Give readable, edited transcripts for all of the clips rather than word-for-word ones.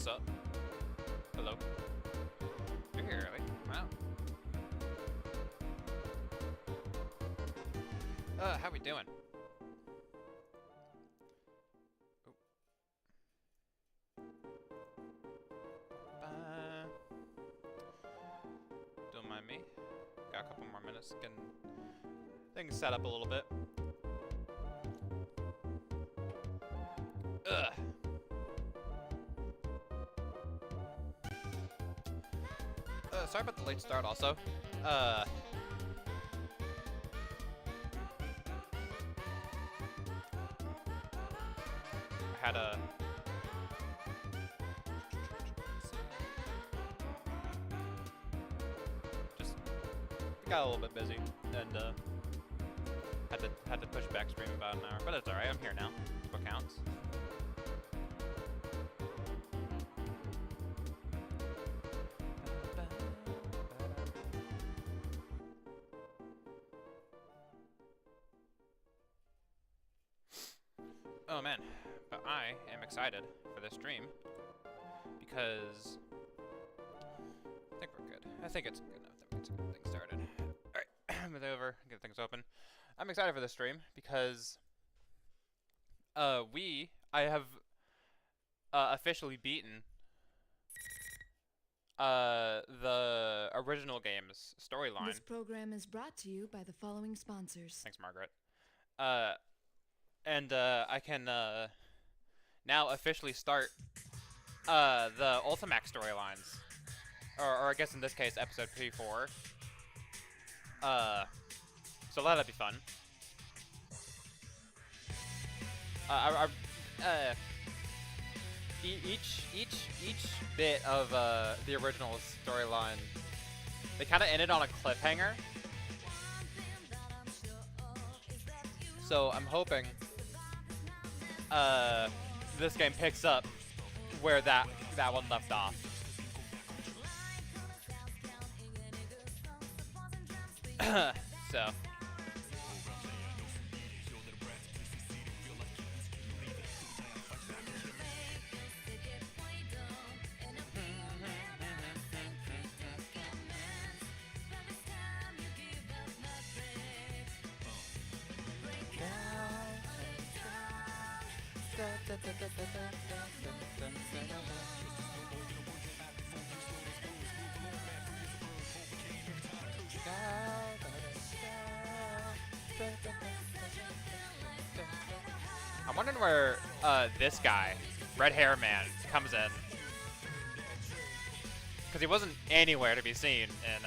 What's up? Hello. You're here early. Wow. How we doing? Ooh. Don't mind me. Got a couple more minutes getting things set up a little bit. Ugh. Sorry about the late start also. I had a... Just got a little bit busy and had to push back stream about an hour, but it's alright, I'm here now. That's what counts. Oh man, but I am excited for this stream because I think we're good. I think it's good enough that we get some things started. Alright, move over, get things open. I'm excited for this stream because I have officially beaten the original game's storyline. This program is brought to you by the following sponsors. Thanks, Margaret. And I can now officially start the ultimax storylines, or I guess in this case episode P4. So that'll be fun. Each bit of the original storyline, they kind of ended on a cliffhanger. So I'm hoping this game picks up where that one left off. So I'm wondering where this guy, Red Hair Man, comes in, because he wasn't anywhere to be seen in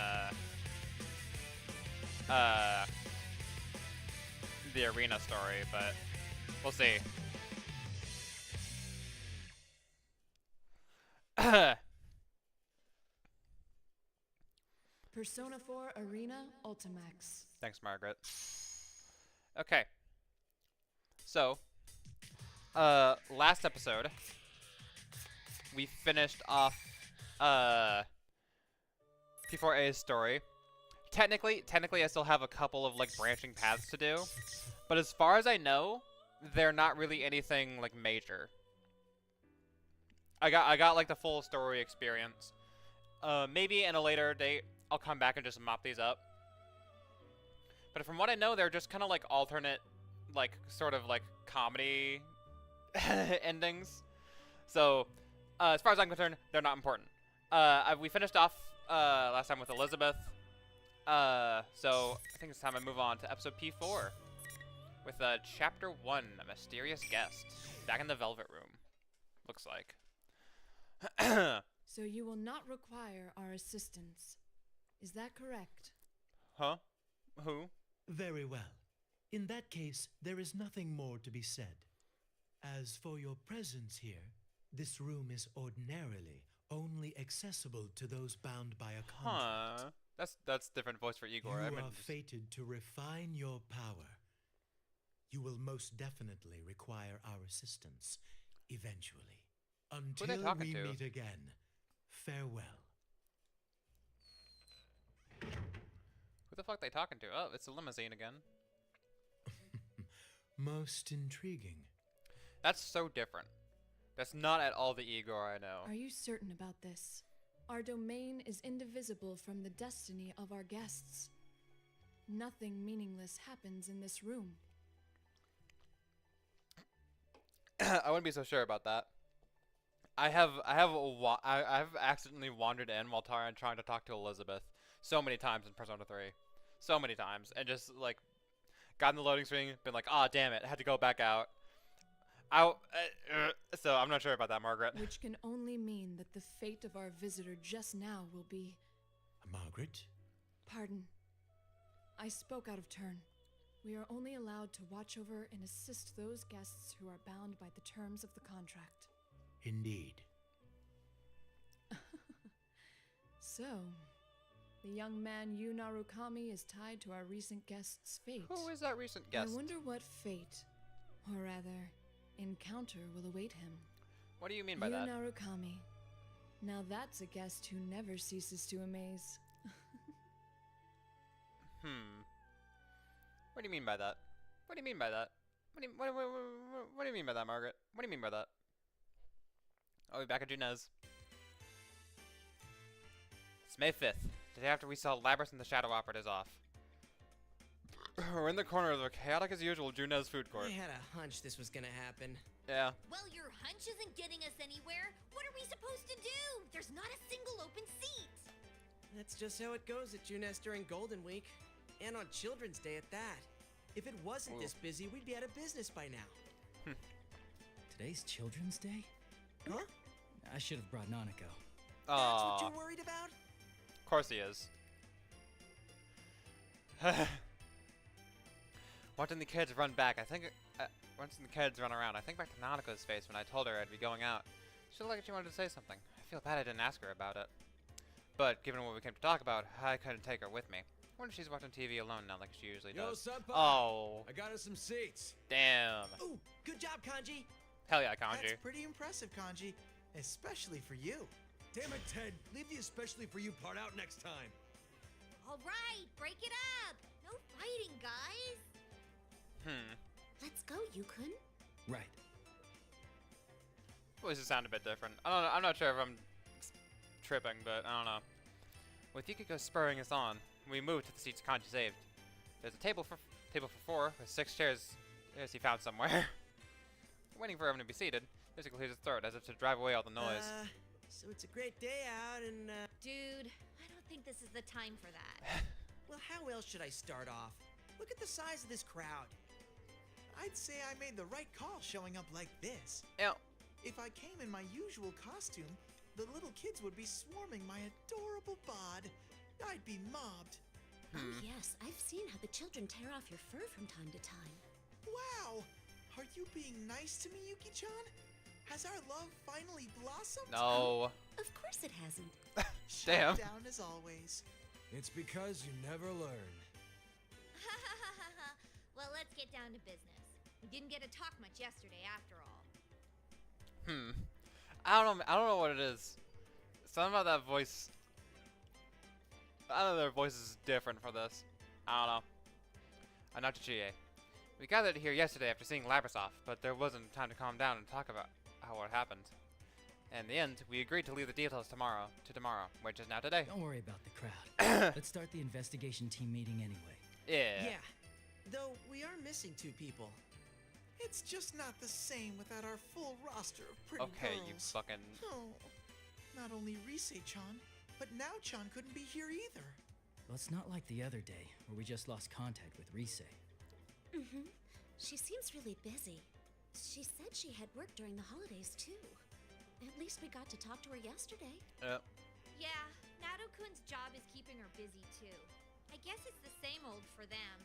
the arena story, but we'll see. Persona 4 Arena Ultimax. Thanks, Margaret. Okay. So, last episode, we finished off P4A's story. Technically, I still have a couple of like branching paths to do, but as far as I know, they're not really anything like major. I got like the full story experience. Maybe in a later date, I'll come back and just mop these up. But from what I know, they're just kind of like alternate, like sort of like comedy endings. So, as far as I'm concerned, they're not important. We finished off last time with Elizabeth. So I think it's time I move on to episode P4 with chapter 1, A Mysterious Guest, back in the Velvet Room. Looks like. So you will not require our assistance. Is that correct? Huh? Who? Very well. In that case, there is nothing more to be said. As for your presence here, this room is ordinarily only accessible to those bound by a contract. Huh. That's different voice for Igor. You are fated to refine your power. You will most definitely require our assistance, eventually. Until we meet again, farewell. Who the fuck they talking to? Oh, it's a limousine again. Most intriguing. That's so different. That's not at all the Igor I know. Are you certain about this? Our domain is indivisible from the destiny of our guests. Nothing meaningless happens in this room. I wouldn't be so sure about that. I've accidentally wandered in while trying to talk to Elizabeth so many times in Persona 3, so many times, and just like got in the loading screen, been like, ah, damn it, had to go back out. So I'm not sure about that, Margaret. Which can only mean that the fate of our visitor just now will be... Margaret? Pardon. I spoke out of turn. We are only allowed to watch over and assist those guests who are bound by the terms of the contract. Indeed. So, the young man Yu Narukami is tied to our recent guest's fate. Who is that recent guest? I wonder what fate, or rather, encounter will await him. What do you mean by Yu that? Narukami. Now that's a guest who never ceases to amaze. What do you mean by that? What do you mean by that? What do you mean by that, Margaret? What do you mean by that? Oh, we're back at Junez. It's May 5th, the day after we saw Labrys and the Shadow Operatives off. We're in the corner of the chaotic as usual Junez food court. I had a hunch this was gonna happen. Yeah. Well, your hunch isn't getting us anywhere. What are we supposed to do? There's not a single open seat. That's just how it goes at Juness during Golden Week. And on Children's Day at that. If it wasn't this busy, we'd be out of business by now. Today's Children's Day? Huh? I should have brought Nanako. That's Aww. what you're worried about? Of course he is. Watching the kids run back, watching the kids run around, I think back to Nanako's face when I told her I'd be going out. She looked like she wanted to say something. I feel bad I didn't ask her about it. But given what we came to talk about, I couldn't take her with me. I wonder if she's watching TV alone now like she usually does. Senpai. Oh, I got us some seats. damn. Ooh, good job, Kanji. Hell yeah, Kanji. That's pretty impressive, Kanji. Especially for you. Damn it, Ted. Leave the especially for you part out next time. All right, break it up. No fighting, guys. Let's go, Yukun. Right. Voices sound a bit different. I don't know. I'm not sure if I'm tripping, but I don't know. With Yukiko spurring us on, we moved to the seats Kanji saved. There's a table for four with 6 chairs as he found somewhere. Waiting for everyone to be seated, Basically clears his throat as if to drive away all the noise. So it's a great day out and, Dude, I don't think this is the time for that. well, how else should I start off? Look at the size of this crowd. I'd say I made the right call showing up like this. Yeah. If I came in my usual costume, the little kids would be swarming my adorable bod. I'd be mobbed. Oh yes, I've seen how the children tear off your fur from time to time. Wow! Are you being nice to me, Yuki-chan? Has our love finally blossomed? No. Of course it hasn't. Damn. Shut down as always. It's because you never learn. Well, let's get down to business. We didn't get to talk much yesterday after all. I don't know what it is. Something about that voice. I don't know, their voice is different for this. I don't know. I'm not Chichie. We gathered here yesterday after seeing Labrys off, but there wasn't time to calm down and talk about what happened. In the end, we agreed to leave the details to tomorrow, which is now today. Don't worry about the crowd. Let's start the investigation team meeting anyway. Yeah. Yeah. Though we are missing 2 people. It's just not the same without our full roster of pretty Okay, girls. you fucking. Oh, not only Rise-chan, but Nao-chan couldn't be here either. Well, it's not like the other day, where we just lost contact with Rise. She seems really busy. She said she had work during the holidays too. At least we got to talk to her yesterday. Yep. Yeah, Nato-kun's job is keeping her busy too. I guess it's the same old for them.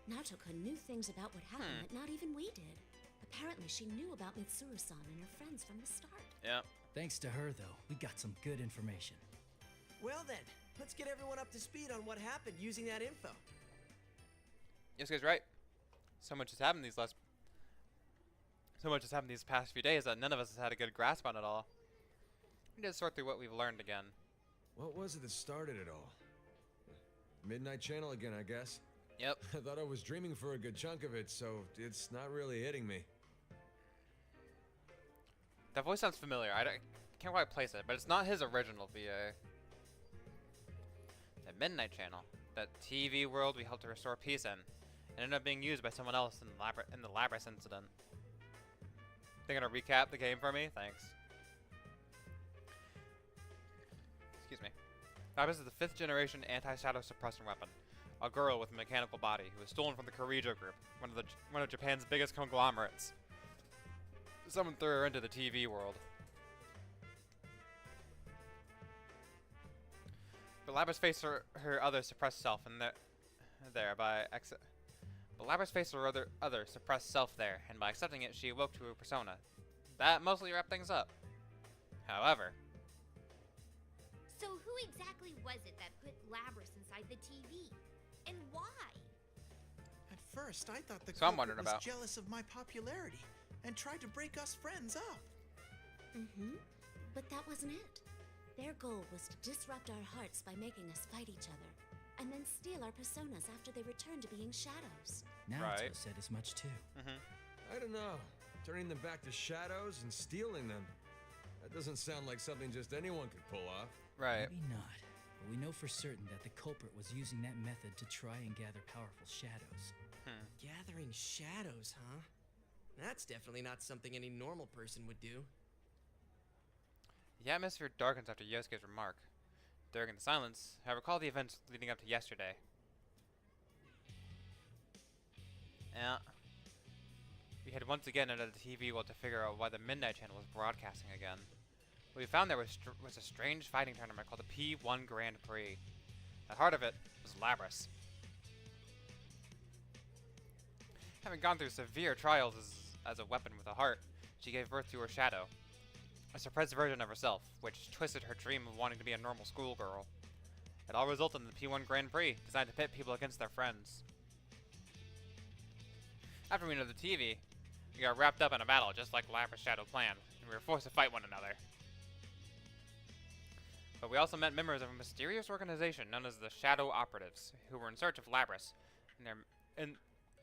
Nato-kun knew things about what happened that not even we did. Apparently she knew about Mitsuru-san and her friends from the start. Yep. Thanks to her, though, we got some good information. Well then, let's get everyone up to speed on what happened using that info. Yosuke's right. So much has happened these past few days that none of us has had a good grasp on it all. We need to sort through what we've learned again. What was it that started it all? Midnight Channel again, I guess. Yep. I thought I was dreaming for a good chunk of it, so it's not really hitting me. That voice sounds familiar. Can't quite place it, but it's not his original VA. The Midnight Channel, that TV world we helped to restore peace in, and ended up being used by someone else in the Labrys incident. They're gonna recap the game for me? Thanks. Excuse me. Labrys is the 5th generation anti-shadow suppressant weapon. A girl with a mechanical body who was stolen from the Korijo group, one of Japan's biggest conglomerates. Someone threw her into the TV world. But Labrys faced her other suppressed self and But Labrys faced her other suppressed self there, and by accepting it, she awoke to her persona. That mostly wrapped things up. However, So who exactly was it that put Labrys inside the TV? And why? At first, I thought the So I'm culprit wondering was about- jealous of my popularity and tried to break us friends up. Mm-hmm. But that wasn't it. Their goal was to disrupt our hearts by making us fight each other, and then steal our personas after they returned to being shadows. Naruto Right. said as much too. I don't know. Turning them back to shadows and stealing them. That doesn't sound like something just anyone could pull off. right. Maybe not, but we know for certain that the culprit was using that method to try and gather powerful shadows. Gathering shadows, huh? That's definitely not something any normal person would do. The atmosphere darkens after Yosuke's remark. During the silence, I recall the events leading up to yesterday. Yeah. We had once again entered the TV world to figure out why the Midnight Channel was broadcasting again. What we found there was a strange fighting tournament called the P1 Grand Prix. At the heart of it was Labrys. Having gone through severe trials as a weapon with a heart, she gave birth to her shadow. A suppressed version of herself, which twisted her dream of wanting to be a normal schoolgirl. It all resulted in the P1 Grand Prix, designed to pit people against their friends. After we entered the TV, we got wrapped up in a battle just like Labrys' shadow planned, and we were forced to fight one another. But we also met members of a mysterious organization known as the Shadow Operatives, who were in search of Labrys,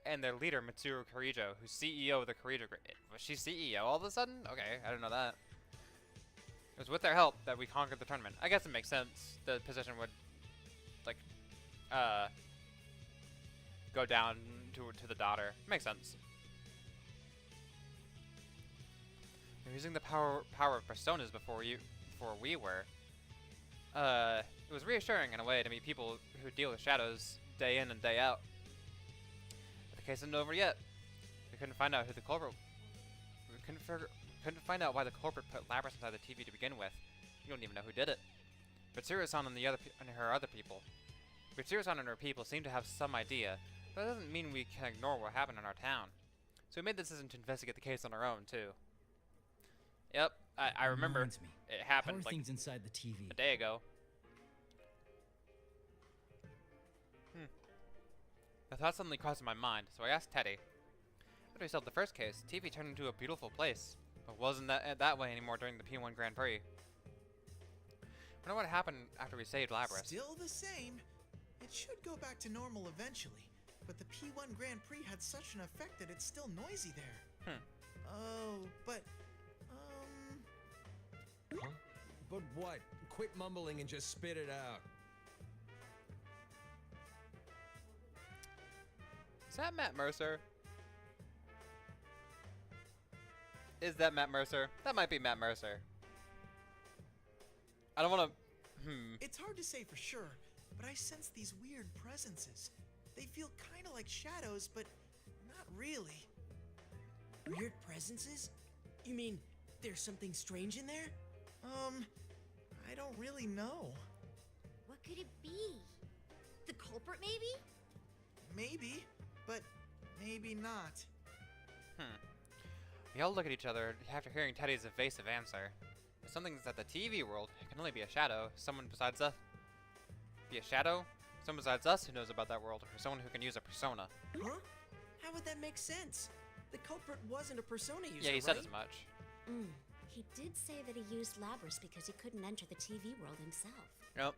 and their leader, Mitsuru Korijo, who's CEO of the Korijo Group. Was she CEO all of a sudden? Okay, I didn't know that. It was with their help that we conquered the tournament. I guess it makes sense. The position would, like, go down to the daughter. Makes sense. They're using the power of personas before we were. It was reassuring in a way to meet people who deal with shadows day in and day out. But the case isn't over yet. We couldn't find out who the culprit. We couldn't find out why the culprit put Labrys inside the TV to begin with. We don't even know who did it. But Tsurusan and her other people. But Tsurusan and her people seem to have some idea, but that doesn't mean we can ignore what happened in our town. So we made the decision to investigate the case on our own too. Yep, I remember Reminds me. it How happened are like things inside the TV? a day ago. The thought suddenly crossed my mind, so I asked Teddy. After we solved the first case, TV turned into a beautiful place, but wasn't that way anymore during the P1 Grand Prix. Wonder what happened after we saved Labrys. Still the same. It should go back to normal eventually, but the P1 Grand Prix had such an effect that it's still noisy there. Oh, but, Huh? But what? Quit mumbling and just spit it out. Is that Matt Mercer? Is that Matt Mercer? That might be Matt Mercer. I don't want to... it's hard to say for sure, but I sense these weird presences. They feel kind of like shadows, but not really. Weird presences? You mean there's something strange in there? I don't really know. What could it be? The culprit, maybe? Maybe, but maybe not. We all look at each other after hearing Teddy's evasive answer. If something's at the TV world, it can only be a shadow. Someone besides us. Be a shadow? Someone besides us who knows about that world, or someone who can use a persona. Huh? How would that make sense? The culprit wasn't a persona user, Yeah, he said right? as much. He did say that he used Labrys because he couldn't enter the TV world himself. Yep.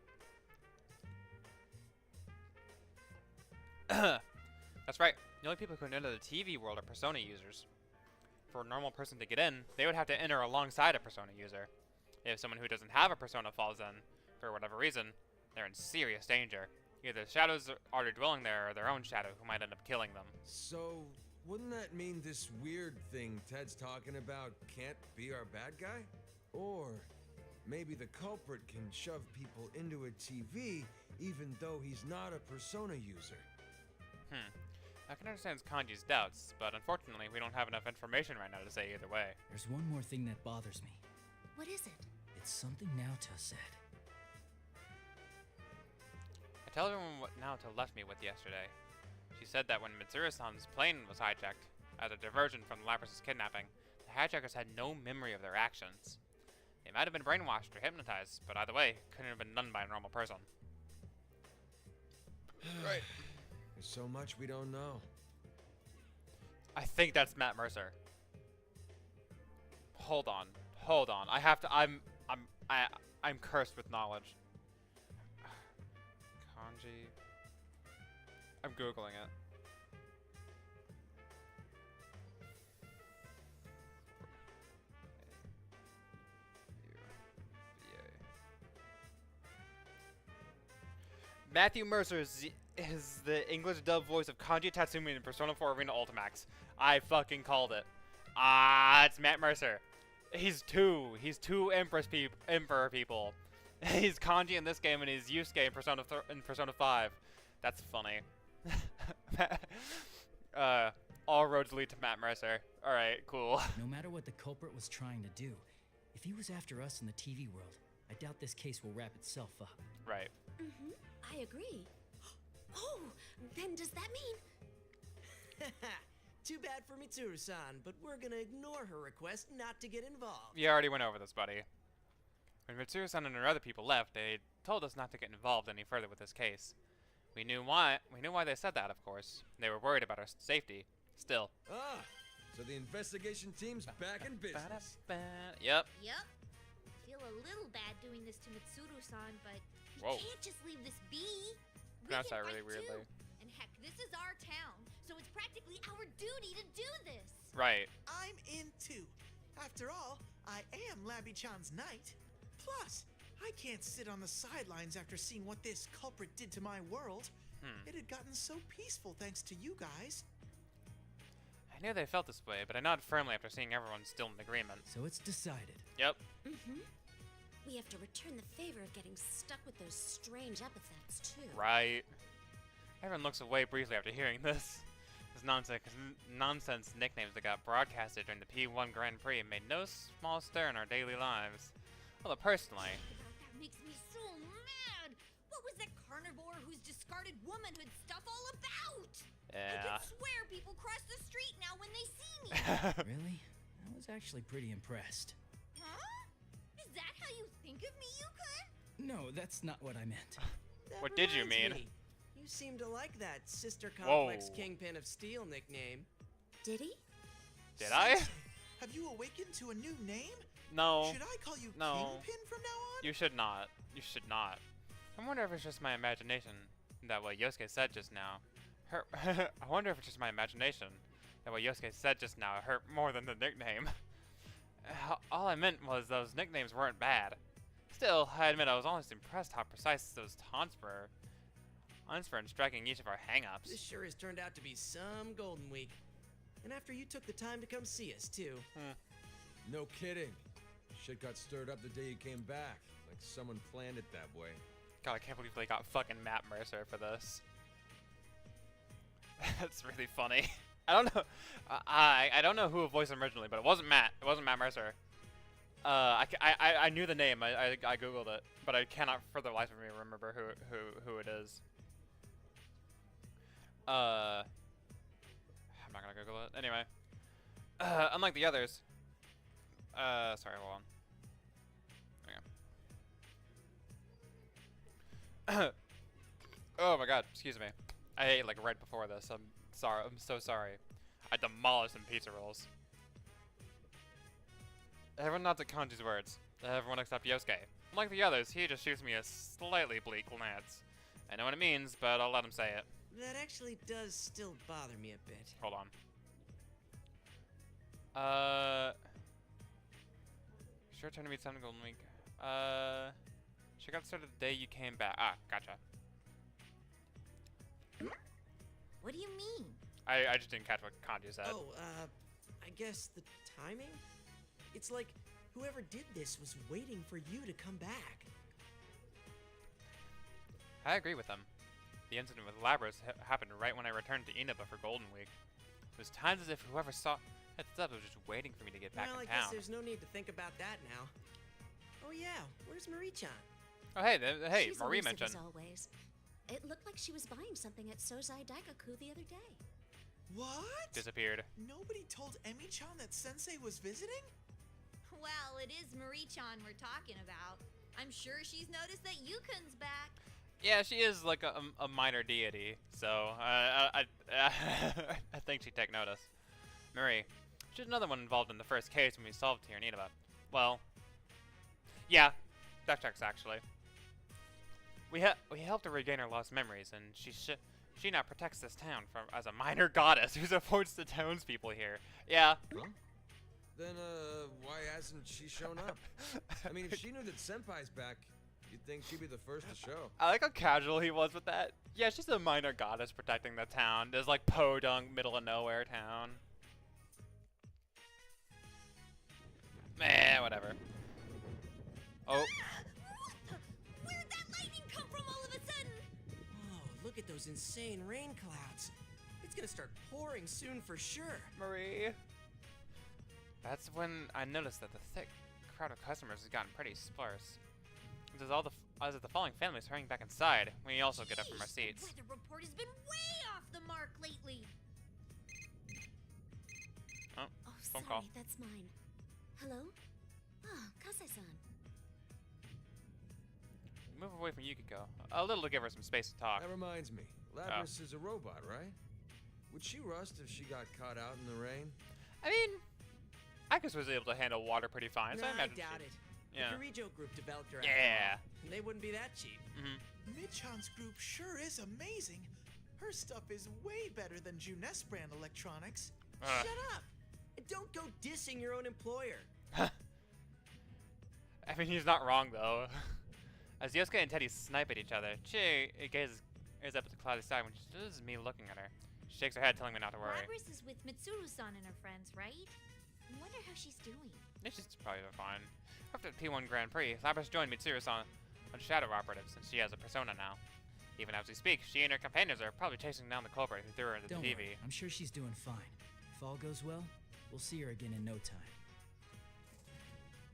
That's right. The only people who can enter the TV world are persona users. for a normal person to get in, they would have to enter alongside a Persona user. If someone who doesn't have a Persona falls in, for whatever reason, they're in serious danger. Either the shadows already dwelling there or their own shadow who might end up killing them. So, wouldn't that mean this weird thing Ted's talking about can't be our bad guy? Or maybe the culprit can shove people into a TV even though he's not a Persona user. I can understand Kanji's doubts, but unfortunately we don't have enough information right now to say either way. There's one more thing that bothers me. What is it? It's something Naoto said. I tell everyone what Naoto left me with yesterday. She said that when Mitsuru-san's plane was hijacked, as a diversion from the Lapras' kidnapping, the hijackers had no memory of their actions. They might have been brainwashed or hypnotized, but either way, couldn't have been done by a normal person. Right. There's so much we don't know. I think that's Matt Mercer. Hold on. I have to. I'm cursed with knowledge. Kanji. I'm googling it. Matthew Mercer is the English dub voice of Kanji Tatsumi in Persona 4 Arena Ultimax. I fucking called it. It's Matt Mercer. He's two Emperor people. He's Kanji in this game and he's Yusuke in Persona 5. That's funny. All roads lead to Matt Mercer. Alright, cool. No matter what the culprit was trying to do, if he was after us in the TV world, I doubt this case will wrap itself up. Right. Mm-hmm. I agree. Oh, then does that mean... Too bad for Mitsuru-san, but we're gonna ignore her request not to get involved. You already went over this, buddy. When Mitsuru-san and her other people left, they told us not to get involved any further with this case. We knew why they said that, of course. They were worried about our safety. Still. Ah, so the investigation team's back in business. Yep. Yep. Feel a little bad doing this to Mitsuru-san, but we Whoa. can't just leave this be. We Pronounced can that really fight weirdly. too. And heck, this is our town, so it's practically our duty to do this. Right. I'm in too. After all, I am Labby-chan's knight. Plus, I can't sit on the sidelines after seeing what this culprit did to my world. It had gotten so peaceful thanks to you guys. I knew they felt this way, but I nodded firmly after seeing everyone still in agreement. So it's decided. Yep. Mm-hmm. We have to return the favor of getting stuck with those strange epithets, too. Right. Everyone looks away briefly after hearing this. This nonsense nicknames that got broadcasted during the P1 Grand Prix made no small stir in our daily lives. Although personally, That makes me so mad. What was that carnivore whose discarded womanhood stuff all about? I yeah. can swear people cross the street now when they see me. Really? I was actually pretty impressed. Huh? Is that how you think of me, Yukon? No, that's not what I meant. That What did you reminds mean? me. You seem to like that Sister Whoa. Complex Kingpin of Steel nickname. Did he? Did I? Sensei, have you awakened to a new name? No. Should I call you No. Kingpin from now on? You should not. You should not. I wonder if it's just my imagination that what Yosuke said just now. I wonder if it's just my imagination that what Yosuke said just now hurt more than the nickname. All I meant was those nicknames weren't bad. Still, I admit I was almost impressed how precise those taunts were. In striking each of our hang-ups. This sure has turned out to be some Golden Week. And after you took the time to come see us, too. No kidding. Shit got stirred up the day you came back. Like someone planned it that way. God, I can't believe they got fucking Matt Mercer for this. That's really funny. I don't know. I don't know who voiced him originally, but it wasn't Matt. It wasn't Matt Mercer. I knew the name. I googled it, but I cannot for the life of me remember who it is. I'm not gonna Google it. Anyway. Unlike the others. Sorry, hold on. Okay. Oh my god, excuse me. I ate like right before this. I'm sorry. I'm so sorry. I demolished some pizza rolls. Everyone nods at Kanji's words. Everyone except Yosuke. Unlike the others, he just shoots me a slightly bleak glance. I know what it means, but I'll let him say it. That actually does still bother me a bit. Hold on. Sure, turn to meet Sun Golden Week. She got started the day you came back. Ah, gotcha. What do you mean? I just didn't catch what Kanji said. Oh, I guess the timing? It's like whoever did this was waiting for you to come back. I agree with them. The incident with Labras happened right when I returned to Inaba for Golden Week. It was times as if whoever saw heads up was just waiting for me to get back Well, in I guess town. there's no need to think about that now. Oh yeah, where's Marie-chan? Oh hey, hey, She's Marie elusive mentioned. as always. It looked like she was buying something at Sozai Daigaku the other day. What? Disappeared. Nobody told Emi-chan that Sensei was visiting? Well, it is Marie-chan we're talking about. I'm sure she's noticed that Yukun's back. Yeah, she is like a minor deity, so I think she'd take notice. Marie, she's another one involved in the first case when we solved here in Inaba. Well, yeah, that checks actually. We helped her regain her lost memories, and she now protects this town from as a minor goddess who supports the townspeople here. Yeah. Huh? Then, why hasn't she shown up? I mean, if she knew that Senpai's back, you'd think she'd be the first to show. I like how casual he was with that. Yeah, she's a minor goddess protecting the town. There's like podunk, middle of nowhere town. Meh, whatever. Oh. What the? Where'd that lightning come from all of a sudden? Oh, look at those insane rain clouds. It's gonna start pouring soon for sure. Marie. That's when I noticed that the thick crowd of customers has gotten pretty sparse. As the following families hurrying back inside, we also get up from our Jeez, seats. The weather report has been way off the mark lately. Oh, Oh, phone sorry, call. that's mine. Hello? Oh, Kase-san. Move away from Yukiko. A little to give her some space to talk. That reminds me, Labras is a robot, right? Would she rust if she got caught out in the rain? I mean, Akis was able to handle water pretty fine, so I Nah, I imagine doubt she- it. Yeah. The Kirijo group developed her after Yeah. all. They wouldn't be that cheap. Mm-hmm. Mid-chan's group sure is amazing. Her stuff is way better than Junes brand electronics. Uh. Shut up! And don't go dissing your own employer. I mean, he's not wrong, though. As Yosuke and Teddy snipe at each other, Chi gazes up at the cloudy sky when she notices me looking at her. She shakes her head, telling me not to worry. Labras is with Mitsuru-san and her friends, right? I wonder how she's doing. Yeah, she's probably fine. After the P1 Grand Prix, Labras joined Mitsuru-san on Shadow Operative since she has a persona now. Even as we speak, she and her companions are probably chasing down the culprit who threw her into Don't the TV. worry, I'm sure she's doing fine. If all goes well, we'll see her again in no time.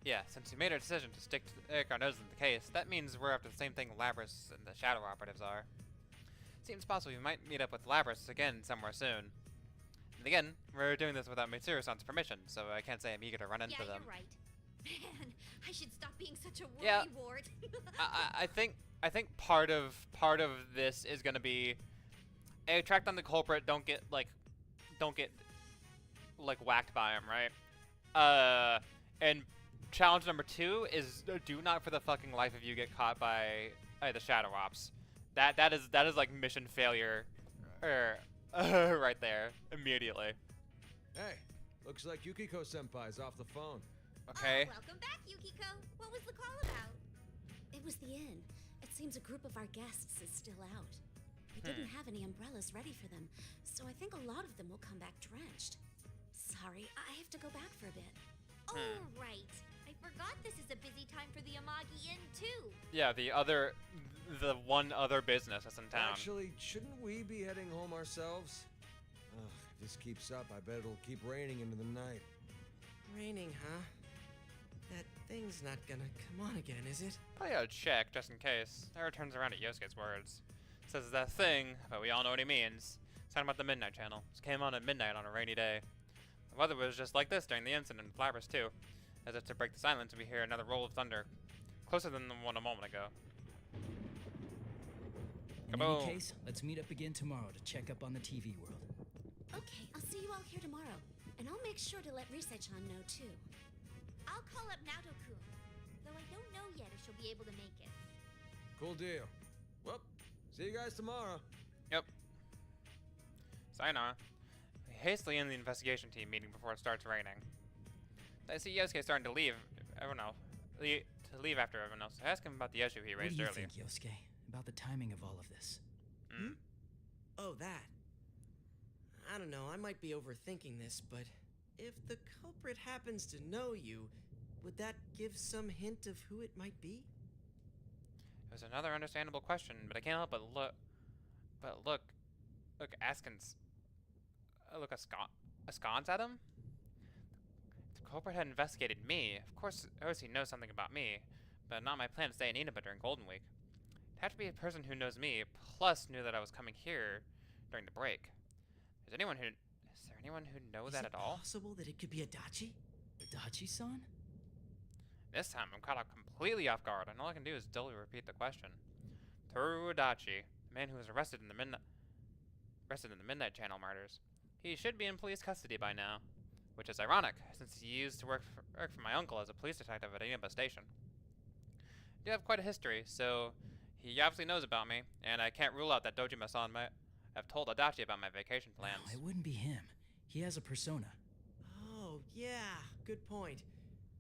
Yeah, since we made our decision to stick our noses in the case, that means we're after the same thing Labras and the Shadow Operatives are. Seems possible we might meet up with Labras again somewhere soon. And again, we're doing this without Mitsuru-san's permission, so I can't say I'm eager to run into them. You're right. Man, I should stop being such a Yeah. worrywart. I think part of this is gonna be, hey, track down the culprit. Don't get like whacked by him, right? And challenge number 2 is do not for the fucking life of you get caught by the Shadow Ops. That is like mission failure, right there immediately. Hey, looks like Yukiko Senpai's off the phone. Okay. Oh, welcome back, Yukiko. What was the call about? It was the inn. It seems a group of our guests is still out. We didn't have any umbrellas ready for them, so I think a lot of them will come back drenched. Sorry, I have to go back for a bit. Oh, right. I forgot this is a busy time for the Amagi Inn, too. Yeah, the one other business that's in town. Actually, shouldn't we be heading home ourselves? Ugh, if this keeps up, I bet it'll keep raining into the night. Raining, huh? That thing's not gonna come on again, is it? Probably gotta check just in case. Sarah turns around at Yosuke's words. Says that thing, but we all know what he means. Talking about the Midnight Channel. This came on at midnight on a rainy day. The weather was just like this during the incident with Labras too. As if to break the silence, we hear another roll of thunder, closer than the one a moment ago. In Kaboom. any case, let's meet up again tomorrow to check up on the TV world. Okay, I'll see you all here tomorrow. And I'll make sure to let Risai-chan know too. I'll call up Naoto-kun, though I don't know yet if she'll be able to make it. Cool deal. Well, see you guys tomorrow. Yep. Sayonara. We hastily in the investigation team meeting before it starts raining. I see Yosuke starting to leave. I don't know. To leave after everyone else. I asked him about the issue he raised What do you earlier. think, Yosuke, about the timing of all of this? Oh, that. I don't know, I might be overthinking this, but if the culprit happens to know you, would that give some hint of who it might be? It was another understandable question, but I can't help but look. Look askance at him? If the culprit had investigated me, of course he knows something about me, but not my plan to stay in Inaba during Golden Week. It had to be a person who knows me, plus knew that I was coming here during the break. Is there anyone who knows that at all? Is it possible that it could be Adachi? Adachi-san? This time I'm caught completely off guard, and all I can do is dully repeat the question. Toru Adachi, the man who was arrested in the Midnight Channel murders. He should be in police custody by now, which is ironic, since he used to work for my uncle as a police detective at Inaba Station. I do have quite a history, so he obviously knows about me, and I can't rule out that Dojima-san might have told Adachi about my vacation plans. No, it wouldn't be him. He has a persona. Oh, yeah, good point.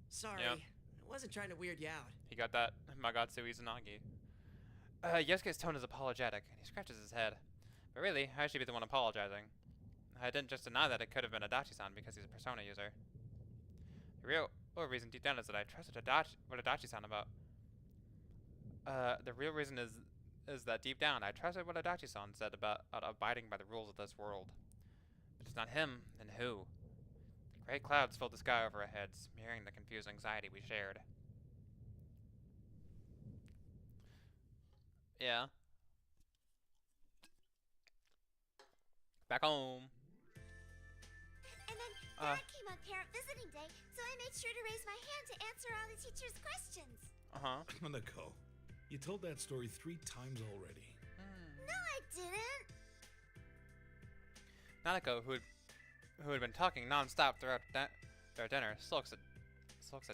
Sorry, Yep. I wasn't trying to weird you out. He got that Magatsu Izanagi. Yosuke's tone is apologetic, and he scratches his head. But really, I should be the one apologizing. I didn't just deny that it could have been Adachi-san because he's a persona user. The real reason deep down is that I trusted Adachi-san about. The real reason is that deep down I trusted what Adachi-san said about abiding by the rules of this world. But if it's not him, then who? The gray clouds filled the sky over our heads, mirroring the confused anxiety we shared. Yeah. Back home. And then Dad came on parent visiting day, so I made sure to raise my hand to answer all the teacher's questions. Hanako, you told that story 3 times already. No, I didn't. Nanako, who had been talking non-stop throughout their dinner, sulks at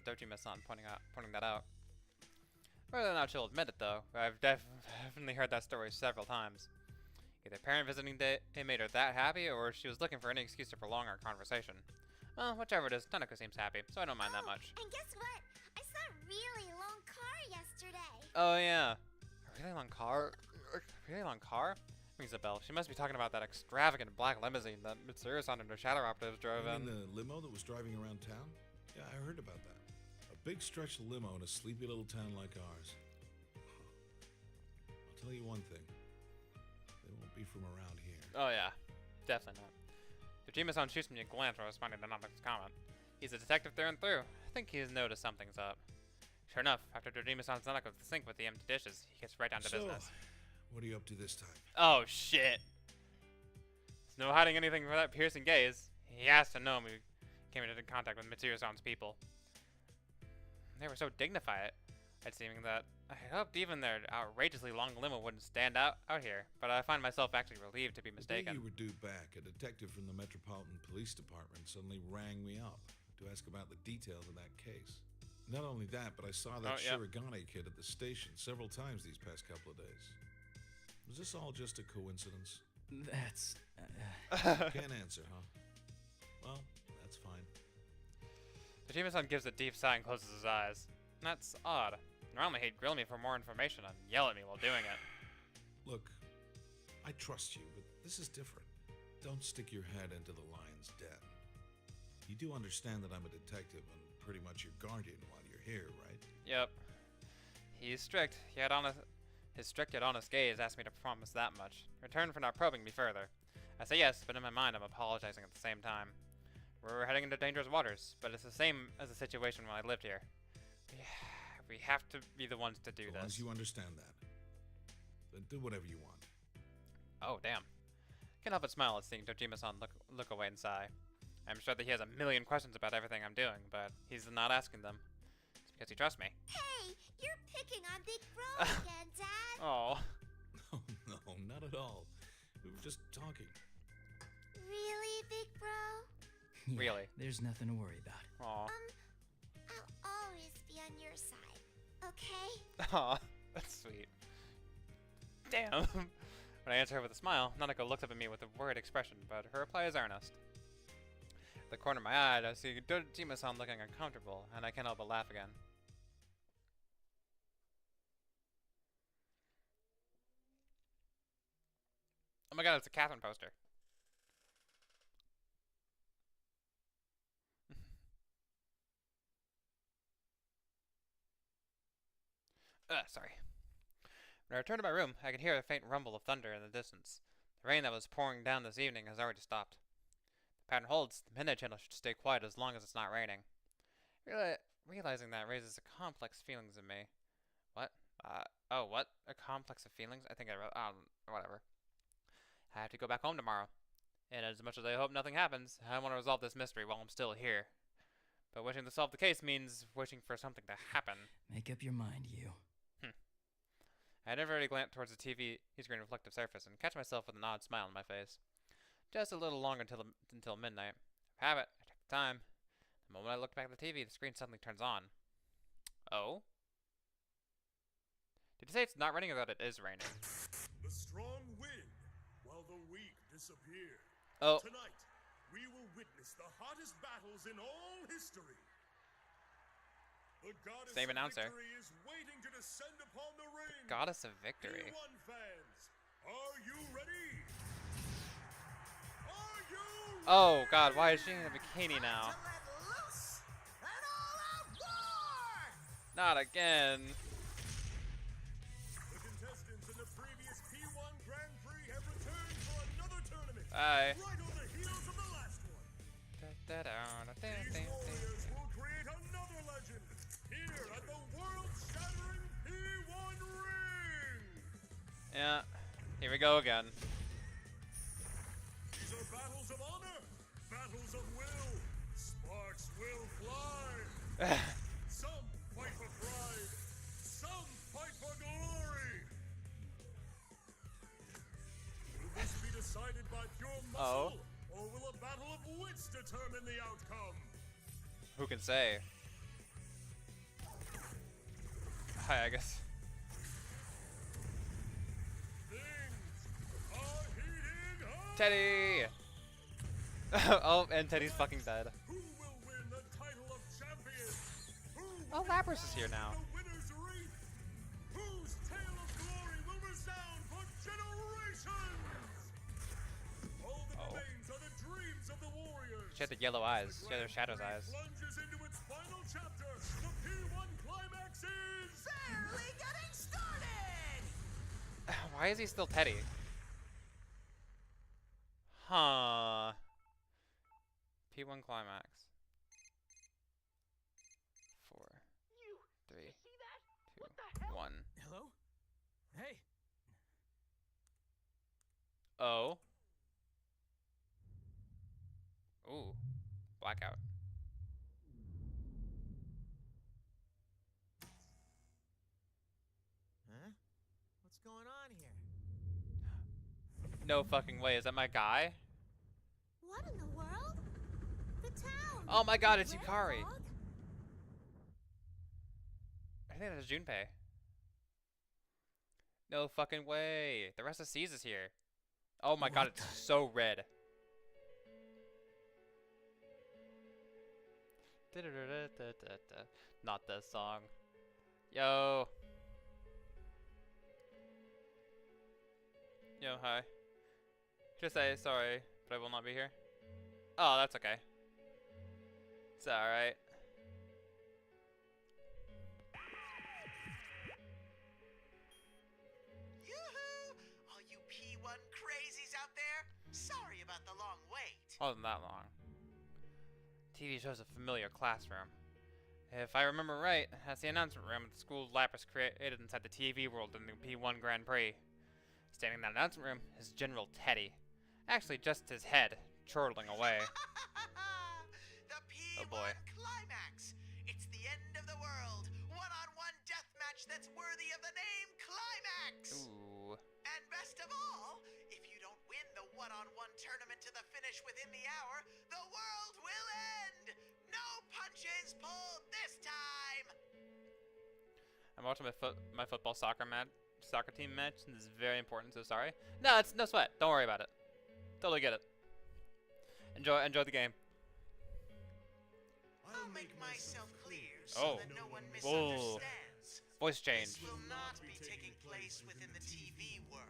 Dojima-san, pointing that out. Whether or not she'll admit it, though, I've definitely heard that story several times. Either parent visiting day made her that happy, or she was looking for any excuse to prolong our conversation. Well, whichever it is, Nanako seems happy, so I don't mind that much. And guess what? I saw a really long car yesterday. Oh yeah, a really long car? Really long car? Rings a bell. She must be talking about that extravagant black limousine that Mitsuru-san and her shadow operatives drove You in. mean the limo that was driving around town? Yeah, I heard about that. A big stretch limo in a sleepy little town like ours. I'll tell you one thing. They won't be from around here. Oh yeah, definitely not. Dojima-san shoots me a glance while responding to Nanako's comment. He's a detective through and through. I think he's noticed something's up. Sure enough, after Dojima-san's Nanako the sink with the empty dishes, he gets right down to business. What are you up to this time? Oh shit! There's no hiding anything from that piercing gaze. He has to know we came into contact with Mitsuru-san's people. They were so dignified, it seeming that I hoped even their outrageously long limo wouldn't stand out here, but I find myself actually relieved to be The day mistaken. you were due back, a detective from the Metropolitan Police Department suddenly rang me up to ask about the details of that case. Not only that, but I saw that Shirogane kid at the station several times these past couple of days. Was this all just a coincidence? That's... Can't answer, huh? Well, that's fine. Dojima-san gives a deep sigh and closes his eyes. That's odd. Normally he'd grill me for more information and yell at me while doing it. Look, I trust you, but this is different. Don't stick your head into the lion's den. You do understand that I'm a detective and pretty much your guardian while you're here, right? Yep. He's strict, yet his strict yet honest gaze asks me to promise that much. In return for not probing me further. I say yes, but in my mind I'm apologizing at the same time. We're heading into dangerous waters, but it's the same as the situation when I lived here. We have to be the ones to do As long this. as you understand that, then do whatever you want. Oh, damn. Can't help but smile at seeing Dojima-san look away and sigh. I'm sure that he has a million questions about everything I'm doing, but he's not asking them. It's because he trusts me. Hey, you're picking on Big Bro again, Dad. Oh. No, not at all. We were just talking. Really, Big Bro? Yeah, Really? There's nothing to worry about. Aw. I'll always be on your side, okay? Aw. That's sweet. Damn. When I answer her with a smile, Nanako looks up at me with a worried expression, but her reply is earnest. The corner of my eye, I see Dima-san looking uncomfortable, and I can't help but laugh again. Oh my god, it's a Catherine poster. Sorry. When I return to my room, I can hear a faint rumble of thunder in the distance. The rain that was pouring down this evening has already stopped. The pattern holds. The Midnight Channel should stay quiet as long as it's not raining. Realizing that raises a complex feelings in me. What? Oh, what? A complex of feelings? I think I wrote, whatever. I have to go back home tomorrow. And as much as I hope nothing happens, I want to resolve this mystery while I'm still here. But wishing to solve the case means wishing for something to happen. Make up your mind, you. I never really glanced towards the TV screen reflective surface and catch myself with an odd smile on my face. Just a little longer until midnight. I have it. I took the time. The moment I look back at the TV, the screen suddenly turns on. Oh? Did you say it's not raining or that it is raining? The strong win while the weak disappear. Oh. Tonight, we will witness the hottest battles in all history. The goddess Same announcer. of victory is waiting to descend upon the ring. Goddess of victory. P1 fans, are you ready? Are you ready? Oh god, why is she in a bikini now? Not again. The contestants in the previous P1 Grand Prix have returned for another tournament. Aye. Right on the heels of the last one. These warriors will create another legend here at the world-shattering P1 ring. Yeah, here we go again. These are battles of honor, battles of will. Sparks will fly. Some fight for pride, some fight for glory. Will this be decided by pure muscle, or will a battle of wits determine the outcome? Who can say? Hi, I guess. Things are heating up. Teddy! Oh, and Teddy's fucking dead. Who will win the title of champion? Who will Oh, Lapras is here now. the winner's wreath? Whose tale of glory will resound for generations? All that remains are the dreams of the warriors. She had the yellow eyes. She had her shadow's eyes. Plunges into its final chapter. The P1 climax is barely getting started. Why is he still Teddy? Huh. P1 climax. 4, 3, 2, 1. Hello? Hey. Oh. Ooh. Blackout. Huh? What's going on here? No fucking way. Is that my guy? What in the world? The town! Oh my god, it's Red Yukari. Fog? I think that's Junpei. No fucking way. The rest of C's is here. Oh my god, it's so red. Not this song. Yo. Yo, hi. Just say sorry, but I will not be here. Oh, that's okay. It's alright. Yoo-hoo! All you P1 crazies out there, sorry about the long wait. Wasn't that long. TV shows a familiar classroom. If I remember right, that's the announcement room the school Lapras created inside the TV world in the P1 Grand Prix. Standing in that announcement room is General Teddy. Actually, just his head, chortling away. The P1 Oh boy. climax. It's the end of the world. One-on-one death match that's worthy of the name Climax. Ooh. And best of all, if you don't win the one-on-one tournament to the finish within the hour, the world will end. No punches pulled this time. I'm watching my football soccer team match, and this is very important, so sorry. No, it's no sweat. Don't worry about it. Totally get it. Enjoy the game. I'll make myself clear Oh. so that no one Whoa. misunderstands. Voice change. This will not be taking place within the TV world.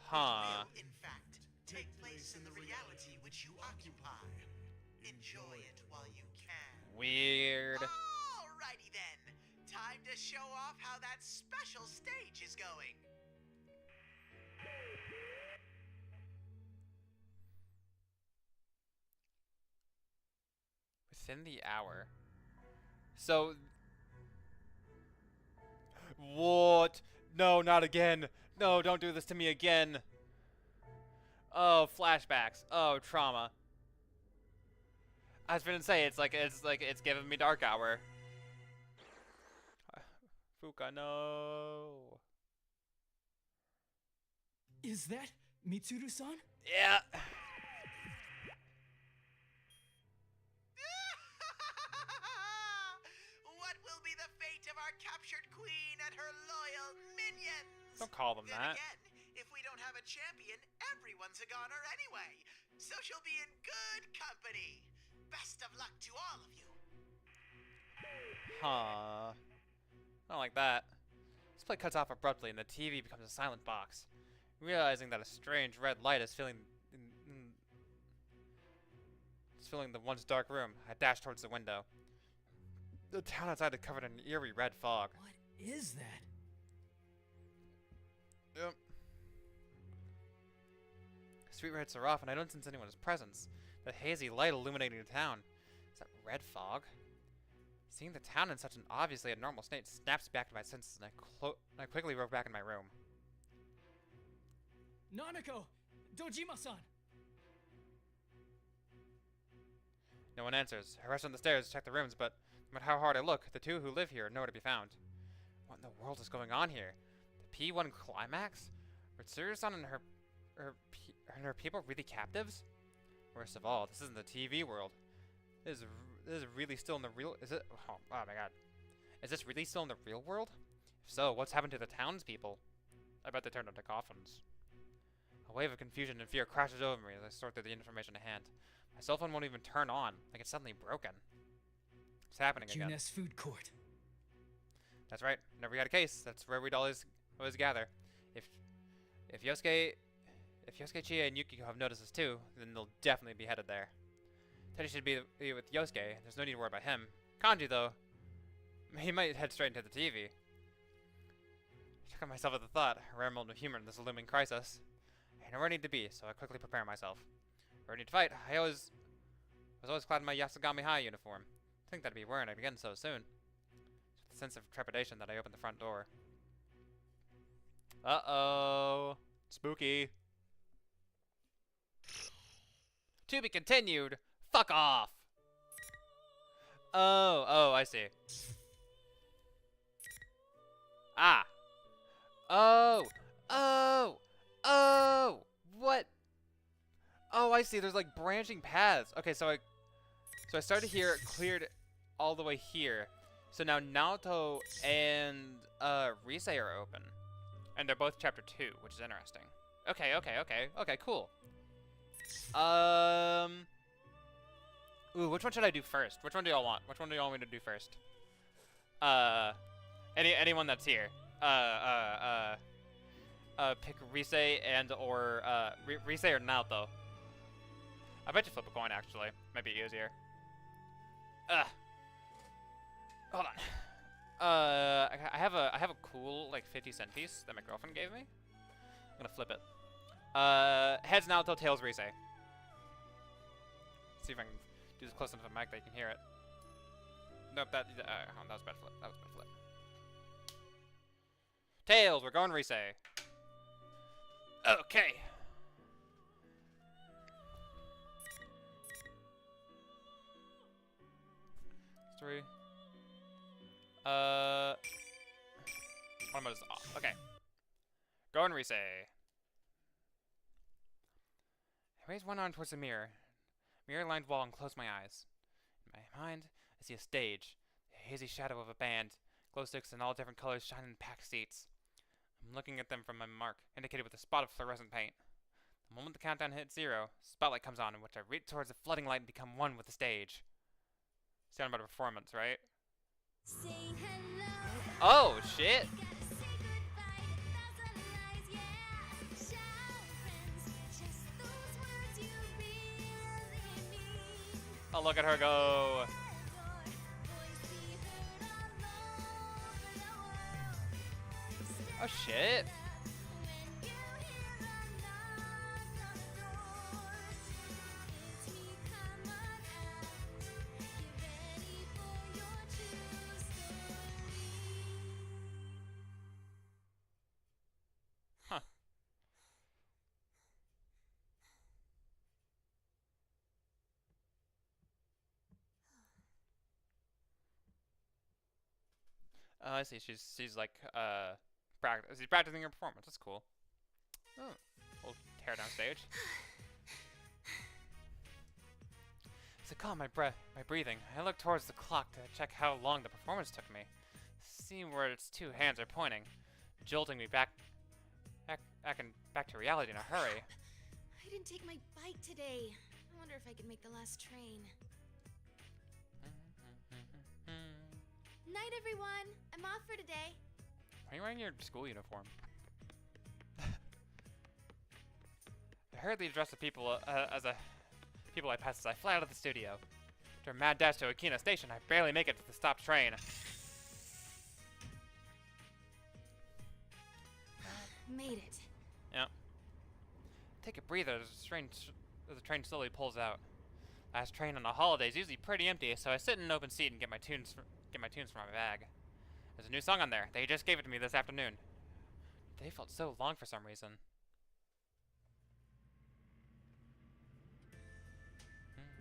Huh. It will, in fact, take place in the reality which you occupy. Enjoy it while you can. Weird. Alrighty then. Time to show off how that special stage is going. Within the hour. So. What? No, not again. No, don't do this to me again. Oh, flashbacks. Oh, trauma. I was gonna say it's giving me dark hour. Fuka, no. Is that Mitsuru-san? Yeah. What will be the fate of our captured queen and her loyal minions? Don't call them Then that. again, if we don't have a champion, everyone's a goner anyway. So she'll be in good company. Best of luck to all of you. Huh. I don't like that. This play cuts off abruptly and the TV becomes a silent box. Realizing that a strange red light is filling the once dark room, I dash towards the window. The town outside is covered in an eerie red fog. What is that? Yep. Street lights are off and I don't sense anyone's presence. The hazy light illuminating the town. Is that red fog? Seeing the town in such an obviously abnormal state snaps back to my senses and I quickly rove back in my room. Nanako! Dojima-san! No one answers. I rush on the stairs to check the rooms, but no matter how hard I look, the two who live here are nowhere to be found. What in the world is going on here? The P1 climax? Are Tsuru-san and her people really captives? Worst of all, this isn't the TV world. This is really still in the real... Is it? Oh my god. Is this really still in the real world? If so, what's happened to the townspeople? I bet they turned into coffins. A wave of confusion and fear crashes over me as I sort through the information at hand. My cell phone won't even turn on, like it's suddenly broken. It's happening again. Junes food court. That's right. Whenever we had a case, that's where we'd always gather. If Yosuke, Chie, and Yukiko have noticed this too, then they'll definitely be headed there. Teddy should be with Yosuke. There's no need to worry about him. Kanji, though, he might head straight into the TV. I took on myself at the thought, a rare moment of humor in this looming crisis. I know where I need to be, so I quickly prepare myself. Ready to fight. I was always clad in my Yasugami High uniform. I think that'd be wearing it again so soon. It's with a sense of trepidation that I opened the front door. Uh-oh. Spooky. To be continued. Fuck off. Oh, I see. Ah. Oh. What? Oh, I see. There's like branching paths. Okay, so I started here, cleared all the way here. So now Naoto and Rise are open. And they're both chapter 2, which is interesting. Okay, cool. Ooh, which one should I do first? Which one do y'all want? Which one do y'all want me to do first? Anyone that's here. Pick Rise and or Rise or Naoto. I bet you flip a coin actually. Might be easier. Hold on. I have a cool like 50-cent piece that my girlfriend gave me. I'm gonna flip it. Heads Naoto, tails Rise. See if I can do this close enough to the mic that you can hear it. Nope, that was a bad flip. That was a bad flip. Tails, we're going Rise. Okay. Three. One mode is off. Okay. Going Rise. I raise one arm towards the mirror. Mirror-lined wall and close my eyes. In my mind, I see a stage. The hazy shadow of a band. Glow sticks in all different colors shine in packed seats. I'm looking at them from my mark, indicated with a spot of fluorescent paint. The moment the countdown hits 0, spotlight comes on in which I reach towards the flooding light and become one with the stage. Sound about a performance, right? Oh, shit! Oh, look at her go! Oh, shit! Huh. Oh, I see. She's like she's practicing her performance. That's cool. Oh, we'll tear down stage. As I calm my breathing, I look towards the clock to check how long the performance took me. See where its two hands are pointing, jolting me back to reality in a hurry. I didn't take my bike today. I wonder if I can make the last train. Night, everyone. I'm off for today. Are you wearing your school uniform? I hurriedly address the people people I pass as I fly out of the studio. After a mad dash to Okina Station, I barely make it to the stopped train. Made it. Yep. Take a breather as the train slowly pulls out. Last train on the holiday is usually pretty empty, so I sit in an open seat and get my tunes from my bag. There's a new song on there. They just gave it to me this afternoon. They felt so long for some reason.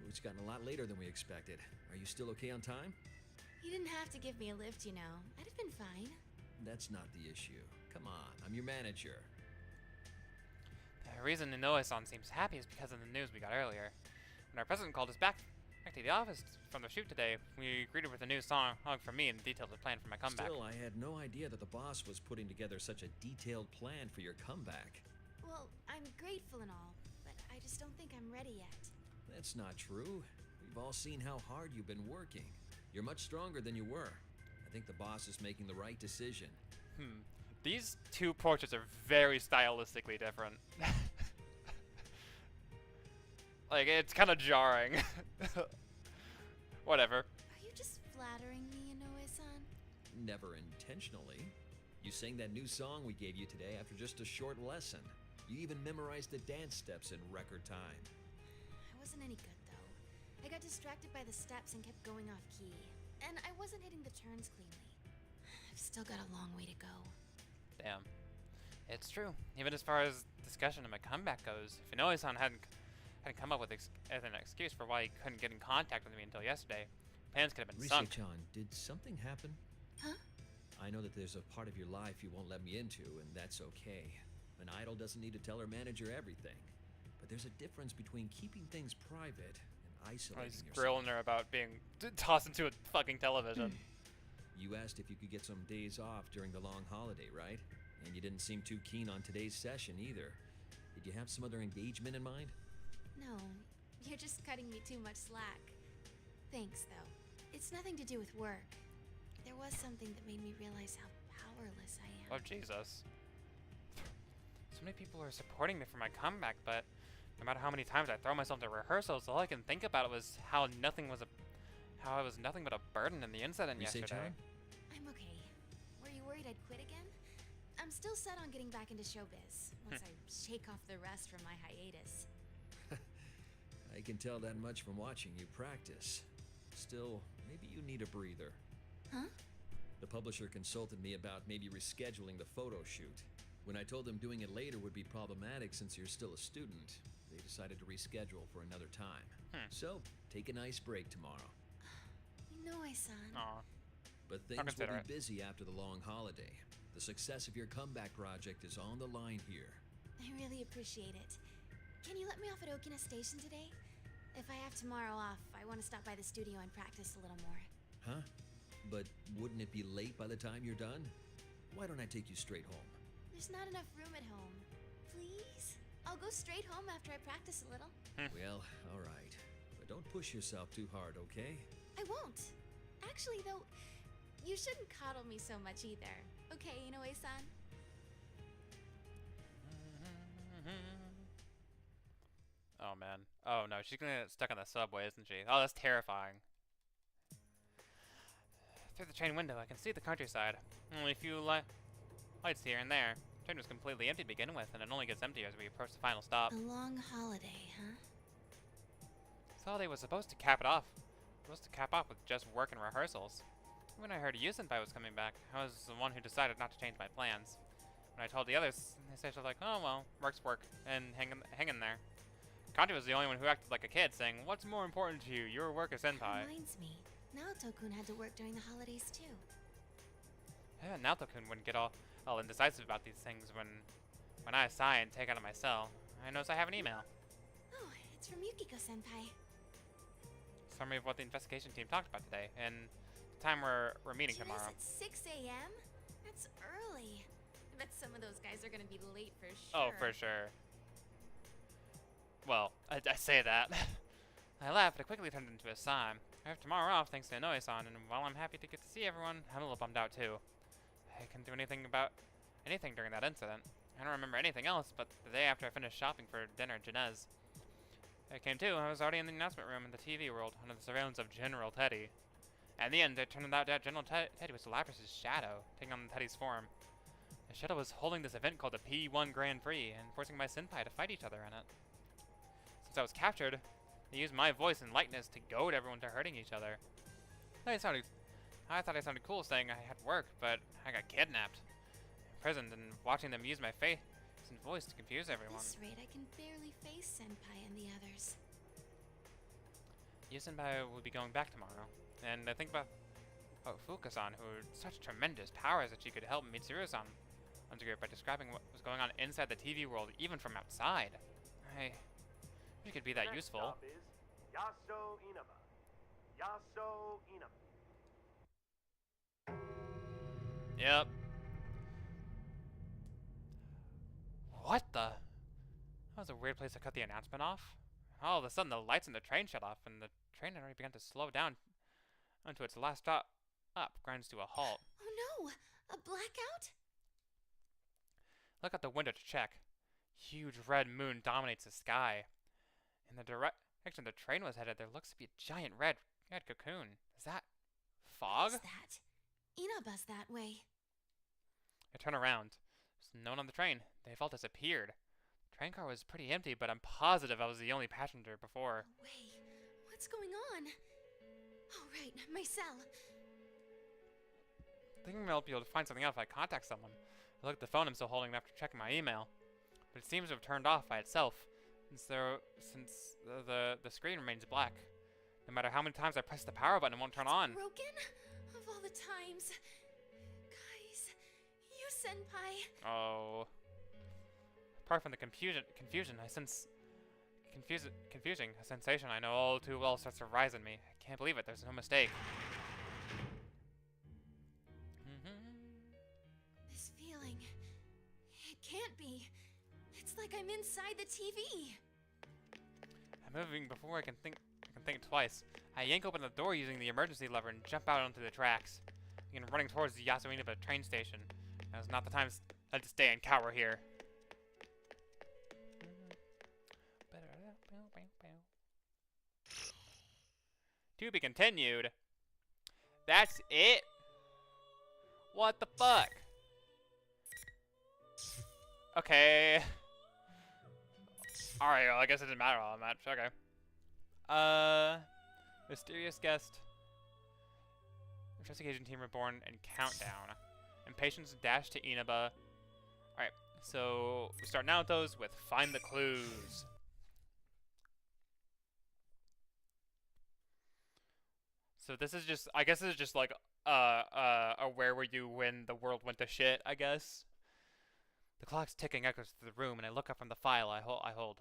It's gotten a lot later than we expected. Are you still okay on time? You didn't have to give me a lift, you know. I'd have been fine. That's not the issue. Come on, I'm your manager. The reason Inoue-san seems happy is because of the news we got earlier. When our president called us back to the office from the shoot today, we greeted with a new song for me and detailed the plan for my comeback. Still, I had no idea that the boss was putting together such a detailed plan for your comeback. Well, I'm grateful and all, but I just don't think I'm ready yet. That's not true. We've all seen how hard you've been working. You're much stronger than you were. I think the boss is making the right decision. These two portraits are very stylistically different. Like, it's kind of jarring. Whatever. Are you just flattering me, Inoue-san? Never intentionally. You sang that new song we gave you today after just a short lesson. You even memorized the dance steps in record time. I wasn't any good, though. I got distracted by the steps and kept going off key. And I wasn't hitting the turns cleanly. I've still got a long way to go. Damn. It's true. Even as far as discussion of my comeback goes, if Inoue-san hadn't come up with as an excuse for why he couldn't get in contact with me until yesterday, plans could have been sunk. Rise-chan, did something happen? Huh? I know that there's a part of your life you won't let me into, and that's okay. An idol doesn't need to tell her manager everything. But there's a difference between keeping things private and isolating He's yourself. grilling her about being tossed into a fucking television. You asked if you could get some days off during the long holiday, right? And you didn't seem too keen on today's session either. Did you have some other engagement in mind? No, you're just cutting me too much slack. Thanks, though. It's nothing to do with work. There was something that made me realize how powerless I am. Oh, Jesus. So many people are supporting me for my comeback, but no matter how many times I throw myself to rehearsals, all I can think about was how I was nothing but a burden in the incident yesterday. Rise-chan? I'm okay. Were you worried I'd quit again? I'm still set on getting back into showbiz, once I shake off the rest from my hiatus. I can tell that much from watching you practice. Still, maybe you need a breather. Huh? The publisher consulted me about maybe rescheduling the photo shoot. When I told them doing it later would be problematic since you're still a student, they decided to reschedule for another time. So, take a nice break tomorrow. Inoue-san. Aw. But things will be busy after the long holiday. The success of your comeback project is on the line here. I really appreciate it. Can you let me off at Okina Station today? If I have tomorrow off, I want to stop by the studio and practice a little more. Huh? But wouldn't it be late by the time you're done? Why don't I take you straight home? There's not enough room at home. Please? I'll go straight home after I practice a little. Well, alright. But don't push yourself too hard, okay? I won't. Actually, though, you shouldn't coddle me so much either. Okay, Inoue-san? Oh man. Oh no, she's gonna get stuck on the subway, isn't she? Oh, that's terrifying. Through the train window, I can see the countryside. Only a few lights here and there. The train was completely empty to begin with, and it only gets emptier as we approach the final stop. A long holiday, huh? This holiday was supposed to cap off with just work and rehearsals. When I heard Yu-senpai was coming back, I was the one who decided not to change my plans. When I told the others, they said like, "Oh well, work's work," and hang in there. Kanji was the only one who acted like a kid, saying, "What's more important to you, your work or senpai?" Reminds me, Naoto-kun had to work during the holidays too. Yeah, Naoto-kun wouldn't get all indecisive about these things when I sigh and take out of my cell. I notice I have an email. Oh, it's from Yukiko-senpai. Summary of what the investigation team talked about today, and the time we're meeting tomorrow. At 6 a.m.? That's early. I bet some of those guys are gonna be late for sure. Oh, for sure. Well, I say that. I laughed, but it quickly turned into a sigh. I have tomorrow off thanks to Inoue-san, and while I'm happy to get to see everyone, I'm a little bummed out too. I couldn't do anything during that incident. I don't remember anything else, but the day after I finished shopping for dinner at Janez, I came to, I was already in the announcement room in the TV world, under the surveillance of General Teddy. At the end, it turned out that General Teddy was Lapras' shadow, taking on Teddy's form. The shadow was holding this event called the P1 Grand Prix, and forcing my senpai to fight each other in it. Since I was captured, they used my voice and likeness to goad everyone to hurting each other. I thought I sounded cool saying I had work, but I got kidnapped, imprisoned, and watching them use my face and voice to confuse everyone. At this rate, I can barely face Senpai and the others. Yu-senpai will be going back tomorrow, and I think about Fuka-san, who had such tremendous powers that she could help Mitsuru-san by describing what was going on inside the TV world, even from outside. I wish it could be that useful. Next stop is Yaso Inaba. Yaso Inaba. Yep. What the? That was a weird place to cut the announcement off. All of a sudden, the lights in the train shut off, and the train had already begun to slow down until its last stop grinds to a halt. Oh no! A blackout? Look out the window to check. Huge red moon dominates the sky. In the direction the train was headed, there looks to be a giant red cocoon. Is that fog? What's that? Inaba's that way. I turn around. There's no one on the train. They've all disappeared. The train car was pretty empty, but I'm positive I was the only passenger before. No way. What's going on? Oh, right. My cell. I think I'll be able to find something out if I contact someone. I look at the phone I'm still holding after checking my email, but it seems to have turned off by itself, since the screen remains black. No matter how many times I press the power button, it won't turn on. Broken? Of all the times. Guys, you senpai. Oh. Apart from the confusion, I sense confusing. A sensation I know all too well starts to rise in me. I can't believe it. There's no mistake. This feeling, it can't be. It's like I'm inside the TV. I'm moving before I can think twice. I yank open the door using the emergency lever and jump out onto the tracks. I begin running towards the Yasuinaba train station. Now's not the time to stay and cower here. To be continued. That's it? What the fuck? Okay. Alright, well, I guess it didn't matter all that much. Okay. Mysterious guest. Investigation team reborn and countdown. Impatience dash to Inaba. Alright, so we start now with those with find the clues. So this is just, I guess this is just like a where were you when the world went to shit, I guess. The clock's ticking echoes through the room, and I look up from the file I hold.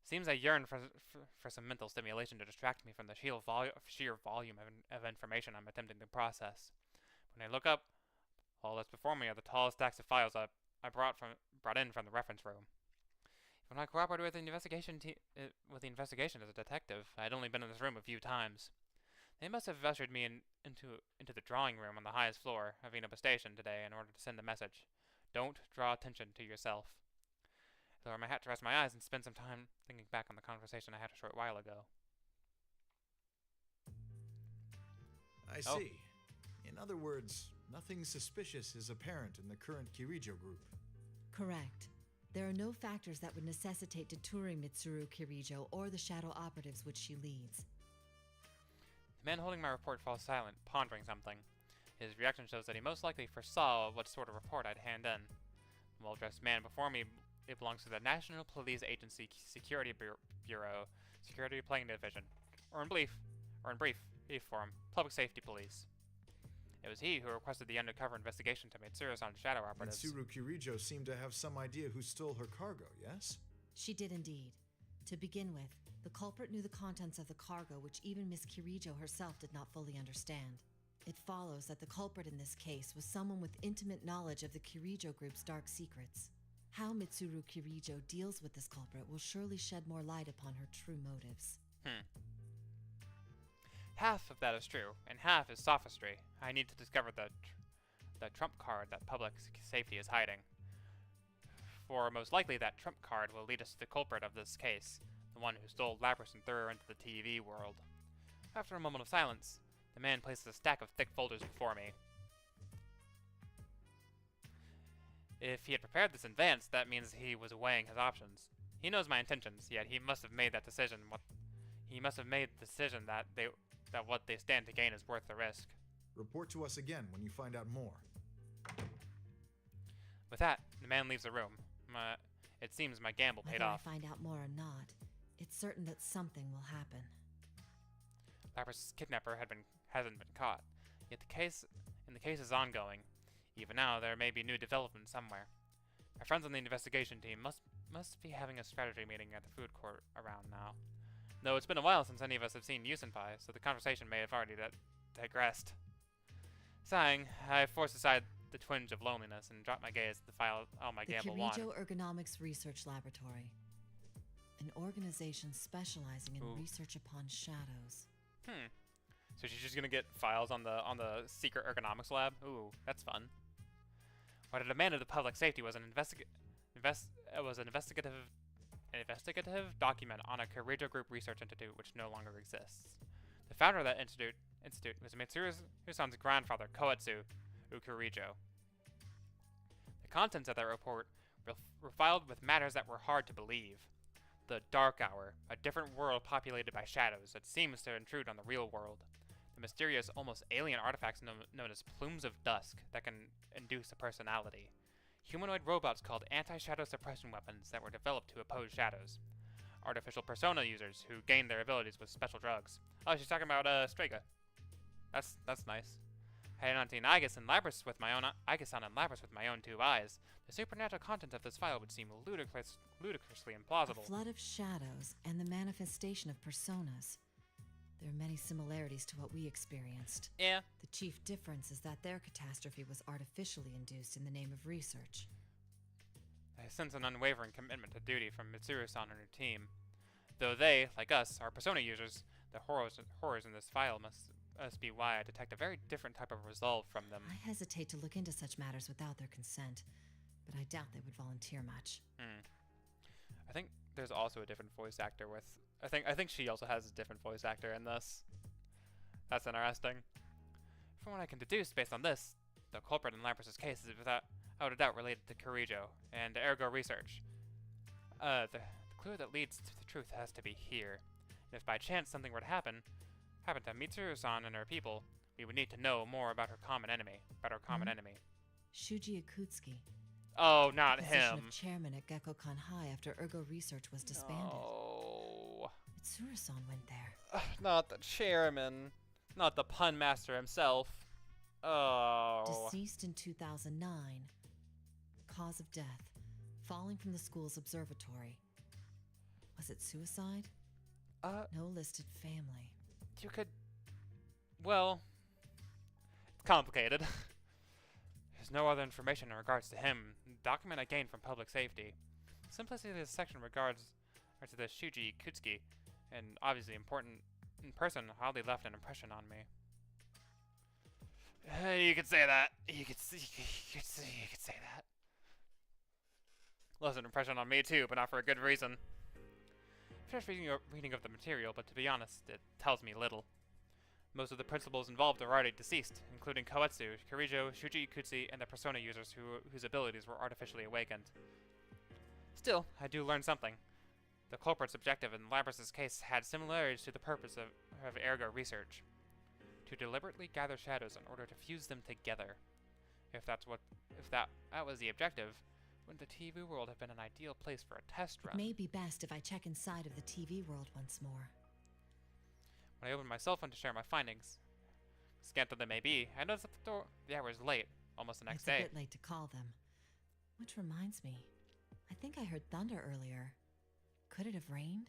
Seems I yearn for some mental stimulation to distract me from the sheer volume of information I'm attempting to process. When I look up, all that's before me are the tall stacks of files I brought in from the reference room. When I cooperated with the investigation as a detective, I had only been in this room a few times. They must have ushered me into the drawing room on the highest floor of Enopa Station today in order to send a message. Don't draw attention to yourself. I lower my hat to rest my eyes and spend some time thinking back on the conversation I had a short while ago. I see. In other words, nothing suspicious is apparent in the current Kirijo group. Correct. There are no factors that would necessitate detouring Mitsuru Kirijo or the shadow operatives which she leads. The man holding my report falls silent, pondering something. His reaction shows that he most likely foresaw what sort of report I'd hand in. The well-dressed man before me, it belongs to the National Police Agency Security Bureau, Security Playing Division, or in brief, for him, Public Safety Police. It was he who requested the undercover investigation to Mitsuru-san's shadow operatives. Mitsuru Kirijo seemed to have some idea who stole her cargo, yes? She did indeed. To begin with, the culprit knew the contents of the cargo which even Miss Kirijo herself did not fully understand. It follows that the culprit in this case was someone with intimate knowledge of the Kirijo group's dark secrets. How Mitsuru Kirijo deals with this culprit will surely shed more light upon her true motives. Half of that is true, and half is sophistry. I need to discover the trump card that public safety is hiding. For most likely that trump card will lead us to the culprit of this case, the one who stole Lapras and threw her into the TV world. After a moment of silence, the man places a stack of thick folders before me. If he had prepared this in advance, that means he was weighing his options. He knows my intentions, yet he must have made that decision. That what they stand to gain is worth the risk. Report to us again when you find out more. With that, the man leaves the room. It seems my gamble paid off. Whether I find out more or not, it's certain that something will happen. Lapras' kidnapper hasn't been caught, yet the case is ongoing. Even now, there may be new developments somewhere. My friends on the investigation team must be having a strategy meeting at the food court around now. Though it's been a while since any of us have seen Yusenpai, so the conversation may have already digressed. Sighing, I forced aside the twinge of loneliness and dropped my gaze at the file on my gamble wand. The Kirijo Ergonomics Research Laboratory. An organization specializing in research upon shadows. So she's just gonna get files on the secret ergonomics lab? Ooh, that's fun. What I demanded of public safety was an investigative document on a Kirijo Group research institute which no longer exists. The founder of that institute was Mitsuru-san's grandfather, Koetsu Ukurijo. The contents of that report were filed with matters that were hard to believe. The Dark Hour, a different world populated by shadows that seems to intrude on the real world. The mysterious, almost alien artifacts known as plumes of dusk that can induce a personality. Humanoid robots called anti-shadow suppression weapons that were developed to oppose shadows. Artificial persona users who gain their abilities with special drugs. Oh, she's talking about Strega. That's nice. Had I not seen Aigis and Lapras with my own two eyes, the supernatural content of this file would seem ludicrously implausible. A flood of shadows and the manifestation of personas. There are many similarities to what we experienced. Yeah. The chief difference is that their catastrophe was artificially induced in the name of research. I sense an unwavering commitment to duty from Mitsuru-san and her team. Though they, like us, are persona users, the horrors in this file must be why I detect a very different type of resolve from them. I hesitate to look into such matters without their consent, but I doubt they would volunteer much. I think there's also a different voice actor with... I think she also has a different voice actor in this. That's interesting. From what I can deduce based on this, the culprit in Lapras' case is without a doubt related to Kirijo and ergo research. The clue that leads to the truth has to be here. And if by chance something were to happen to Mitsuru-san and her people, we would need to know more about our common enemy. Shuji Akutsuki. Oh, not the position him. Of chairman at Gekkokan High after Ergo Research was disbanded. Oh. Mitsuru-san went there. Not the chairman. Not the pun master himself. Oh. Deceased in 2009. Cause of death. Falling from the school's observatory. Was it suicide? No listed family. You could... Well... It's complicated. There's no other information in regards to him. The document I gained from public safety. Simplicity of this section regards to the Shuji Kutsuki, an obviously important in person hardly left an impression on me. You could say that. You could say that. Left an impression on me too, but not for a good reason. I finished reading of the material, but to be honest, it tells me little. Most of the principals involved are already deceased, including Koetsu, Kirijo, Shuji Ikutsu, and the Persona users whose abilities were artificially awakened. Still, I do learn something. The culprit's objective in Labrys's case had similarities to the purpose of ergo research. To deliberately gather shadows in order to fuse them together. If that was the objective, wouldn't the TV world have been an ideal place for a test run? It may be best if I check inside of the TV world once more. When I opened my cell phone to share my findings, scant though they may be, I noticed that the hour was late, almost the next day. It's a bit late to call them. Which reminds me, I think I heard thunder earlier. Could it have rained?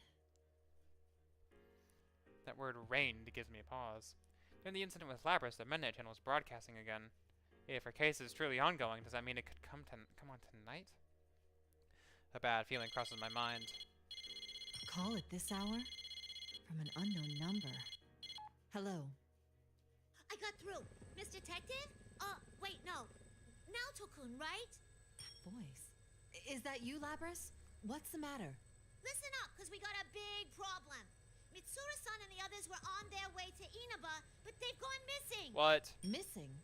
That word rained gives me a pause. During the incident with Labrys, the Midnight Channel was broadcasting again. If her case is truly ongoing, does that mean it could come on tonight? A bad feeling crosses my mind. A call at this hour? From an unknown number. Hello. I got through. Miss Detective? Wait, no. Naoto-kun, right? That voice. Is that you, Labrys? What's the matter? Listen up, because we got a big problem. Mitsuru-san and the others were on their way to Inaba, but they've gone missing. What? Missing?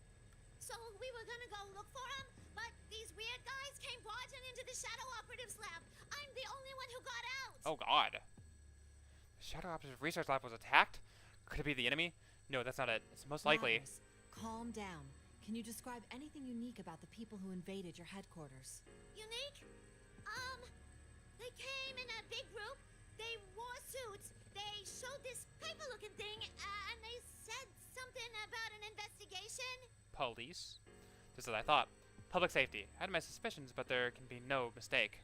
So we were gonna go look for them, but these weird guys came barging into the Shadow Operatives lab. I'm the only one who got out. Oh god. The Shadow Operative Research Lab was attacked? Could it be the enemy? No, that's not it. It's most likely. Labrys, calm down. Can you describe anything unique about the people who invaded your headquarters? Unique? They came in a big group. They wore suits. They showed this paper-looking thing, and they said something about an investigation. Police? Just as I thought. Public safety. I had my suspicions, but there can be no mistake.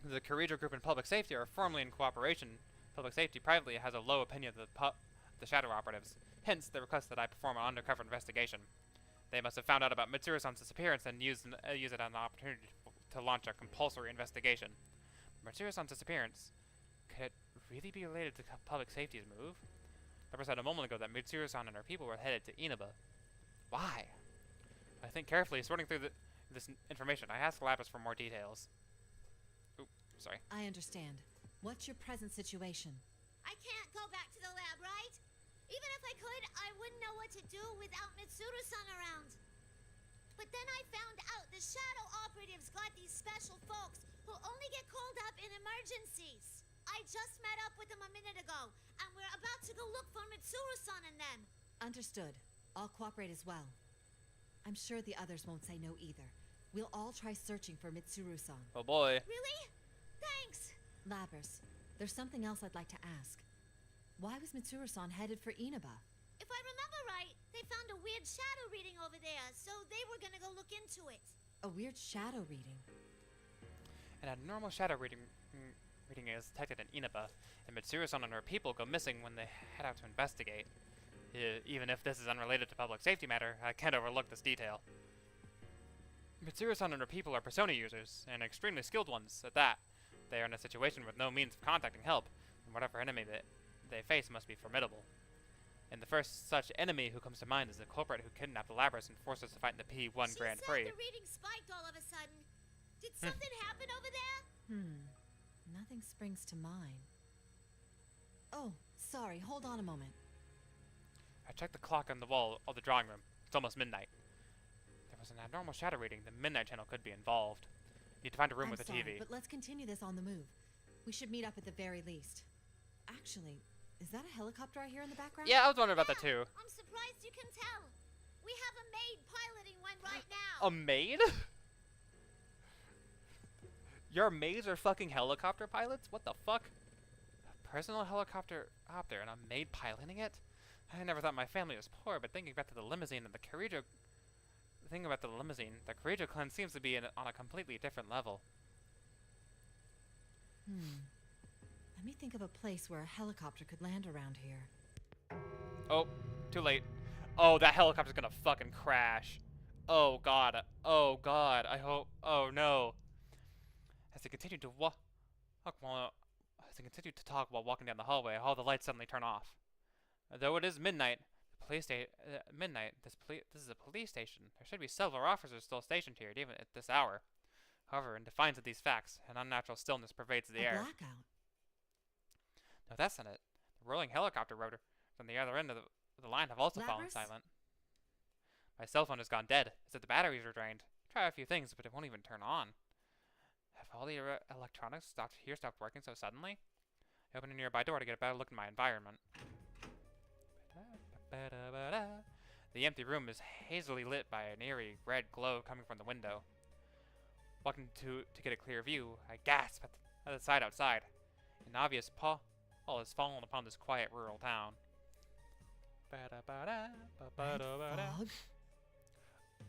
The Kirijo group and public safety are formally in cooperation. Public safety privately has a low opinion of the Shadow Operatives. Hence, the request that I perform an undercover investigation. They must have found out about Mitsuru-san's disappearance and use it as an opportunity to launch a compulsory investigation. Mitsuru-san's disappearance, could it really be related to public safety's move? Labrys said a moment ago that Mitsuru-san and her people were headed to Inaba. Why? I think carefully, sorting through this information, I asked Labrys for more details. Oop, sorry. I understand. What's your present situation? I can't go back to the lab, right? Even if I could, I wouldn't know what to do without Mitsuru-san around. But then I found out the Shadow Operatives got these special folks who only get called up in emergencies. I just met up with them a minute ago, and we're about to go look for Mitsuru-san and them. Understood. I'll cooperate as well. I'm sure the others won't say no either. We'll all try searching for Mitsuru-san. Oh boy. Really? Thanks. Labrys, there's something else I'd like to ask. Why was Mitsuru-san headed for Inaba? If I remember right, they found a weird shadow reading over there, so they were gonna go look into it. A weird shadow reading? An abnormal shadow reading is detected in Inaba, and Mitsuru-san and her people go missing when they head out to investigate. Even if this is unrelated to public safety matter, I can't overlook this detail. Mitsuru-san and her people are Persona users, and extremely skilled ones at that. They are in a situation with no means of contacting help, and whatever enemy they face must be formidable. And the first such enemy who comes to mind is the culprit who kidnapped Labrys and forced us to fight in the P1 Grand Prix. The reading spiked all of a sudden. Did something happen over there? Nothing springs to mind. Oh, sorry, hold on a moment. I checked the clock on the wall of the drawing room. It's almost midnight. There was an abnormal shadow reading. The Midnight Channel could be involved. Need to find a room with a TV. But let's continue this on the move. We should meet up at the very least. Actually, is that a helicopter I hear in the background? Yeah, I was wondering about that too. I'm surprised you can tell. We have a maid piloting one right now. A maid? Your maids are fucking helicopter pilots? What the fuck? A personal helicopter up there and a maid piloting it? I never thought my family was poor, but thinking back to the limousine and the Kirijo... Thinking about the limousine, the Kirijo clan seems to be on a completely different level. Let me think of a place where a helicopter could land around here. Oh, too late. Oh, that helicopter's gonna fucking crash. Oh god. Oh god. I hope... Oh no. As they continue to walk As they continue to talk while walking down the hallway, all the lights suddenly turn off. Though it is midnight, this is a police station. There should be several officers still stationed here, even at this hour. However, in defiance of these facts, an unnatural stillness pervades the air. Blackout. No, that's not it. The rolling helicopter rotor from the other end of the line have also fallen silent. My cell phone has gone dead, as if the batteries are drained. Try a few things, but it won't even turn on. Have all the electronics stopped working so suddenly? I open a nearby door to get a better look at my environment. The empty room is hazily lit by an eerie red glow coming from the window. Walking to get a clear view, I gasp at the sight outside. An obvious pall has fallen upon this quiet rural town. Fog?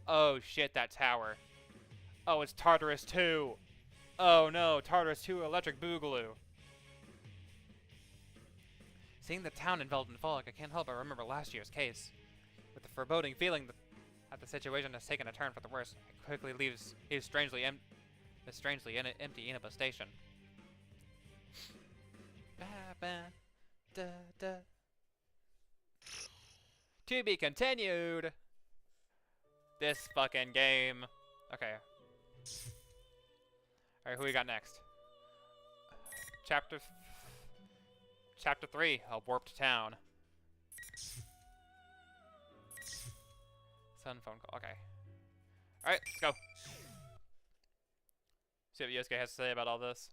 Oh shit, that tower. Oh, it's Tartarus 2. Oh no, Tartarus 2 Electric Boogaloo. Seeing the town enveloped in fog, I can't help but remember last year's case. With the foreboding feeling that the situation has taken a turn for the worse, I quickly leaves his strangely empty Inaba station. To be continued. This fucking game. Okay. Alright, who we got next? Chapter 3, A Warped Town. Sun phone call. Okay. Alright, let's go. See what Yosuke has to say about all this.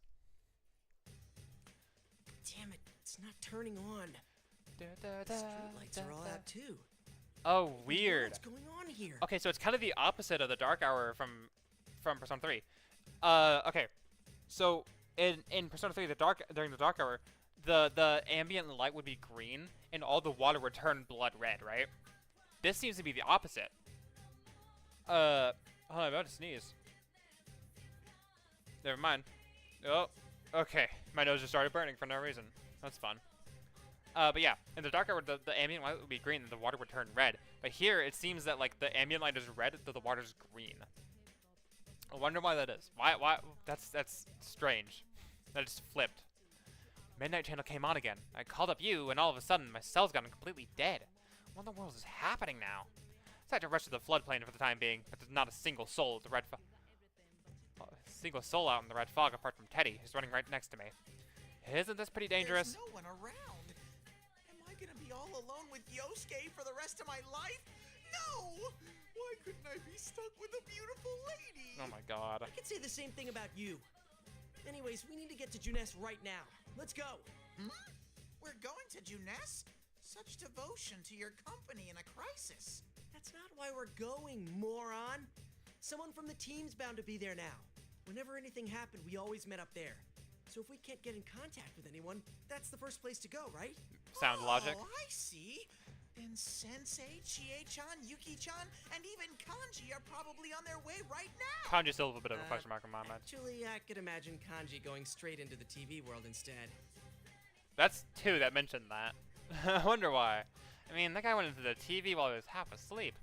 Damn it, it's not turning on. Street lights are all out too. Oh, weird. What's going on here? Okay, so it's kind of the opposite of the Dark Hour from Persona 3. Okay. So in Persona 3, during the Dark Hour, the ambient light would be green and all the water would turn blood red, right? This seems to be the opposite. Oh, I'm about to sneeze. Never mind. Oh, okay. My nose just started burning for no reason. That's fun. But yeah, in the Dark Hour, the ambient light would be green and the water would turn red. But here, it seems that like the ambient light is red, though the water's green. I wonder why that is. Why? That's strange. That just flipped. Midnight Channel came on again. I called up you, and all of a sudden, my cell's gone completely dead. What in the world is happening now? I had to rush to the floodplain for the time being, but there's not a single soul at the red out in the red fog apart from Teddy, who's running right next to me. Isn't this pretty dangerous? There's no one around. Am I gonna be all alone with Yosuke for the rest of my life? No! Why couldn't I be stuck with a beautiful lady? Oh my god. I could say the same thing about you. Anyways, we need to get to Juness right now. Let's go. We're going to Juness? Such devotion to your company in a crisis. That's not why we're going, moron. Someone from the team's bound to be there now. Whenever anything happened, we always met up there. So if we can't get in contact with anyone, that's the first place to go, right? Sound logic. Oh, I see. Then Sensei, Chie-chan, Yuki-chan, and even Kanji are probably on their way right now. Kanji's still a little bit of a question mark in my mind. Actually, I could imagine Kanji going straight into the TV world instead. That's two that mentioned that. I wonder why. I mean, that guy went into the TV while he was half asleep.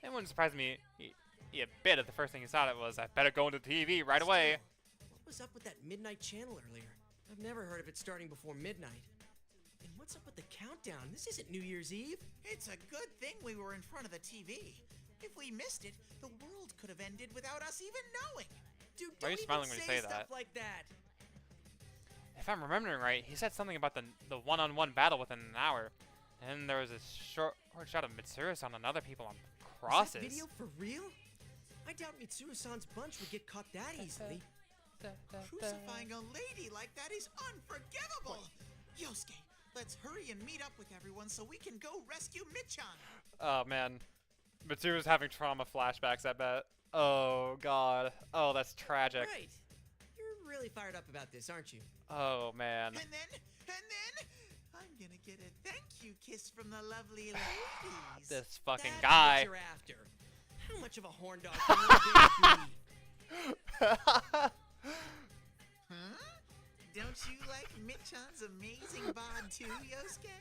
It wouldn't surprise me a bit if the first thing he saw it was, I better go into the TV right away. What was up with that midnight channel earlier? I've never heard of it starting before midnight. And what's up with the countdown? This isn't New Year's Eve. It's a good thing we were in front of the TV. If we missed it, the world could have ended without us even knowing. Dude, why are you smiling when you say stuff that? Like that. If I'm remembering right, he said something about the one-on-one battle within an hour. And there was a short shot of Mitsuru-san and other people on crosses. Is that video for real? I doubt Mitsuru-san's bunch would get caught that easily. Crucifying a lady like that is unforgivable! Yosuke, let's hurry and meet up with everyone so we can go rescue Michan! Oh man. Mitsuru's having trauma flashbacks, I bet. Oh god. Oh, that's tragic. Right. You're really fired up about this, aren't you? Oh man. And then, I'm gonna get a thank you kiss from the lovely ladies. This fucking That's guy. What you're after. How much of a horn dog can you be? Don't you like Michan's amazing bod too, Yosuke?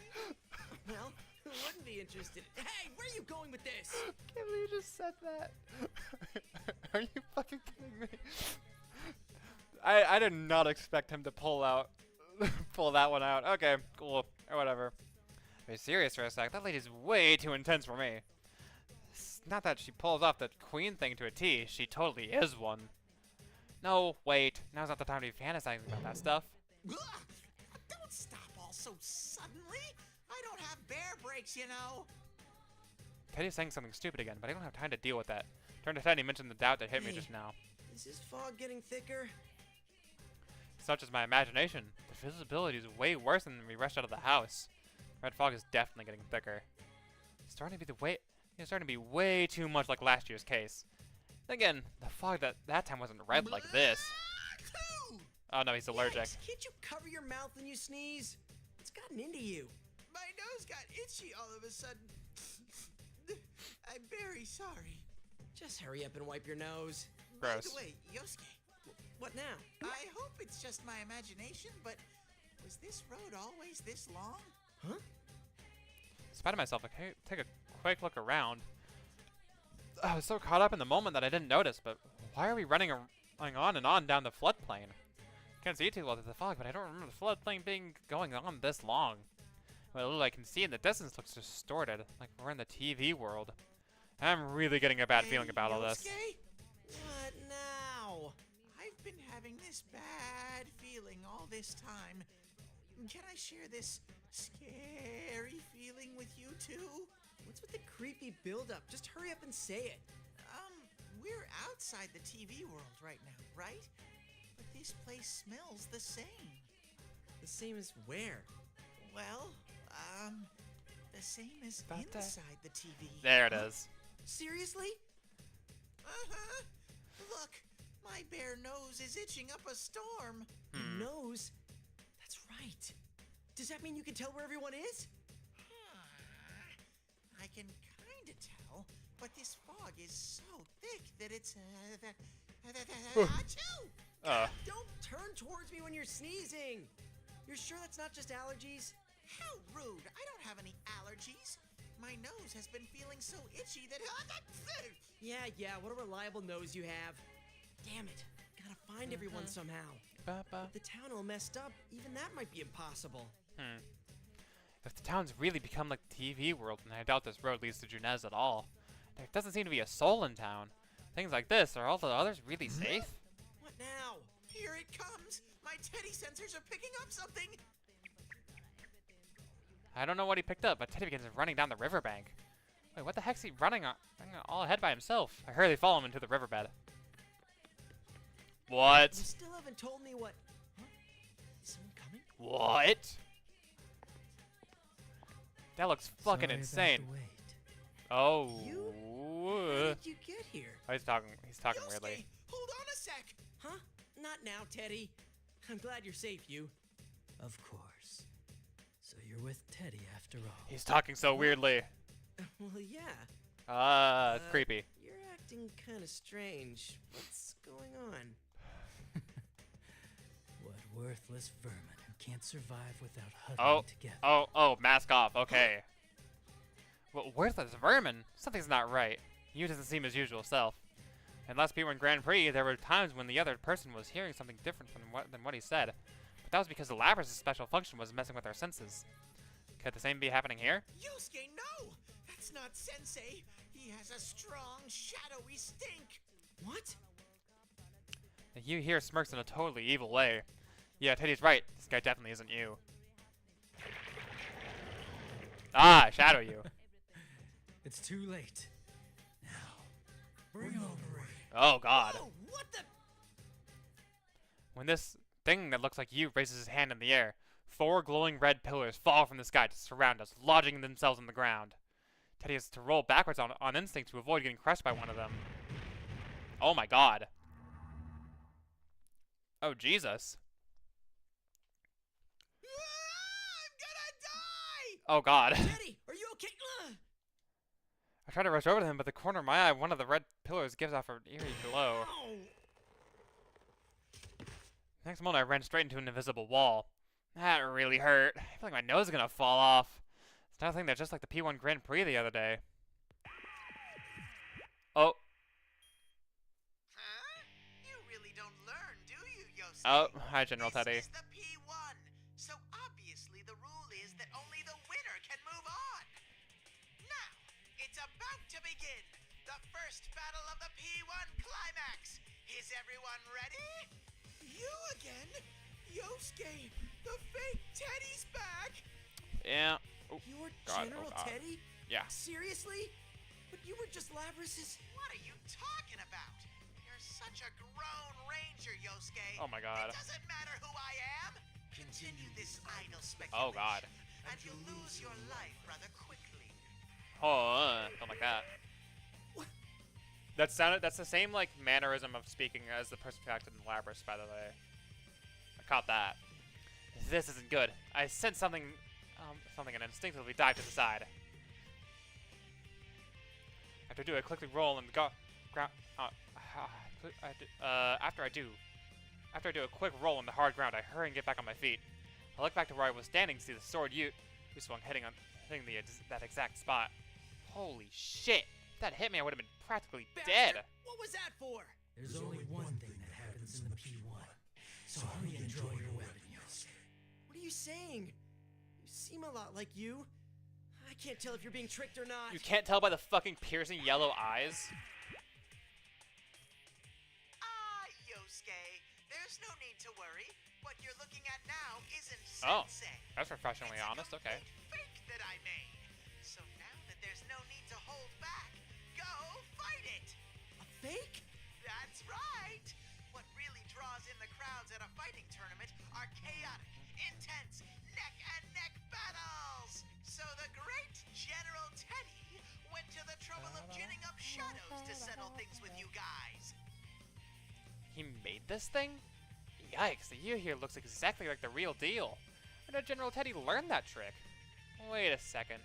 Well, who wouldn't be interested? Hey, where are you going with this? Can't believe you just said that. Are you fucking kidding me? I did not expect him to pull out pull that one out. Okay, cool. Or whatever. Be serious for a sec. That lady's way too intense for me. It's not that she pulls off the queen thing to a T. She totally is one. No, wait. Now's not the time to be fantasizing about that stuff. Ugh, don't stop all so suddenly. I don't have bear brakes, you know. Teddy's saying something stupid again, but I don't have time to deal with that. Turn to Teddy and mention the doubt that hit me just now. Is this fog getting thicker? It's not just my imagination. The visibility is way worse than when we rushed out of the house. Red fog is definitely getting thicker. It's starting to be way too much like last year's case. Then again, the fog that time wasn't red like this. Oh no, he's allergic. Yikes, can't you cover your mouth when you sneeze? What's gotten into you? My nose got itchy all of a sudden. I'm very sorry. Just hurry up and wipe your nose. Gross. By the way, Yosuke, What now? I hope it's just my imagination, but was this road always this long? Huh? In spite of myself, I take a quick look around. I was so caught up in the moment that I didn't notice, but why are we running on and on down the floodplain? Can't see too well through the fog, but I don't remember the floodplain going on this long. What little I can see in the distance looks distorted, like we're in the TV world. I'm really getting a bad feeling about all this. Yosuke? What now? I've been having this bad feeling all this time. Can I share this scary feeling with you too? What's with the creepy buildup? Just hurry up and say it. We're outside the TV world right now, right? But this place smells the same. The same as where? Well, the same as inside the TV. There it is. Seriously? Uh-huh. Look, my bare nose is itching up a storm. Your nose? That's right. Does that mean you can tell where everyone is? I can kind of tell, but this fog is so thick that it's achoo! Don't turn towards me when you're sneezing. You're sure that's not just allergies? How rude! I don't have any allergies. My nose has been feeling so itchy that Yeah, what a reliable nose you have. Damn it. Gotta find everyone somehow. If the town all messed up, even that might be impossible. If the town's really become like the TV world, then I doubt this road leads to Junez at all. There doesn't seem to be a soul in town. Things like this, are all the others really safe? What now? Here it comes! My Teddy sensors are picking up something! I don't know what he picked up, but Teddy begins running down the riverbank. Wait, what the heck's he running on all ahead by himself? I hurriedly follow him into the riverbed. What? You still haven't told me what... Huh? Is someone coming? What? That looks fucking insane. Oh. How did you get here? Oh, he's talking Yosuke, weirdly. Hold on a sec! Huh? Not now, Teddy. I'm glad you're safe, you. Of course. So you're with Teddy after all. He's talking so weirdly. Well, yeah. Creepy. You're acting kind of strange. What's going on? What worthless vermin who can't survive without huddling together. Oh, mask off. Okay. Well, worthless vermin? Something's not right. You doesn't seem his usual self. And last P1 Grand Prix, there were times when the other person was hearing something different than what he said. But that was because the Lapras' special function was messing with our senses. Could the same be happening here? Yosuke, no! That's not Sensei! He has a strong, shadowy stink! What? You hear smirks in a totally evil way. Yeah, Teddy's right. This guy definitely isn't you. Ah, shadow you. It's too late. Now, bring on the rain. Oh, God. Oh, what the? When this thing that looks like you raises his hand in the air, 4 glowing red pillars fall from the sky to surround us, lodging themselves on the ground. Teddy has to roll backwards on instinct to avoid getting crushed by one of them. Oh my God. Oh, Jesus. I'm gonna die! Oh, God. Teddy, are you okay? I try to rush over to him, but the corner of my eye, one of the red pillars gives off an eerie glow. Ow. Next moment, I ran straight into an invisible wall. That really hurt. I feel like my nose is gonna fall off. It's another thing that's just like the P1 Grand Prix the other day. Oh. Huh? You really don't learn, do you, Yosuke? Oh, hi, General Teddy. This is the P1. Everyone ready? You again? Yosuke, the fake Teddy's back! Yeah. Oh, You're God, General oh, God. Teddy? Yeah. Seriously? But you were just Labrys's... What are you talking about? You're such a grown ranger, Yosuke. Oh my God. It doesn't matter who I am. Continue this idle speculation. Oh God. And you'll lose your life rather quickly. Oh, don't like that. What? That's the same like mannerism of speaking as the person who acted in Labrys, by the way. I caught that. This isn't good. I sense something, and instinctively dive to the side. After I do, I quickly roll and go ground. After I do a quick roll on the hard ground, I hurry and get back on my feet. I look back to where I was standing, see the sword you swung hitting that exact spot. Holy shit! If that hit me, I would have been practically dead. What was that for? There's only one thing that happens in the P1, so hurry and draw your weapon, Yosuke. What are you saying? You seem a lot like you. I can't tell if you're being tricked or not. You can't tell by the fucking piercing yellow eyes? Yosuke, there's no need to worry. What you're looking at now isn't Oh, sensei. that's professionally honest, okay. Fake that I made. So now that there's no need to hold back, go fight it. A fake? That's right. What really draws in the crowds at a fighting tournament are chaotic, intense, neck-and-neck battles. So the great General Teddy went to the trouble of ginning up shadows to settle things with you guys. He made this thing? Yikes, the you here looks exactly like the real deal. Where did General Teddy learn that trick? Wait a second.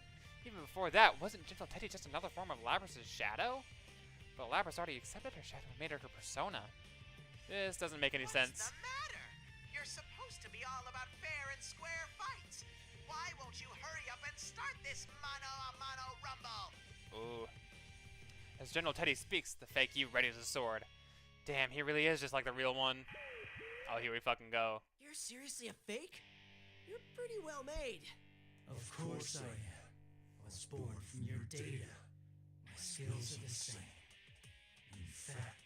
Even before that, wasn't General Teddy just another form of Labrys' shadow? But Labrys already accepted her shadow and made her her persona. This doesn't make any sense. What's the matter? You're supposed to be all about fair and square fights. Why won't you hurry up and start this mano-a-mano rumble? Ooh. As General Teddy speaks, the fake you readies his sword. Damn, he really is just like the real one. Oh, here we fucking go. You're seriously a fake? You're pretty well made. Of course I am. I was born from your data. My skills are the same. In fact,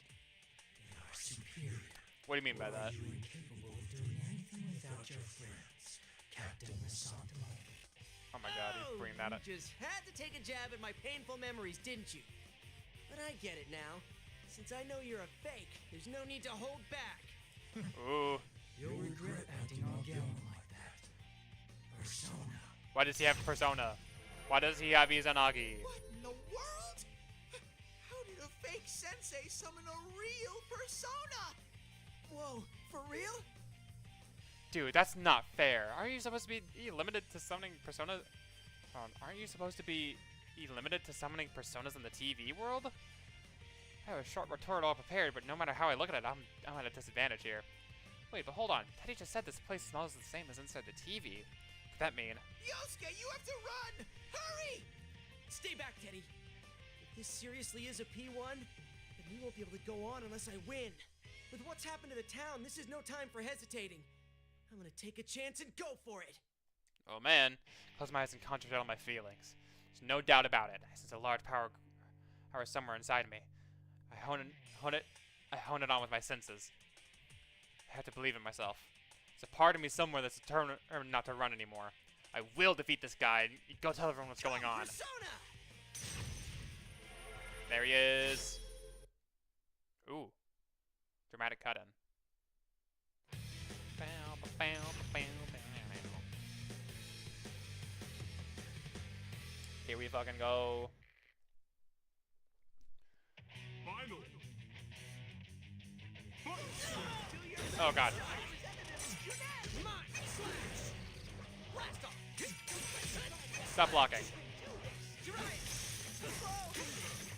they are superior. What do you mean by that? Are you incapable of doing anything without your friends, Captain Santo? Oh my god, he's bringing that up. You just had to take a jab at my painful memories, didn't you? But I get it now. Since I know you're a fake, there's no need to hold back. Ooh. You'll regret acting on Gellman like that. Persona. Why does he have persona? Why does he have Izanagi? What in the world? How did a fake sensei summon a real persona? Whoa, for real? Dude, that's not fair. Aren't you supposed to be limited to summoning persona? Aren't you supposed to be limited to summoning personas in the TV world? I have a short retort all prepared, but no matter how I look at it, I'm at a disadvantage here. Wait, but hold on. Teddy just said this place smells the same as inside the TV. What could that mean? Yosuke, you have to run! Hurry! Stay back, Teddy. If this seriously is a P1, then we won't be able to go on unless I win. With what's happened to the town, this is no time for hesitating. I'm gonna take a chance and go for it. Oh man. Close my eyes and concentrate on my feelings. There's no doubt about it. I sense a large power somewhere inside me. I hone it on with my senses. I have to believe in myself. There's a part of me somewhere that's determined not to run anymore. I will defeat this guy. Go tell everyone what's going on. Persona! There he is. Ooh. Dramatic cut-in. Here we fucking go. Oh god. Stop blocking.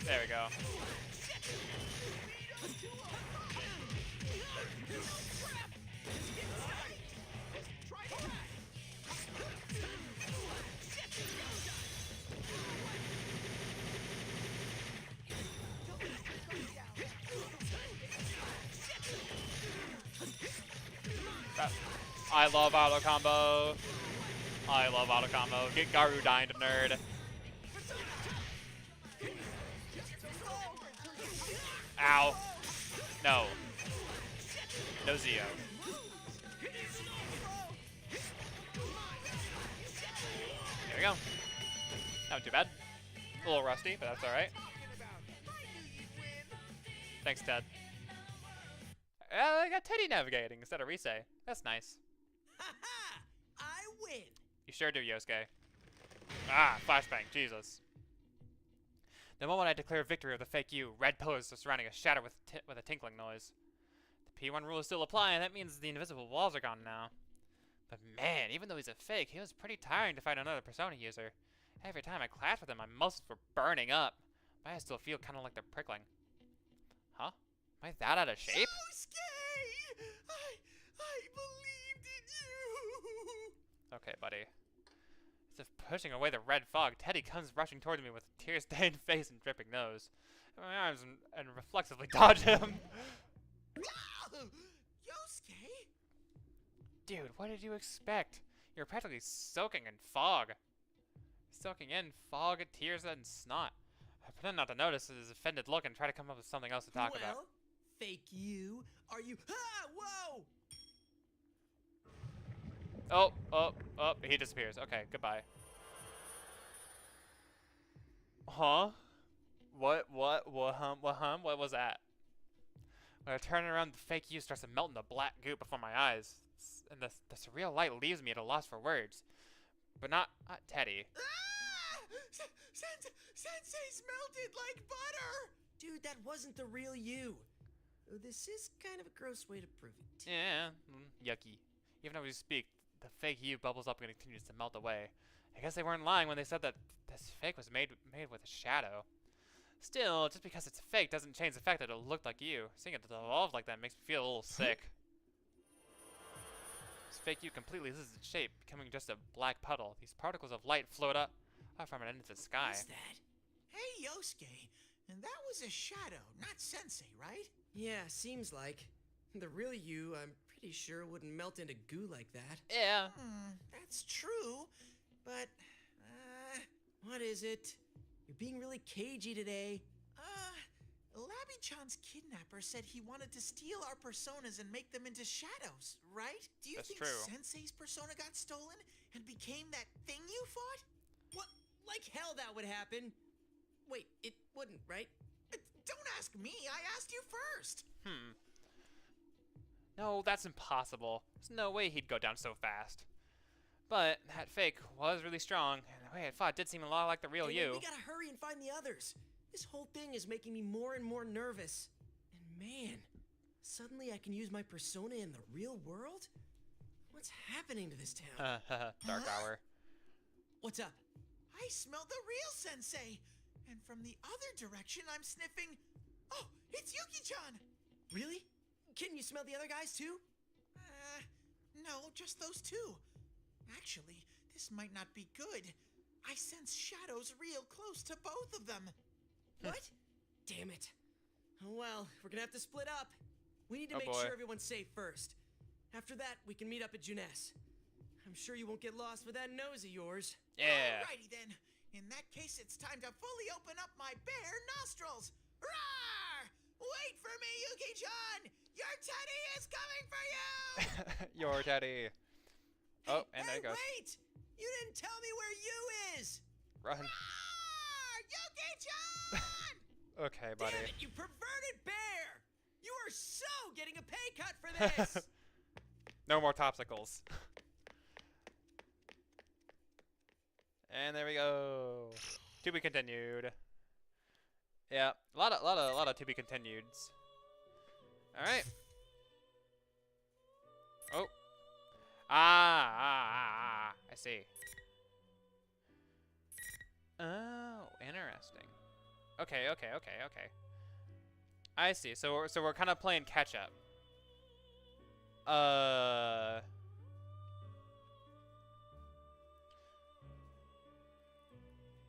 There we go. I love auto combo. I love auto combo. Get Garu dying to nerd. Ow. No. No Zeo. There we go. Not too bad. A little rusty, but that's alright. Thanks, Ted. I got Teddy navigating instead of Rise. That's nice. Ha! I win. You sure do, Yosuke. Ah, flashbang, Jesus. The moment I declare victory of the fake you, red pillars are surrounding a shadow with a tinkling noise. The P1 rule is still applying, that means the invisible walls are gone now. But man, even though he's a fake, he was pretty tiring to fight another Persona user. Every time I clashed with him, my muscles were burning up. But I still feel kind of like they're prickling. Huh? Am I that out of shape? Yosuke! I believed in you! Okay, buddy. As if pushing away the red fog, Teddy comes rushing towards me with a tear-stained face and dripping nose. My arms and reflexively dodge him. Yosuke? Dude, what did you expect? You're practically soaking in fog. Soaking in fog, tears, and snot. I pretend not to notice his offended look and try to come up with something else to talk about. Well, fake you. Are you? Ah! Whoa! Oh, he disappears. Okay, goodbye. Huh? What was that? When I turn around, the fake you starts to melt into black goop before my eyes. And the surreal light leaves me at a loss for words. But not Teddy. Ah! Sensei's melted like butter! Dude, that wasn't the real you. This is kind of a gross way to prove it. Yeah, yucky. Even as we speak, the fake you bubbles up and continues to melt away. I guess they weren't lying when they said that this fake was made with a shadow. Still, just because it's fake doesn't change the fact that it looked like you. Seeing it dissolve like that makes me feel a little sick. This fake you completely loses its shape, becoming just a black puddle. These particles of light float up from it into the sky. What's that? Hey, Yosuke. And that was a shadow, not Sensei, right? Yeah, seems like. The real you, I'm pretty sure, wouldn't melt into goo like that. Yeah. That's true, but, What is it? You're being really cagey today. Labby-chan's kidnapper said he wanted to steal our personas and make them into shadows, right? Do you think true. Sensei's persona got stolen and became that thing you fought? What? Like hell that would happen. Wait, it wouldn't, right? Don't ask me, I asked you first! No, that's impossible. There's no way he'd go down so fast. But that fake was really strong, and the way I fought did seem a lot like the real you. We gotta hurry and find the others. This whole thing is making me more and more nervous. And man, suddenly I can use my persona in the real world? What's happening to this town? Dark hour. What's up? I smell the real Sensei! And from the other direction, I'm sniffing... Oh, it's Yuki-chan! Really? Can you smell the other guys too? No, just those two. Actually, this might not be good. I sense shadows real close to both of them. What? Damn it. Oh well, we're gonna have to split up. We need to make boy. sure everyone's safe first. After that, we can meet up at Juness. I'm sure you won't get lost with that nose of yours. Yeah. Alrighty then. In that case, it's time to fully open up my bare nostrils. Roar! Wait for me, Yuki-chan! Your Teddy is coming for you! Your Teddy. Oh, and there it goes. Wait! You didn't tell me where you is! Run. Roar! Yuki-chan! Okay, buddy. Damn it, you perverted bear! You are so getting a pay cut for this! No more topsicles. And there we go. To be continued. Yeah, a lot of to be continueds. All right. Oh. I see. Oh, interesting. Okay. I see. So we're kind of playing catch up.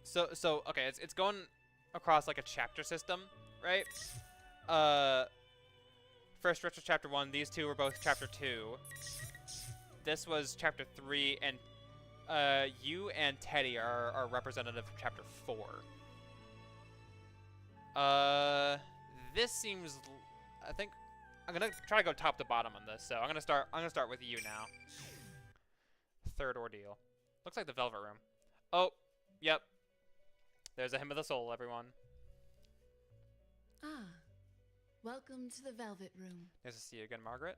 So okay, it's going across like a chapter system, right? First stretch was chapter 1. These two were both chapter 2. This was chapter 3, and you and Teddy are representative of chapter 4. This seems, I think, I'm gonna try to go top to bottom on this. So I'm gonna start with you now. Third ordeal. Looks like the Velvet Room. Oh, yep. There's a hymn of the soul, everyone. Ah, welcome to the Velvet Room. Nice to see you again, Margaret.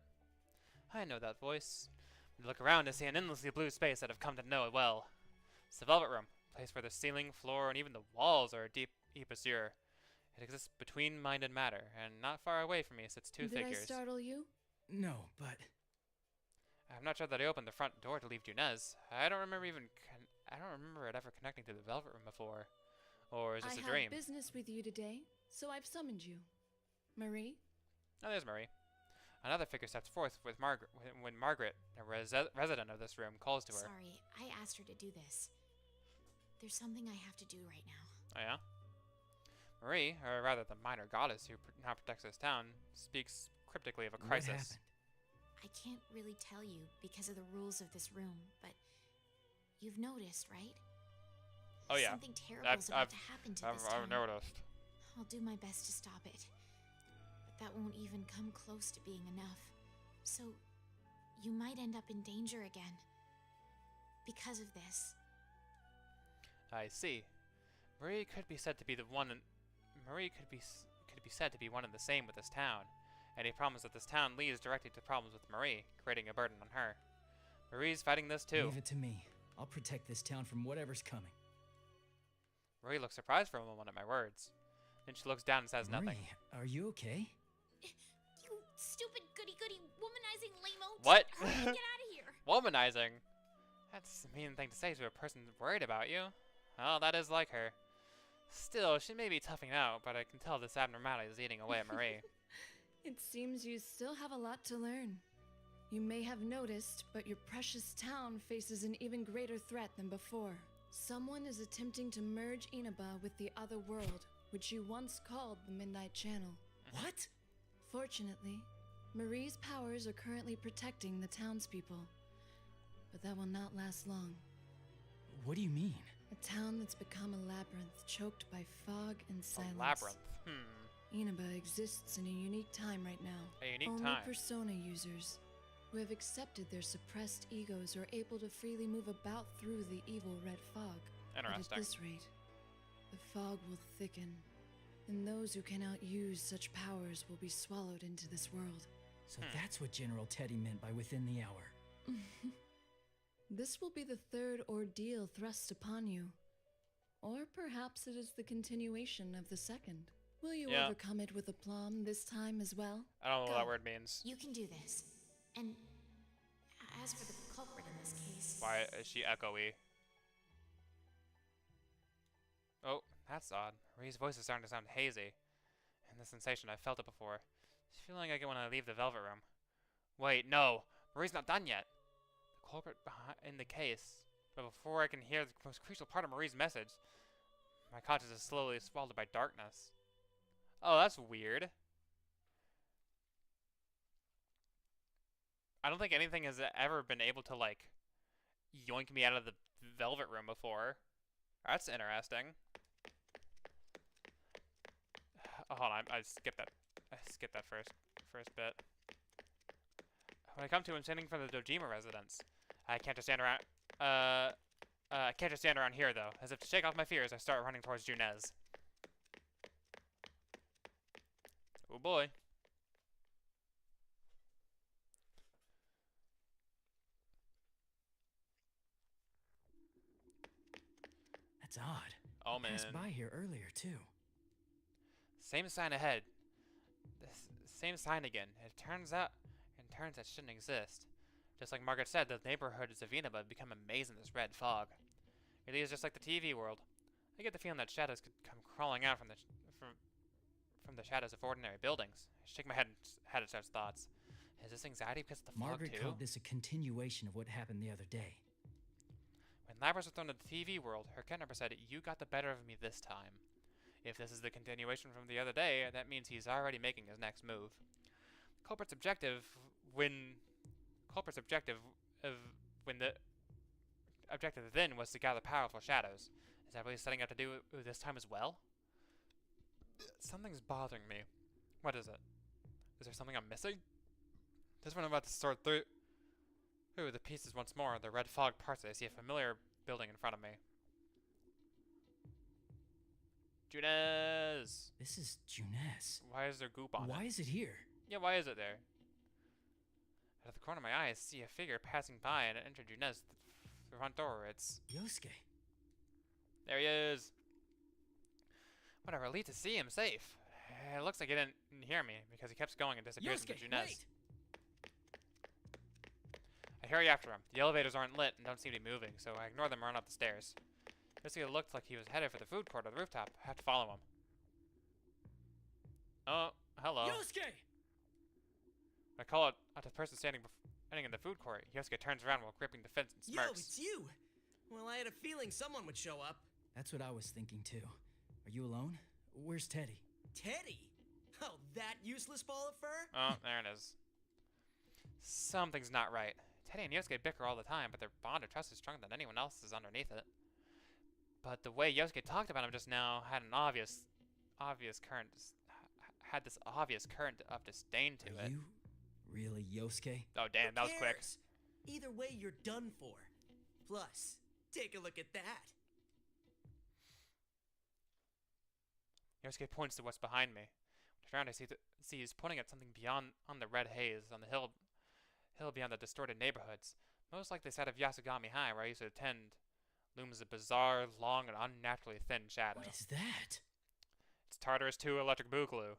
I know that voice. When you look around to see an endlessly blue space that I've come to know it well. It's the Velvet Room, a place where the ceiling, floor, and even the walls are deep azure. It exists between mind and matter, and not far away from me sits two figures. Did I startle you? No, but I'm not sure that I opened the front door to leave Junez. I don't remember it ever connecting to the Velvet Room before. Or is this a dream? I have business with you today, so I've summoned you. Marie? Oh, there's Marie. Another figure steps forth with when Margaret, a resident of this room, calls to her. Sorry, I asked her to do this. There's something I have to do right now. Oh, yeah? Marie, or rather the minor goddess who now protects this town, speaks cryptically of a crisis. What happened? I can't really tell you because of the rules of this room, but you've noticed, right? Oh, yeah. Something terrible is about to happen to this town. I've noticed. I'll do my best to stop it. But that won't even come close to being enough. So, you might end up in danger again. Because of this. I see. Marie could be said to be Marie could be said to be one and the same with this town. Any problems with this town leads directly to problems with Marie, creating a burden on her. Marie's fighting this too. Leave it to me. I'll protect this town from whatever's coming. Marie looks surprised for a moment at my words. Then she looks down and says nothing. Marie, are you okay? You stupid goody-goody womanizing lame-o. What? Get out of here. Womanizing? That's a mean thing to say to a person worried about you. Well, that is like her. Still, she may be toughing out, but I can tell this abnormality is eating away at Marie. It seems you still have a lot to learn. You may have noticed, but your precious town faces an even greater threat than before. Someone is attempting to merge Inaba with the other world, which you once called the Midnight Channel. What? Fortunately, Marie's powers are currently protecting the townspeople. But that will not last long. What do you mean? A town that's become a labyrinth choked by fog and silence. A labyrinth. Inaba exists in a unique time right now. A unique Only time. Persona users who have accepted their suppressed egos are able to freely move about through the evil red fog. Interesting. But at this rate, the fog will thicken, and those who cannot use such powers will be swallowed into this world. So that's what General Teddy meant by within the hour. This will be the third ordeal thrust upon you. Or perhaps it is the continuation of the second. Will you overcome it with aplomb this time as well? I don't know what that word means. You can do this. And as for the culprit in this case... Why is she echoey? Oh, that's odd. Marie's voice is starting to sound hazy. And the sensation, I've felt it before. It's the feeling I get when I leave the Velvet Room. Wait, no! Marie's not done yet! The culprit in the case. But before I can hear the most crucial part of Marie's message, my consciousness is slowly swallowed by darkness. Oh, that's weird. I don't think anything has ever been able to, like, yoink me out of the Velvet Room before. That's interesting. Oh, hold on, I skipped that. I skipped that first bit. When I come to, I'm standing in front of the Dojima residence. I can't just stand around. I can't just stand around here, though. As if to shake off my fears, I start running towards Junez. Oh boy. That's odd. Oh, man. I passed by here earlier, too. Same sign ahead. Same sign again. It turns that shouldn't exist. Just like Margaret said, the neighborhoods of Inaba have become a maze in this red fog. It is just like the TV world. I get the feeling that shadows could come crawling out from the shadows of ordinary buildings. I shake my head at such thoughts. Is this anxiety because of the fog Margaret too? called this a continuation of what happened the other day. When Labras was thrown to the TV world, her kidnapper said, "You got the better of me this time." If this is the continuation from the other day, that means he's already making his next move. Culprit's objective then was to gather powerful shadows. Is that what he's setting out to do this time as well? Something's bothering me. What is it? Is there something I'm missing? Just when I'm about to sort through the pieces once more, the red fog parts. I see a familiar building in front of me. Junez! This is Junez. Why is there goop on it? Why is it here? Yeah, why is it there? Out of the corner of my eye, I see a figure passing by and enter Junez the front door. It's Yosuke. There he is. What a relief to see him safe. It looks like he didn't hear me because he kept going and disappears into Junez. Wait. I hurry after him. The elevators aren't lit and don't seem to be moving, so I ignore them and run up the stairs. Yosuke looked like he was headed for the food court or the rooftop. I have to follow him. Oh, hello. Yosuke! I call out to the person standing in the food court. Yosuke turns around while gripping the fence and Yo, smirks. it's you! Well, I had a feeling someone would show up. That's what I was thinking too. Are you alone? Where's Teddy? Teddy? Oh, that useless ball of fur? Oh, there it is. Something's not right. Teddy and Yosuke bicker all the time, but their bond of trust is stronger than anyone else's underneath it. But the way Yosuke talked about him just now had an obvious current of disdain to Are it. you really Yosuke? Oh damn, that was quick. Cares? Either way, you're done for. Plus, take a look at that. Yosuke points to what's behind me. When I turn around, I see he's pointing at something beyond on the red haze on the hill beyond the distorted neighborhoods. Most likely the side of Yasugami High, where I used to attend, looms a bizarre, long, and unnaturally thin shadow. What is that? It's Tartarus 2 Electric Boogaloo.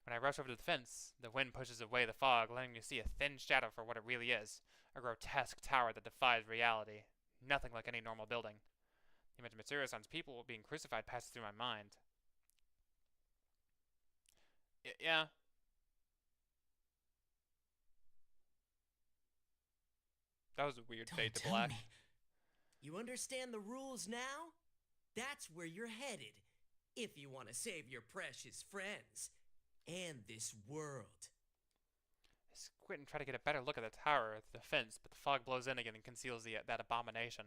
When I rush over to the fence, the wind pushes away the fog, letting me see a thin shadow for what it really is. A grotesque tower that defies reality. Nothing like any normal building. The image of Mitsuru-san's people being crucified passes through my mind. Yeah. That was a weird fade to black. Me. You understand the rules now? That's where you're headed. If you want to save your precious friends. And this world. I squint and try to get a better look at the tower, the fence, but the fog blows in again and conceals that abomination.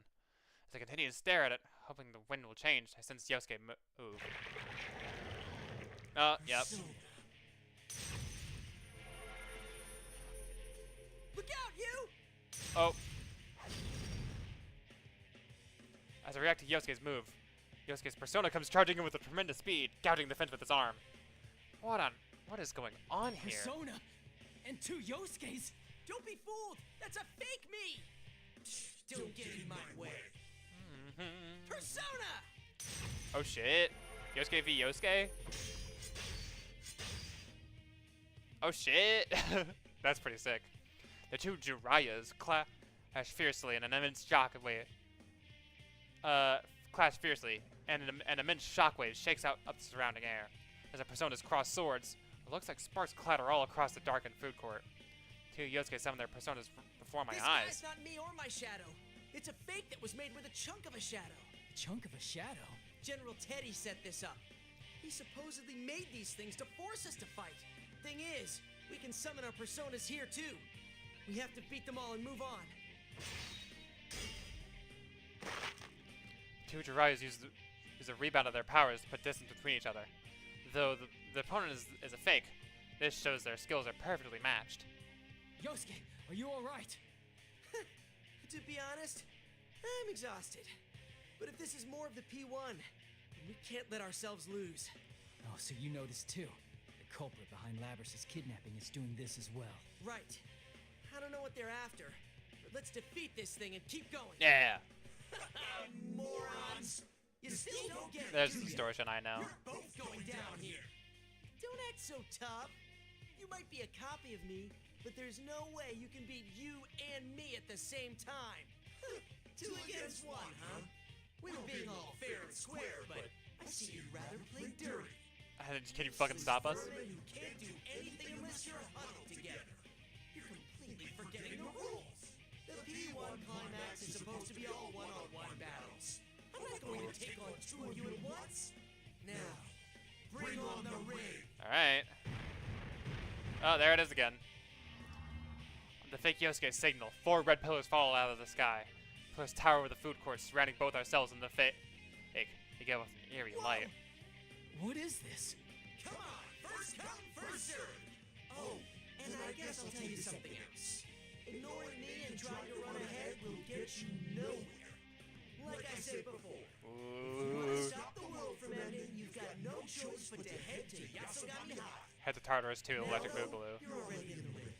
As I continue to stare at it, hoping the wind will change, I sense Yosuke move. Yep. Look out, you! Oh. As I react to Yosuke's move, Yosuke's persona comes charging in with a tremendous speed, gouging the fence with its arm. What is going on here? Persona! And 2 Yosuke's! Don't be fooled! That's a fake me! Don't get in my way. Persona! Oh shit. Yosuke v Yosuke? Oh shit. That's pretty sick. The 2 Jiraiya's clash fiercely in an immense shockwave. Clash fiercely, and an immense shockwave shakes out up the surrounding air. As the personas cross swords, it looks like sparks clatter all across the darkened food court. 2 Yosuke summon their personas before my eyes. This guy's not me or my shadow. It's a fake that was made with a chunk of a shadow. A chunk of a shadow? General Teddy set this up. He supposedly made these things to force us to fight. Thing is, we can summon our personas here too. We have to beat them all and move on. 2 Jiraiya's use a rebound of their powers to put distance between each other. Though the opponent is a fake, this shows their skills are perfectly matched. Yosuke, are you alright? To be honest, I'm exhausted. But if this is more of the P1, then we can't let ourselves lose. Oh, so you noticed too. The culprit behind Labrys' kidnapping is doing this as well. Right. I don't know what they're after, but let's defeat this thing and keep going. Yeah. Morons! You still don't get it. There's the distortion, I know. You're both going down here. Don't act so tough. You might be a copy of me, but there's no way you can beat you and me at the same time. 2 against 1, huh? We were being all fair and square, but I see you'd rather play dirty. Can you fucking stop us? You can't do anything unless you're huddled together. You're completely forgetting the rules. The P1 climax is supposed to be all one-on-one battles. I'm not going to take on 2 of you at once. Now, bring on the ring. Alright. Oh, there it is again. The fake Yosuke signal. 4 red pillars fall out of the sky. Pillars tower over the food court, surrounding both ourselves and the fake. They give off an eerie light. What is this? Come on, first come, first serve. Oh, and I guess I'll tell you something else. Ignoring me and trying to run ahead will get you nowhere. Like I said before, if you want to stop the world from ending, you've got no choice but to head to Yasogami High. Head to Tartarus too, Electric Boogaloo. You're already in the way.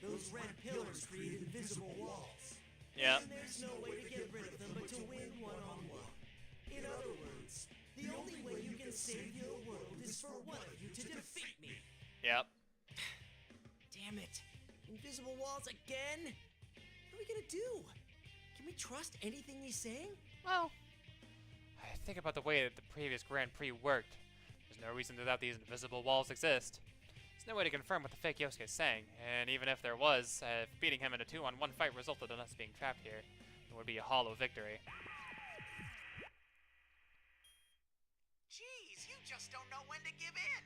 Those red pillars create invisible walls. Yeah. And there's no way to get rid of them but to win one-on-one. In other words, the only way you can save your world is for one of you to defeat me. Yep. Damn it. Invisible walls again? What are we gonna do? Can we trust anything he's saying? Well, I think about the way that the previous Grand Prix worked. There's no reason to doubt these invisible walls exist. There's no way to confirm what the fake Yosuke is saying, and even if there was, if beating him in a 2-on-1 fight resulted in us being trapped here, it would be a hollow victory. Jeez, you just don't know when to give in.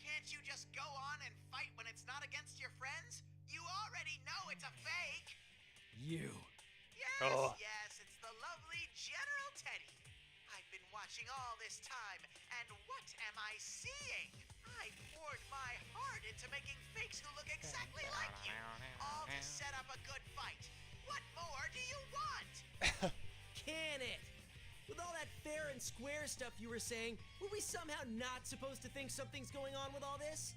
Can't you just go on and fight when it's not against your friends? You already know it's a fake. You. Yes, yes, it's the lovely General Teddy. I've been watching all this time, and what am I seeing? I poured my heart into making fakes who look exactly like you, all to set up a good fight. What more do you want? Can it? With all that fair and square stuff you were saying, were we somehow not supposed to think something's going on with all this?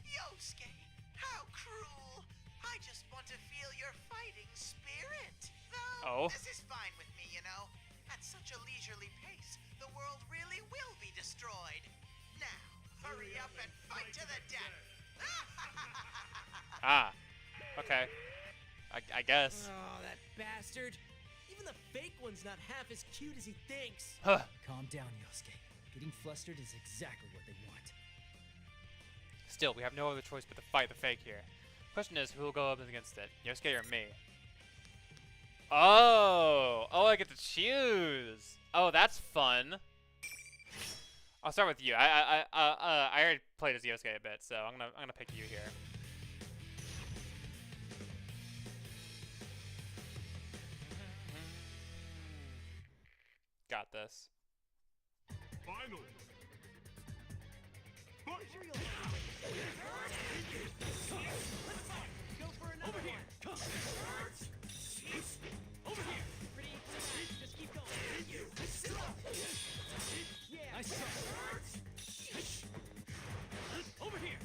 Yosuke, how cruel. I just want to feel your fighting spirit. Though, this is fine with me, you know. At such a leisurely pace, the world really will be destroyed. Now, hurry up and fight to the death. Ah, okay. I guess. Oh, that bastard. Even the fake one's not half as cute as he thinks. Huh. Calm down, Yosuke. Getting flustered is exactly what they want. Still, we have no other choice but to fight the fake here. Question is, who will go up against it, Yosuke or me? Oh, I get to choose. Oh, that's fun. I'll start with you. I already played as Yosuke a bit, so I'm gonna pick you here. Got this. Final. Go for another Over here. one. Come. Over here. Pretty easy. Just keep going. Yeah. Nice try. Over here.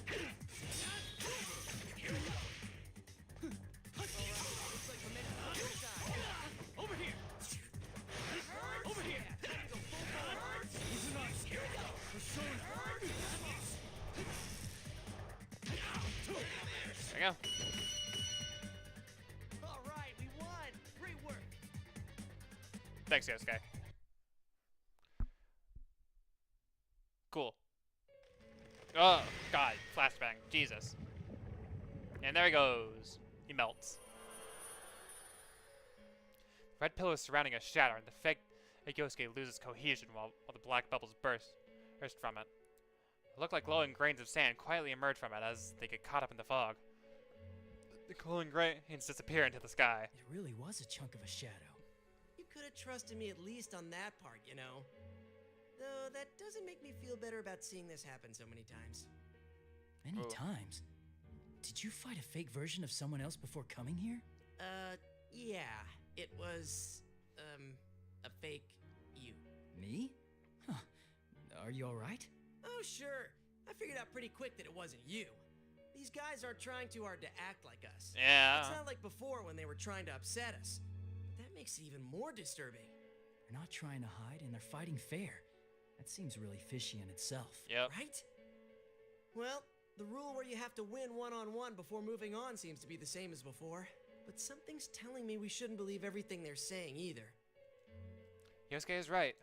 Looks like we're meant to go inside. Over here. Over here. Easy nice. Persona. There you go. All right, we won. Great work. Thanks, Yosuke. Cool. Oh, God. Flashbang. Jesus. And there he goes. He melts. Red pillars surrounding us shatter, and the fake Yosuke loses cohesion while the black bubbles burst from it. It looked like glowing grains of sand quietly emerge from it as they get caught up in the fog. The glowing grains disappear into the sky. It really was a chunk of a shadow. You could have trusted me at least on that part, you know. Though that doesn't make me feel better about seeing this happen so many times. Many times? Did you fight a fake version of someone else before coming here? Yeah. It was, a fake you. Me? Huh. Are you alright? Oh, sure. I figured out pretty quick that it wasn't you. These guys aren't trying too hard to act like us. Yeah. It's not like before when they were trying to upset us. But that makes it even more disturbing. They're not trying to hide, and they're fighting fair. That seems really fishy in itself. Yep. Right? Well, the rule where you have to win one-on-one before moving on seems to be the same as before. But something's telling me we shouldn't believe everything they're saying either. Yosuke is right.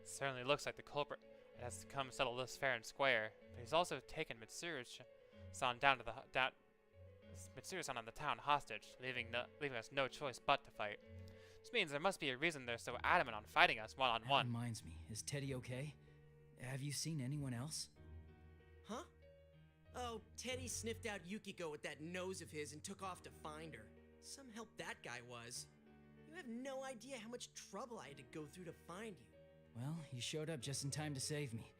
It certainly looks like the culprit has to come settle this fair and square, but he's also taken Mitsuru-san down to Mitsuru-san on the town hostage, leaving us no choice but to fight. This means there must be a reason they're so adamant on fighting us one-on-one. That reminds me, is Teddy okay? Have you seen anyone else? Huh? Oh, Teddy sniffed out Yukiko with that nose of his and took off to find her. Some help that guy was. You have no idea how much trouble I had to go through to find you. Well, you showed up just in time to save me.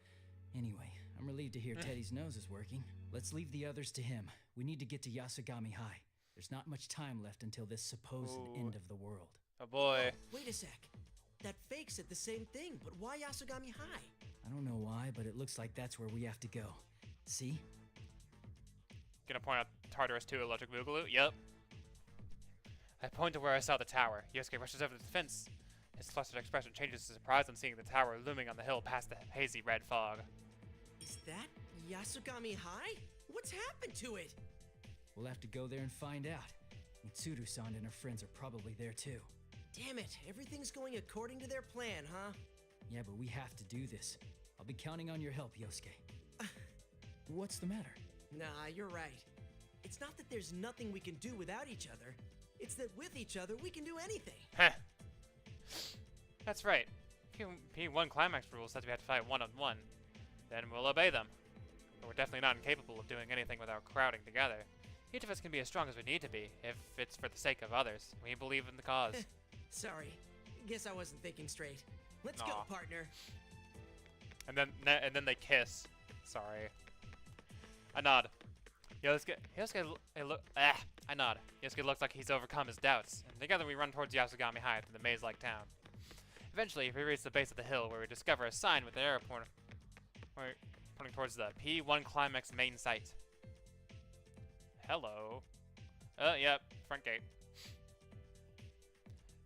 Anyway, I'm relieved to hear Teddy's nose is working. Let's leave the others to him. We need to get to Yasugami High. There's not much time left until this supposed end of the world. Oh boy. Wait a sec. That fake said the same thing, but why Yasugami High? I don't know why, but it looks like that's where we have to go. See? Gonna point out Tartarus 2 Electric Boogaloo? Yep. I point to where I saw the tower. Yosuke rushes over the fence. His flustered expression changes to surprise on seeing the tower looming on the hill past the hazy red fog. Is that Yasugami High? What's happened to it? We'll have to go there and find out. Mitsuru-san and her friends are probably there too. Damn it, everything's going according to their plan, huh? Yeah, but we have to do this. I'll be counting on your help, Yosuke. What's the matter? Nah, you're right. It's not that there's nothing we can do without each other. It's that with each other, we can do anything. Heh. That's right. P1 Climax rules says we have to fight one-on-one. Then we'll obey them. But we're definitely not incapable of doing anything without crowding together. Each of us can be as strong as we need to be, if it's for the sake of others. We believe in the cause. Sorry. Guess I wasn't thinking straight. Let's go, partner. And then they kiss. Sorry. I nod. I nod. Yosuke looks like he's overcome his doubts, and together we run towards Yasugami High through the maze-like town. Eventually, we reach the base of the hill where we discover a sign with an arrow pointing towards the P1 Climax main site. Hello. Yep, front gate.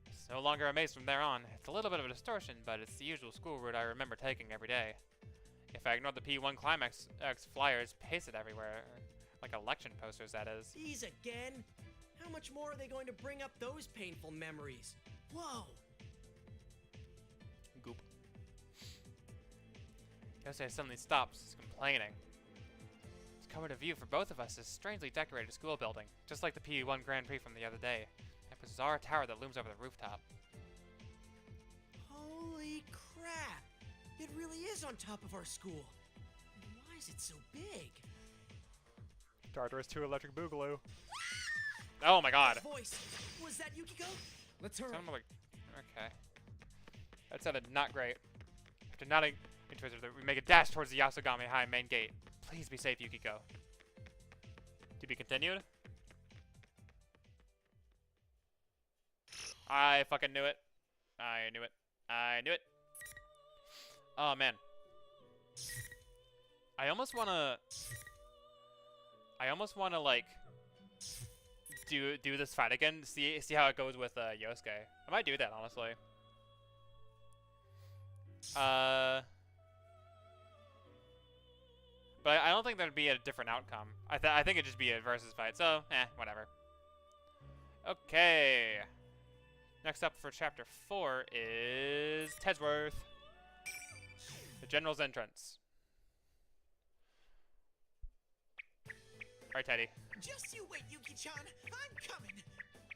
It's no longer a maze from there on. It's a little bit of a distortion, but it's the usual school route I remember taking every day. If I ignore the P1 Climax flyers pasted everywhere, like election posters, that is. These again? How much more are they going to bring up those painful memories? Whoa! Goop. Yosuke suddenly stops, complaining. It's covered a view for both of us is strangely decorated school building, just like the P1 Grand Prix from the other day. A bizarre tower that looms over the rooftop. Holy crap! It really is on top of our school. Why is it so big? Tartarus 2 Electric Boogaloo. Oh my god. Voice. Was that Yukiko? Let's hurry. Okay. That sounded not great. After nodding into it, we make a dash towards the Yasugami High main gate. Please be safe, Yukiko. To be continued? I fucking knew it. I knew it. I knew it. Oh man. I almost wanna like do this fight again. See how it goes with Yosuke. I might do that honestly. But I don't think there'd be a different outcome. I think it'd just be a versus fight. So whatever. Okay. Next up for chapter 4 is Tedsworth. The General's entrance. Alright, Teddy. Just you wait, Yuki-chan. I'm coming.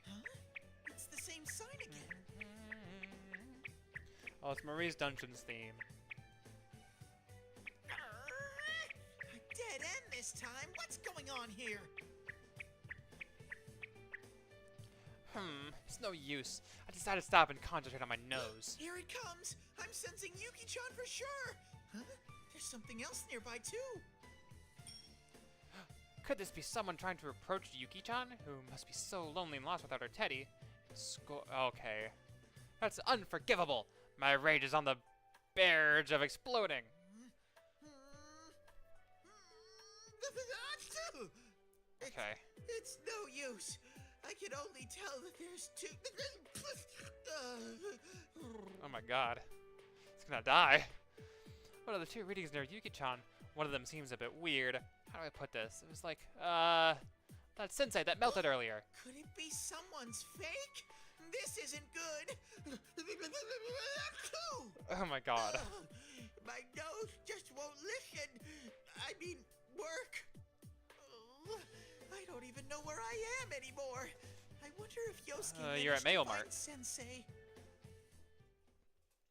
Huh? It's the same sign again. Oh, it's Marie's Dungeons theme. A dead end this time. What's going on here? It's no use. I decided to stop and concentrate on my nose. Here it comes. I'm sensing Yuki-chan for sure. Huh? There's something else nearby too. Could this be someone trying to approach Yuki-chan, who must be so lonely and lost without her Teddy? Okay. That's unforgivable. My rage is on the verge of exploding. Okay. It's no use. I can only tell that there's two. Oh my god. It's gonna die. What are the two readings near Yuki-chan? One of them seems a bit weird. How do I put this? It was like, that sensei that melted earlier. Could it be someone's fake? This isn't good. Oh my god. My nose just won't listen. I mean, work. I don't even know where I am anymore. I wonder if Yosuke you're at managed to Mail find Mart. Sensei.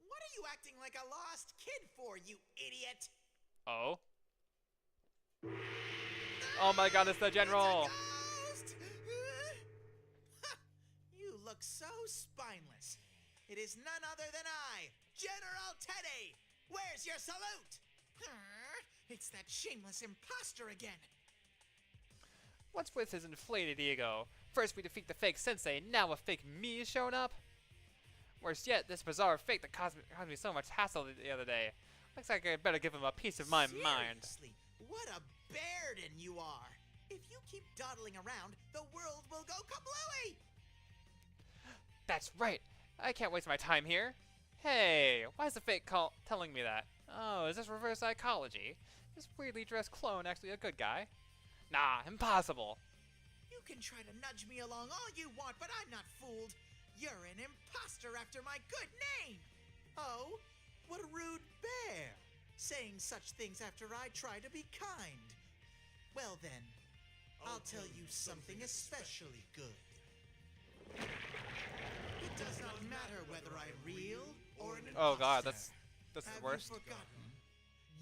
What are you acting like a lost kid for, you idiot? Oh? Oh my god, it's the general! It's a ghost! You look so spineless. It is none other than I, General Teddy! Where's your salute? It's that shameless imposter again. What's with his inflated ego? First we defeat the fake sensei, now a fake me is showing up? Worse yet, this bizarre fake that caused me so much hassle the other day. Looks like I better give him a piece of my mind. Seriously, what a bearden you are! If you keep dawdling around, the world will go kablooey! That's right! I can't waste my time here. Hey, why is the fake telling me that? Oh, is this reverse psychology? This weirdly dressed clone actually a good guy? Nah, impossible. You can try to nudge me along all you want, but I'm not fooled. You're an imposter after my good name! Oh, what a rude bear! Saying such things after I try to be kind. Well then, I'll tell you something especially good. It does not matter whether I'm real or an imposter. Oh god, that's the worst. Have you forgotten?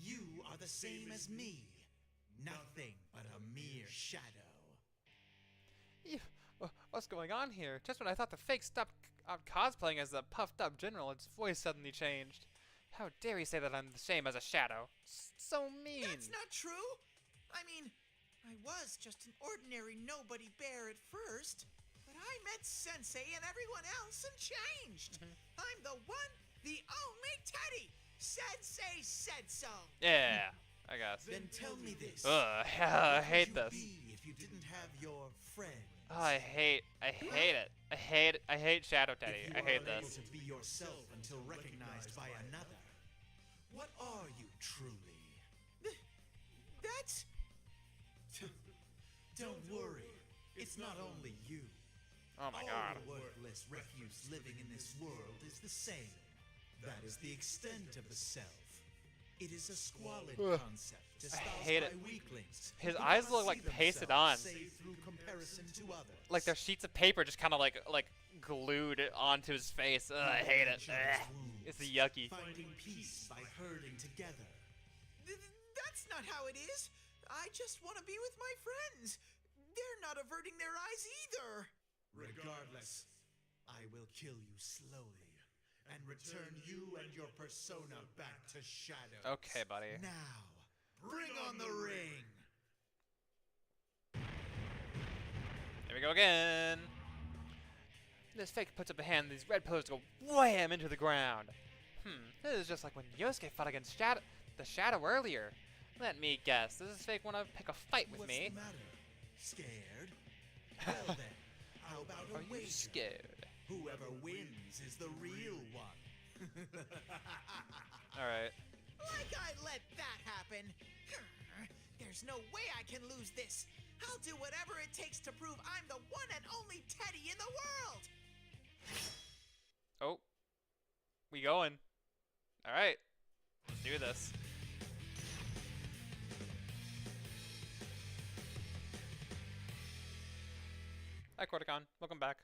You are the same as me. Nothing but a mere shadow. What's going on here? Just when I thought the fake stopped cosplaying as the puffed up general, its voice suddenly changed. How dare he say that I'm the same as a shadow? So mean. That's not true. I mean, I was just an ordinary nobody bear at first, but I met Sensei and everyone else and changed. I'm the one, the only Teddy. Sensei said so. Yeah, I guess. Then tell me this. Ugh, I hate this. If you didn't have your friend. Oh, I hate it. I hate Shadow Teddy. I hate this. Able to be yourself until recognized by another. What are you truly? That's... Don't worry. It's not only you. Oh my god. All the worthless refuse living in this world is the same. That is the extent of the self. It is a squalid concept. I hate it. Weaklings His eyes look like pasted on. Through comparison to others. Like they're sheets of paper just kind of like glued onto his face. Ugh, I hate it. Ugh. It's yucky. Finding peace by herding together. That's not how it is. I just want to be with my friends. They're not averting their eyes either. Regardless, I will kill you slowly and return you and your persona back to shadow. Okay, buddy. Now, bring on the ring. Here we go again. This fake puts up a hand, these red pillars go wham into the ground. This is just like when Yosuke fought against the Shadow earlier. Let me guess, does this fake want to pick a fight with me? What's the matter? Scared? Well then, how about a Are you wager? scared? Whoever wins is the real one. Alright. Like I let that happen. There's no way I can lose this. I'll do whatever it takes to prove I'm the one and only Teddy in the world. Oh. We going. Alright. Let's do this. Hi, Corticon. Welcome back.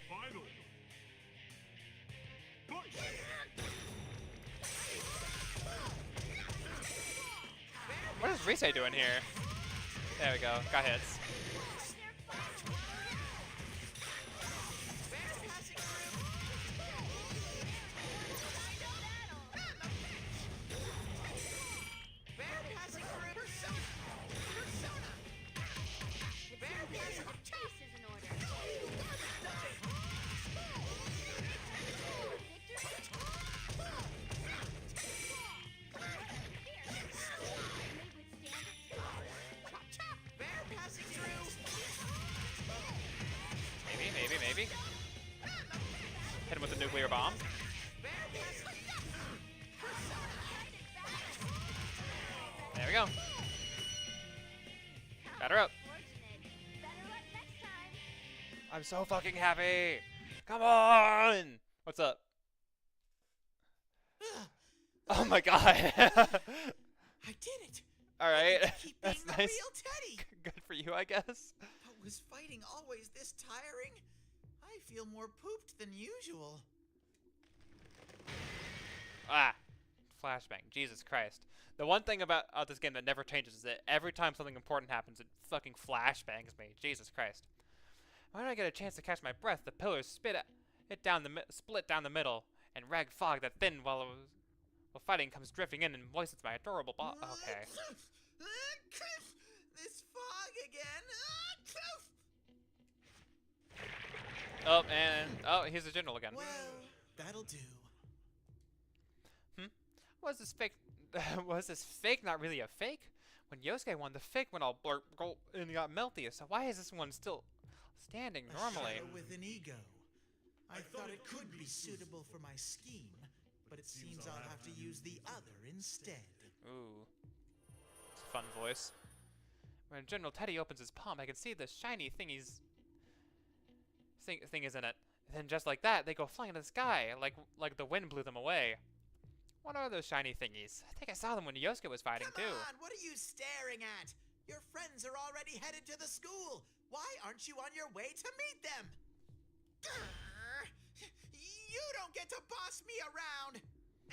Final. Push. What is Rise doing here? There we go. Got hits. Maybe. Hit him with a nuclear bomb. There we go. Batter up. I'm so fucking happy. Come on. What's up? Oh my god. I did it. All right. Keep being That's the nice. real Teddy. Good for you, I guess. But was fighting always this tiring? I feel more pooped than usual. Ah, flashbang. Jesus Christ. The one thing about this game that never changes is that every time something important happens, it fucking flashbangs me. Jesus Christ. When I get a chance to catch my breath, the pillars split down the middle, and rag fog that thinned while fighting comes drifting in and moistens my adorable Okay. This fog again. Oh, and he's a general again. Well, that'll do. Was this fake? Was this fake not really a fake? When Yosuke won, the fake went all blurp and got melty. So why is this one still standing normally? A shadow with an ego. I thought it could be suitable for my scheme, but it seems I'll have to use the other instead. Ooh, it's a fun voice. When General Teddy opens his palm, I can see the shiny thing is in it. And then just like that, they go flying in the sky, like the wind blew them away. What are those shiny thingies? I think I saw them when Yosuke was fighting too. Come on, what are you staring at? Your friends are already headed to the school. Why aren't you on your way to meet them? Grr. You don't get to boss me around.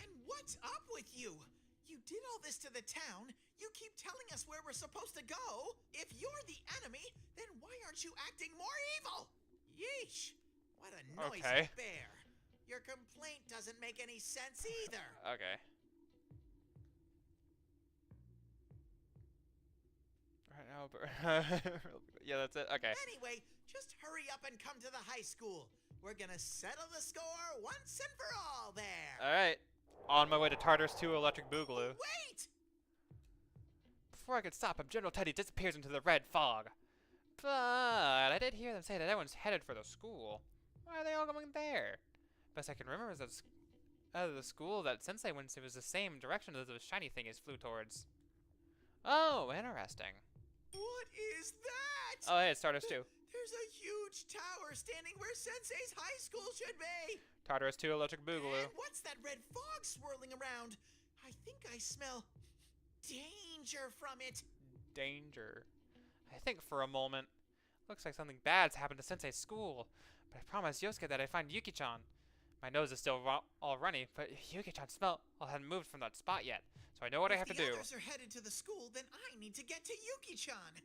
And what's up with you? You did all this to the town. You keep telling us where we're supposed to go. If you're the enemy, then why aren't you acting more evil? Yeesh. What a noisy bear. Your complaint doesn't make any sense either. Okay. Right now, yeah, that's it. Okay. Anyway, just hurry up and come to the high school. We're gonna settle the score once and for all there. All right. On my way to Tartarus 2 Electric Boogaloo. Wait! Before I could stop him, General Teddy disappears into the red fog. But I did hear them say that everyone's headed for the school. Why are they all going there? Best I can remember is that out of the school that Sensei went to was the same direction that those shiny thingies flew towards. Oh, interesting. What is that? Oh, hey, it's Tartarus 2. There's a huge tower standing where Sensei's high school should be. Tartarus 2 Electric Boogaloo. And what's that red fog swirling around? I think I smell danger from it. Danger. I think for a moment. Looks like something bad's happened to Sensei's school. But I promised Yosuke that I'd find Yuki-chan. My nose is still all runny, but Yuki-chan's smell hadn't moved from that spot yet, so I know what I have to do. If the others are headed to the school, then I need to get to Yuki-chan.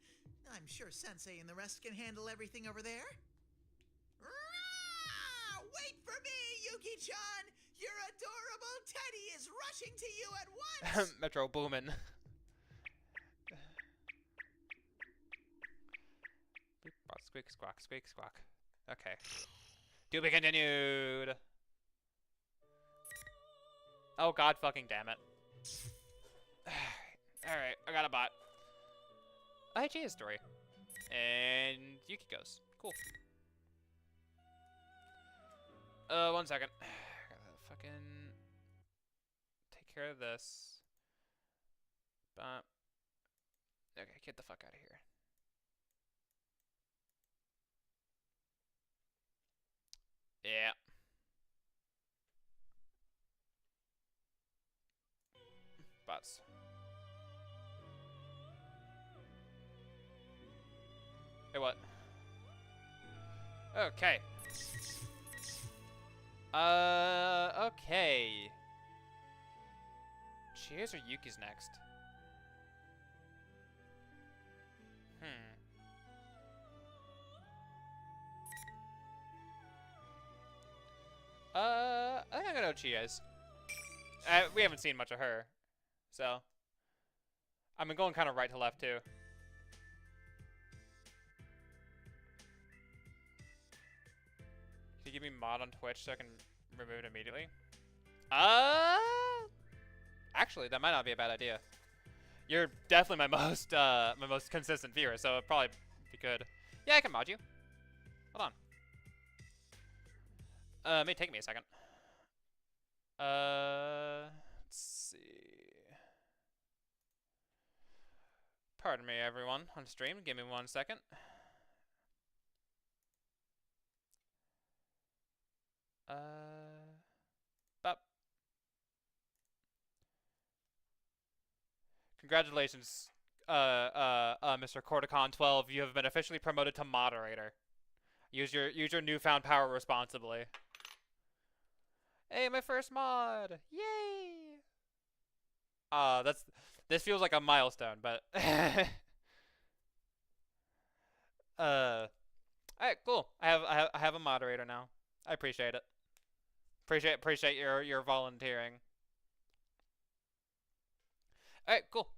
I'm sure Sensei and the rest can handle everything over there. Wait for me, Yuki-chan! Your adorable Teddy is rushing to you at once! Metro Boomin. Squeak, squawk, squeak, squawk. Okay. To be continued. Oh god fucking damn it. Alright, I got a bot. IG story. And Yukiko's. Cool. 1 second. Gotta fucking take care of this. But okay, get the fuck out of here. Yeah. Bots. Hey, what? Okay. Okay. Cheers or Yuki's next? I think I'm gonna go Chia's. We haven't seen much of her, so I've been going kind of right to left too. Can you give me mod on Twitch so I can remove it immediately? Actually, that might not be a bad idea. You're definitely my most consistent viewer, so it'd probably be good. Yeah, I can mod you. Hold on. It may take me a second. Let's see. Pardon me, everyone on stream. Give me 1 second. Bop. Congratulations, Mr. Corticon 12. You have been officially promoted to moderator. Use your newfound power responsibly. Hey, my first mod! Yay! This feels like a milestone, but alright, cool. I have a moderator now. I appreciate it. Appreciate your volunteering. Alright, cool.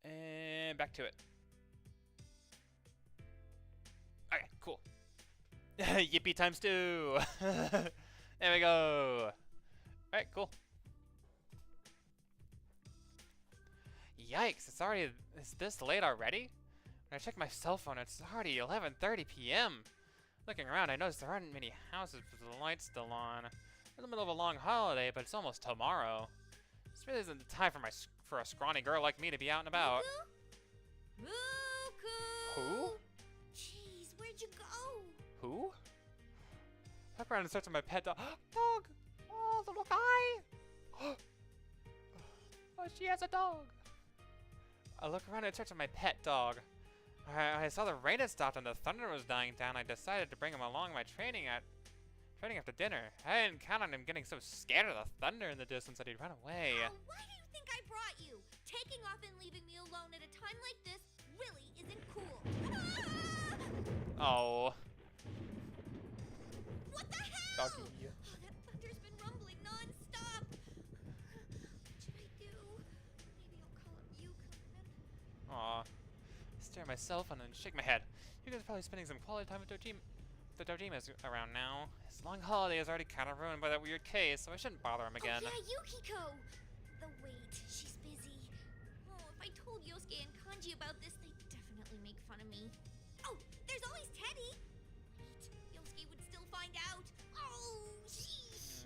And back to it. Okay, cool. Yippee times 2! There we go! Alright, cool. Yikes, it's this late already? When I check my cell phone, it's already 11:30 p.m. Looking around, I notice there aren't many houses with the lights still on. We're in the middle of a long holiday, but it's almost tomorrow. This really isn't the time for a scrawny girl like me to be out and about. Muku! Who? Jeez, where'd you go? Who? Look around and search for my pet dog. Dog! Oh, the little guy! Oh, she has a dog! I look around and search for my pet dog. I saw the rain had stopped and the thunder was dying down. I decided to bring him along my training after dinner. I didn't count on him getting so scared of the thunder in the distance that he'd run away. Why do you think I brought you? Taking off and leaving me alone at a time like this really isn't cool. Oh. What the hell? Doggy. Oh, that thunder's been rumbling non-stop. What should I do? Maybe I'll call up Yukon. Aw. Stare at my cell phone and shake my head. Yuka's probably spending some quality time with Dojima's around now. His long holiday is already kind of ruined by that weird case, so I shouldn't bother him again. Oh, yeah, Yukiko! Wait, she's busy. Oh, if I told Yosuke and Kanji about this, they'd definitely make fun of me. Oh, there's always Teddy! Wait, Yosuke would still find out. Oh, sheesh!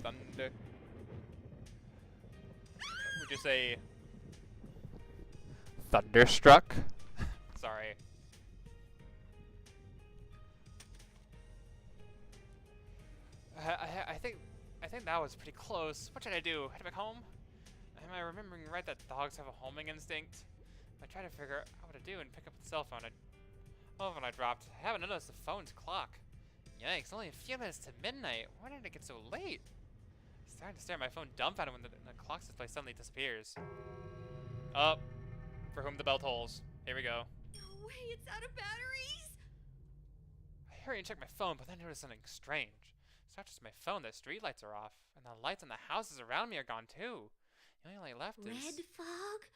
Thunder. Would you say... Thunderstruck? Sorry. I think that was pretty close. What should I do? Head back home? Am I remembering right that dogs have a homing instinct? I try to figure out what to do and pick up the cell phone. When I dropped. I haven't noticed the phone's clock. Yikes, only a few minutes to midnight. Why did it get so late? I'm starting to stare at my phone dumbfounded when the clock's display suddenly disappears. Up. For whom the bell tolls. Here we go. No way, it's out of batteries! I hurry and check my phone, but then I notice something strange. It's not just my phone, the streetlights are off, and the lights in the houses around me are gone too. The only light left is... Red fog?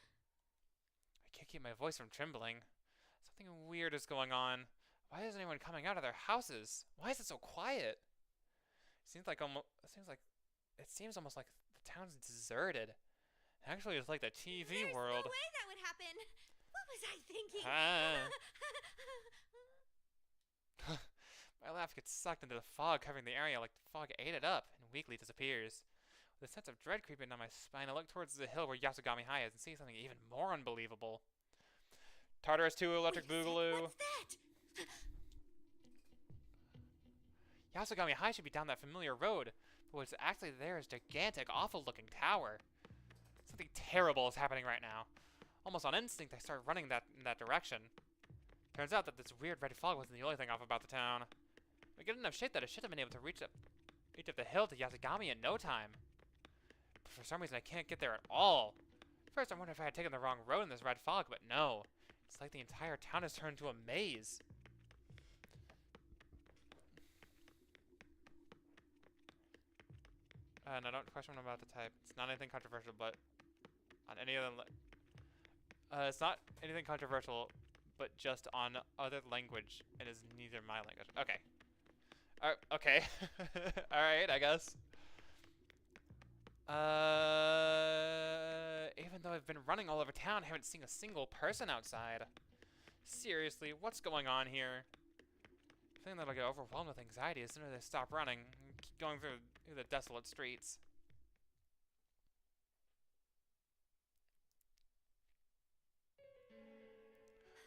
I can't keep my voice from trembling. Something weird is going on. Why isn't anyone coming out of their houses? Why is it so quiet? It seems almost like the town's deserted. Actually, it's like the TV world. There's no way that would happen. What was I thinking? My laugh gets sucked into the fog covering the area like the fog ate it up and weakly disappears. With a sense of dread creeping down my spine, I look towards the hill where Yasugami High is and see something even more unbelievable. Tartarus 2 Electric Boogaloo. What's that? Yasugami High should be down that familiar road, but what's actually there is a gigantic, awful-looking tower. Something terrible is happening right now. Almost on instinct, I start running in that direction. Turns out that this weird red fog wasn't the only thing off about the town. We get enough shape that I should have been able to reach up the hill to Yasugami in no time. But for some reason, I can't get there at all. First, I wonder if I had taken the wrong road in this red fog, but no. It's like the entire town has turned into a maze. No, don't question what I'm about to type. It's not anything controversial, but on any other... it's not anything controversial, but just on other language. It is neither my language. Okay. Okay. Alright, I guess. Even though I've been running all over town, I haven't seen a single person outside. Seriously, what's going on here? I think that I'll get overwhelmed with anxiety as soon as I stop running and keep going through the desolate streets.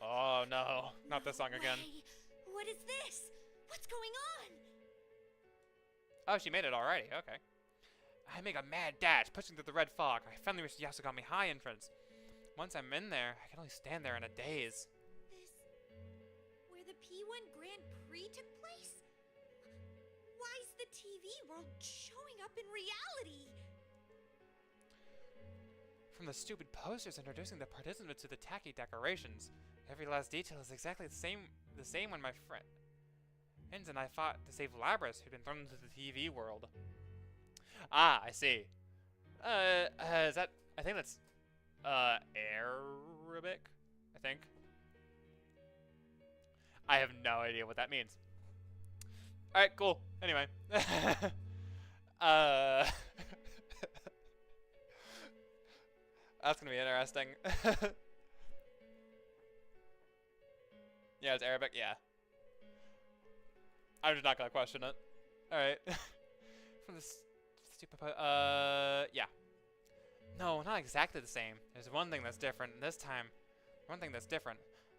Oh no, not this song again. What is this? What's going on? Oh, she made it already, okay. I make a mad dash, pushing through the red fog. I finally reach the Yasugami High entrance. Once I'm in there, I can only stand there in a daze. This... where the P1 Grand Prix took place? Why is the TV world showing up in reality? From the stupid posters introducing the participants to the tacky decorations, every last detail is exactly the same when my friends and I fought to save Labras, who'd been thrown into the TV world. Ah, I see. Is that... I think that's... Arabic, I think. I have no idea what that means. Alright, cool. Anyway. That's gonna be interesting. Yeah, it's Arabic, yeah. I'm just not gonna question it. Alright. From this stupid yeah. No, not exactly the same. There's one thing that's different. This time,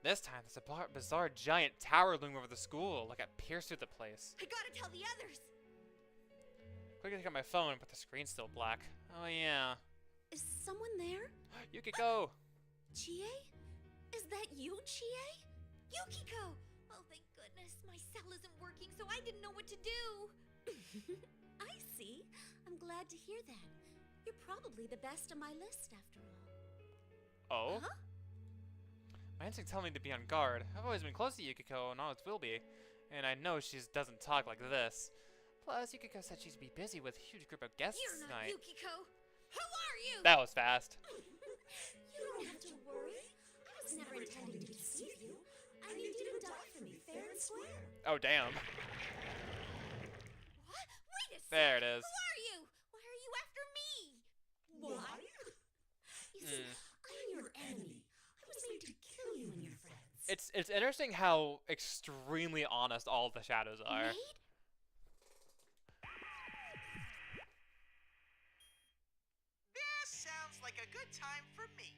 there's a bizarre giant tower looming over the school, like it pierced through the place. I gotta tell the others. Quickly take out my phone, but the screen's still black. Oh yeah. Is someone there? Yukiko! Chie? Is that you, Chie? Yukiko! Oh, thank goodness. My cell isn't working, so I didn't know what to do. I see. I'm glad to hear that. You're probably the best on my list, after all. Oh? Huh? My instincts tell me to be on guard. I've always been close to Yukiko, and always will be. And I know she doesn't talk like this. Plus, Yukiko said she'd be busy with a huge group of guests You're not tonight. Yukiko. Who are you? That was fast. You don't have to worry. I was never intending to deceive you. I mean, you didn't die for me, fair and square. Oh, damn. What? Wait a second. There it is. Who are you? Why are you after me? Why? You see, I'm your enemy. I was made to kill you and your friends. It's interesting how extremely honest all of the shadows are. Maid? This sounds like a good time for me,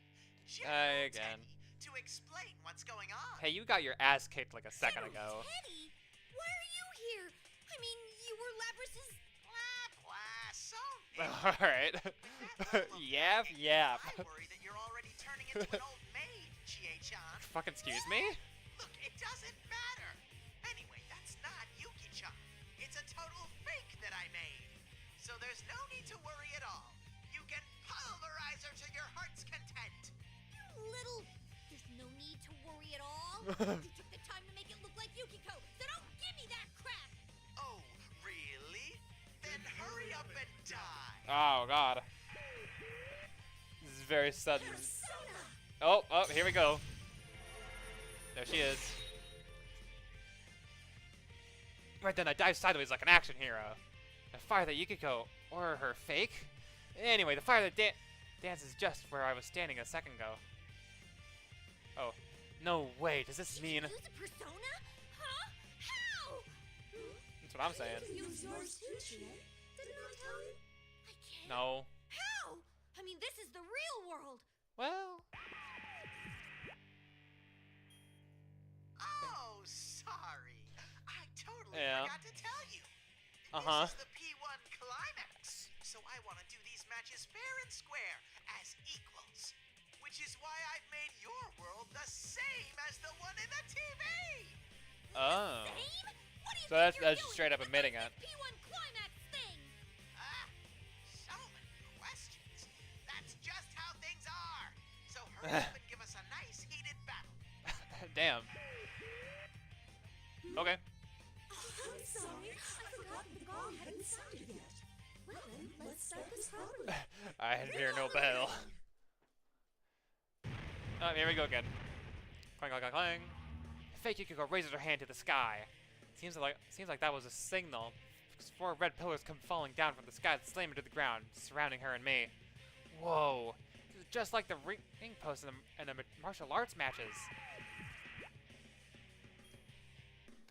Hi General again. Teddy, to explain what's going on. Hey, you got your ass kicked like a second ago. Teddy? Why are you here? I mean, you were Labrys's... Blah, blah, so Alright. Yap, yap. I worry that you're already turning into an old maid, Chie-chan. Fucking excuse me? Look, it doesn't matter. Anyway, that's not Yuki-chan. It's a total fake that I made. So there's no need to worry at all. You can pulverize her to your heart's content. You little... There's no need to worry at all. You took the time to make it look like Yukiko, so don't give me that crap. Oh, really? Then hurry up and die. Oh, God. This is very sudden. Oh, here we go. There she is. Right then, I dive sideways like an action hero. The fire that Yukiko, or her fake? Anyway, the fire that dances just where I was standing a second ago. Oh, no way, does this mean... Use a persona? Huh? How? That's what I'm saying. Use yours too, Chie. Didn't I tell you? I can't. No. How? I mean, this is the real world. Well... Oh, sorry. I totally Yeah. forgot to tell you. Uh-huh. This is the P1 climax. So I want to do these matches fair and square, as equals. Which is why I've made your world the same as the one in the TV. Oh. Same? What do you So think that's you're just doing? straight up What's admitting this it. P1 climax thing? Ah, so many questions. That's just how things are. So hurry up and give us a nice heated battle. Damn. Okay. Oh, I'm sorry. I forgot the gong hadn't sounded yet. Well then, let's start this properly. I didn't hear no bell. Oh, here we go again. Clang, clang, clang, clang. Fake Yukiko raises her hand to the sky. Seems like that was a signal. 4 red pillars come falling down from the sky that slam her to the ground, surrounding her and me. Whoa. This is just like the ring post in the martial arts matches.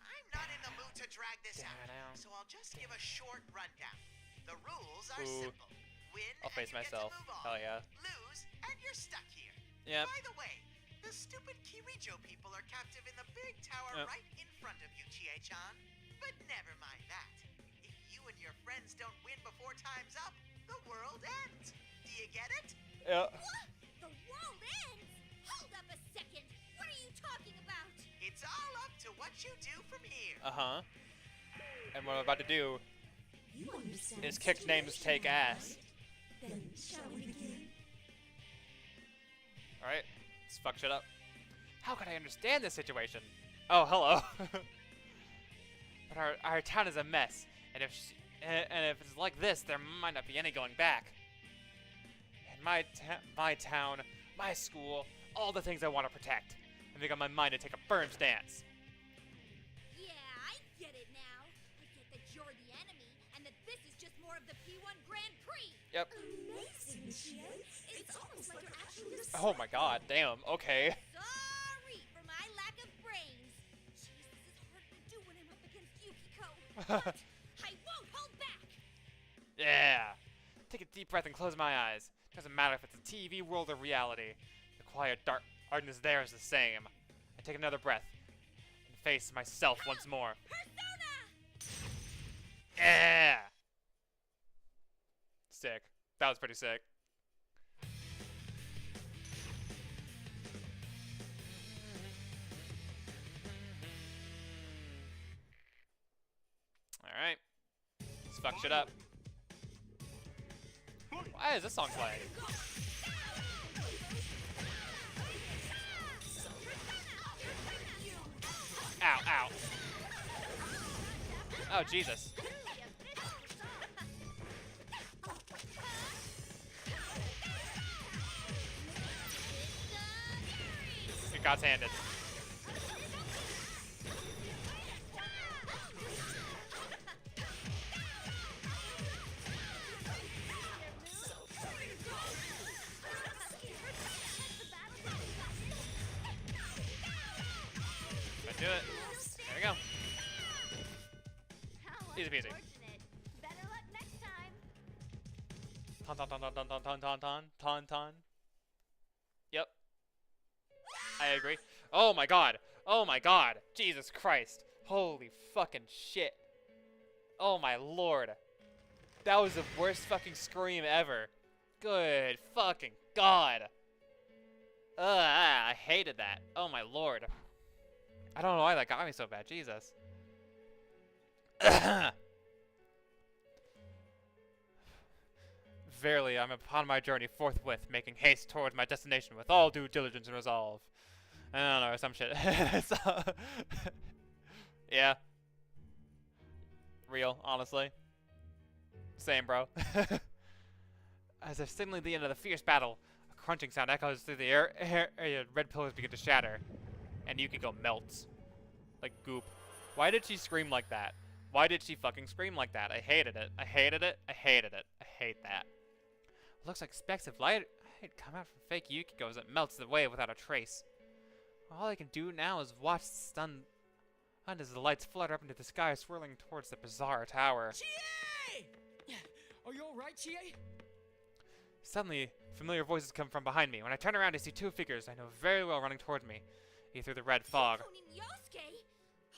I'm not in the mood to drag this out, so I'll just give a short rundown. The rules are simple. Win I'll face and you myself. get to move on. Hell yeah. Lose and you're stuck here. Yep. By the way, the stupid Kirijo people are captive in the big tower Yep. right in front of you, Chie-chan. But never mind that. If you and your friends don't win before time's up, the world ends. Do you get it? Yeah. What? The world ends? Hold up a second. What are you talking about? It's all up to what you do from here. Uh-huh. And what I'm about to do You understand is the kick names, take situation, ass. right? Then shall we begin? Alright, let's fuck shit up. How could I understand this situation? Oh, hello. But our town is a mess, and if it's like this, there might not be any going back. In my town, my school, all the things I want to protect. I make up my mind to take a firm stance. Yeah, I get it now. I get that you're the enemy, and that this is just more of the P1 Grand Prix. Yep. Amazing, Chie. It's almost like you're actually the Oh my god, damn, okay. Sorry for my lack of brains. Jeez, this is hard to do when I'm up against Yukiko. But I won't hold back. Yeah. Take a deep breath and close my eyes. Doesn't matter if it's a TV world or reality. The quiet darkness there is the same. I take another breath and face myself once more. Persona! Yeah. Sick. That was pretty sick. Alright. Let's fuck shit up. Why is this song playing? Ow, ow. Oh, Jesus. It got handed. Let's do it. There we go. Easy peasy. Better luck next time. Ton ton ton ton ton ton ton ton ton ton. Yep. I agree. Oh my god. Oh my god. Jesus Christ. Holy fucking shit. Oh my lord. That was the worst fucking scream ever. Good fucking god. I hated that. Oh my lord. I don't know why that got me so bad. Jesus. Verily, I'm upon my journey forthwith, making haste towards my destination with all due diligence and resolve. I don't know, or some shit. So, yeah. Real, honestly. Same, bro. As if signaling the end of the fierce battle, a crunching sound echoes through the air, red pillars begin to shatter, and Yukiko melts. Like goop. Why did she scream like that? Why did she fucking scream like that? I hated it. I hated it. I hated it. I hate that. Looks like specks of light come out from fake Yukiko as it melts away without a trace. All I can do now is watch stunned as the lights flutter up into the sky, swirling towards the bizarre tower. Chie! Are you alright, Chie? Suddenly, familiar voices come from behind me. When I turn around, I see two figures I know very well running toward me, through the red fog. Yosuke?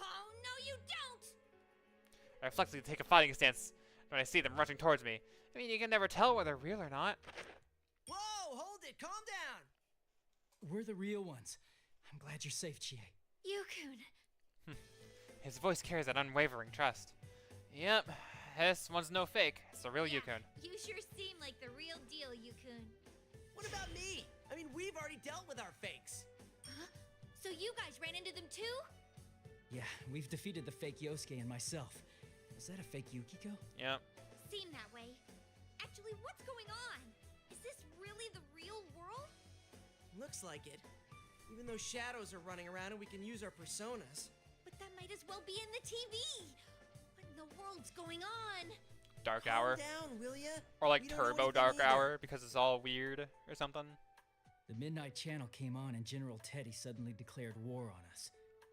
Oh, no, you don't! I reflexively take a fighting stance when I see them rushing towards me. I mean, you can never tell whether they're real or not. Whoa, hold it, calm down! We're the real ones. I'm glad you're safe, Chie. Yukun. His voice carries that unwavering trust. Yep, this one's no fake. It's the real Yukun. You sure seem like the real deal, Yukun. What about me? I mean, we've already dealt with our fakes. Huh? So you guys ran into them too? Yeah, we've defeated the fake Yosuke and myself. Is that a fake Yukiko? Yep. Seem that way. Actually, what's going on? Is this really the real world? Looks like it. Even though shadows are running around and we can use our personas. But that might as well be in the TV. What in the world's going on? Dark Calm Hour. down, will ya? Or like We don't know Turbo anything Dark either. Hour because it's all weird or something. The Midnight Channel came on and General Teddy suddenly declared war on us.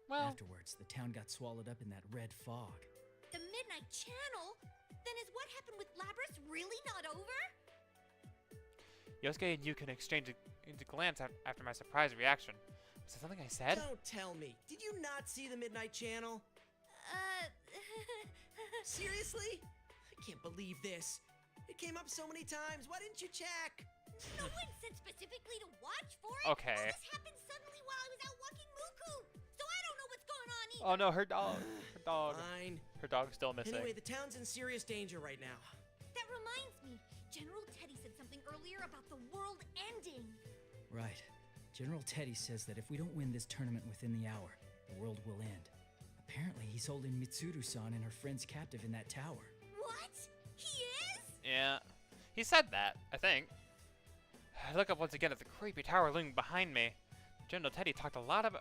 Well, Afterwards, the town got swallowed up in that red fog. The Midnight Channel? Then is what happened with Labrys really not over? Yosuke and Yukun exchanged a glance after my surprised reaction. Was that something I said? Don't tell me. Did you not see the Midnight Channel? Seriously? I can't believe this. It came up so many times. Why didn't you check? No one said specifically to watch for it. Okay. All this happened suddenly while I was out walking Muku. So I don't know what's going on either. Oh no, her dog. Her dog. Fine. Her dog's still missing. Anyway, the town's in serious danger right now. That reminds me. General Teddy said something earlier about the world ending. Right. General Teddy says that if we don't win this tournament within the hour, the world will end. Apparently, he's holding Mitsuru-san and her friends captive in that tower. What? He is? Yeah. He said that, I think. I look up once again at the creepy tower looming behind me. General Teddy talked a lot of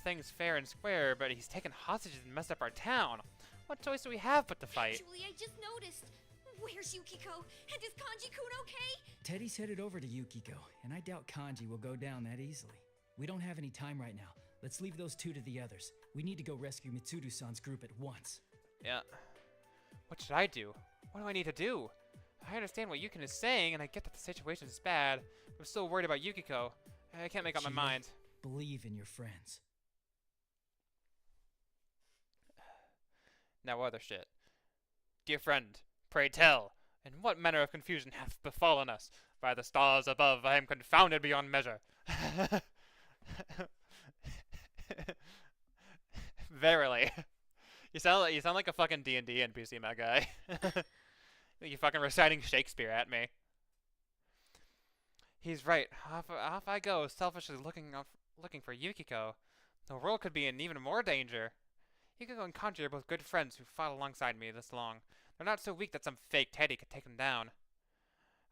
things fair and square, but he's taken hostages and messed up our town. What choice do we have but to fight? Actually, I just noticed. Where's Yukiko? And is Kanji-kun okay? Teddy's headed over to Yukiko, and I doubt Kanji will go down that easily. We don't have any time right now. Let's leave those two to the others. We need to go rescue Mitsuru-san's group at once. Yeah. What should I do? What do I need to do? I understand what Yukon is saying, and I get that the situation is bad. I'm still worried about Yukiko. I can't make up my mind. Believe in your friends. Now other shit. Dear friend, pray tell, in what manner of confusion hath befallen us? By the stars above, I am confounded beyond measure. Verily. You sound like a fucking D&D NPC, my guy. You fucking reciting Shakespeare at me. He's right. Off I go, selfishly looking for Yukiko. The world could be in even more danger. Yukiko and Kanji are both good friends who fought alongside me this long. They're not so weak that some fake Teddy could take them down.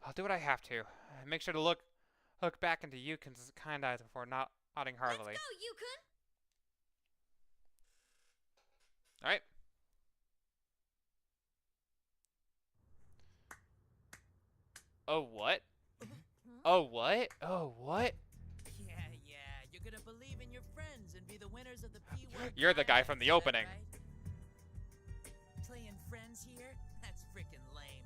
I'll do what I have to. Make sure to look back into Yukon's kind eyes before not nodding heartily. Let's go, Yukon! Alright. Oh, what? Oh, what? Oh, what? Yeah, you're gonna believe in your friends and be the winners of the P1. You're the guy from the opening. Right? Playing friends here? That's freaking lame.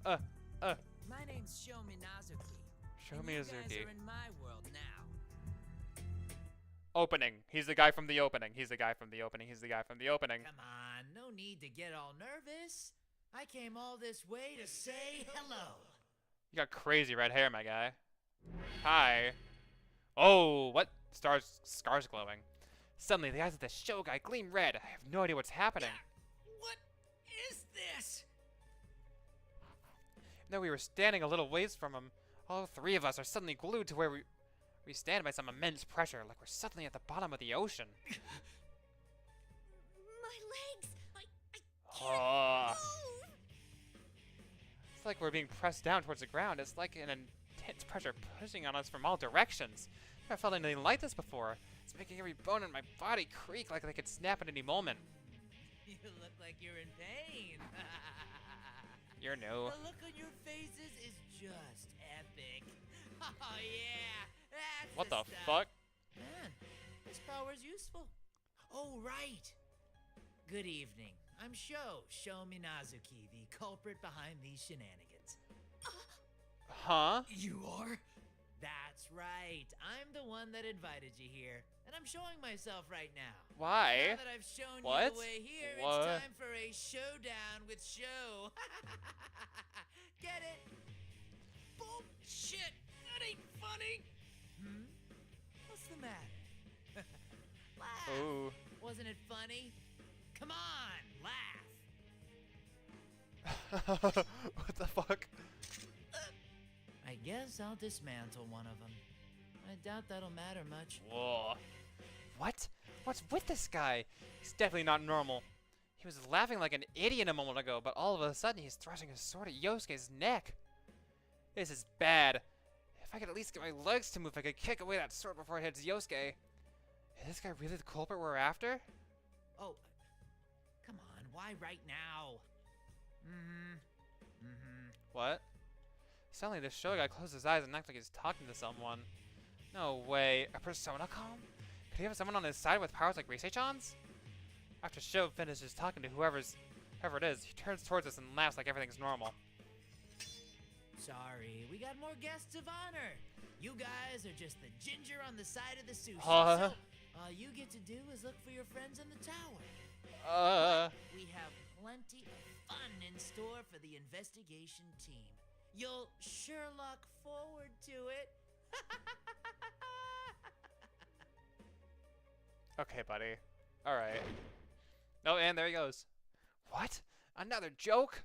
My name's Shomi Nazuki. Shomi You Azuki. guys are in my world now. Opening. He's the guy from the opening. He's the guy from the opening. He's the guy from the opening. Come on, no need to get all nervous. I came all this way to say hello. You got crazy red hair, my guy. Hi. Oh, what? Scars glowing. Suddenly, the eyes of the show guy gleam red. I have no idea what's happening. What is this? Though we were standing a little ways from him, all three of us are suddenly glued to where we stand by some immense pressure, like we're suddenly at the bottom of the ocean. My legs! I Oh. can't move! It's like we're being pressed down towards the ground. It's like an intense pressure pushing on us from all directions. I've never felt anything like this before. It's making every bone in my body creak like they could snap at any moment. You look like you're in pain. You're new. The look on your faces is just epic. Oh yeah, that's What the stuff. fuck? Man, this power's useful. Oh right. Good evening. I'm Shomi Nazuki, the culprit behind these shenanigans. Huh? You are? That's right. I'm the one that invited you here, and I'm showing myself right now. Why? Now that I've shown you What? the way here, What? it's time for a showdown with Show. Get it? Bullshit! That ain't funny! What's the matter? Laugh! Ooh. Wasn't it funny? Come on, laugh! What the fuck? I guess I'll dismantle one of them. I doubt that'll matter much. Whoa. What? What's with this guy? He's definitely not normal. He was laughing like an idiot a moment ago, but all of a sudden he's thrusting his sword at Yosuke's neck. This is bad. If I could at least get my legs to move, I could kick away that sword before it hits Yosuke. Is this guy really the culprit we're after? Oh, come on, why right now? What? Suddenly this show guy closed his eyes and acted like he's talking to someone. No way. A persona com? Could he have someone on his side with powers like Reisei-chan's? After Sho finishes talking to whoever it is, he turns towards us and laughs like everything's normal. Sorry, we got more guests of honor. You guys are just the ginger on the side of the sushi. Huh? So, all you get to do is look for your friends in the tower. We have plenty of fun in store for the investigation team. You'll sure look forward to it. Okay, buddy. Alright. Oh, and there he goes. What? Another joke?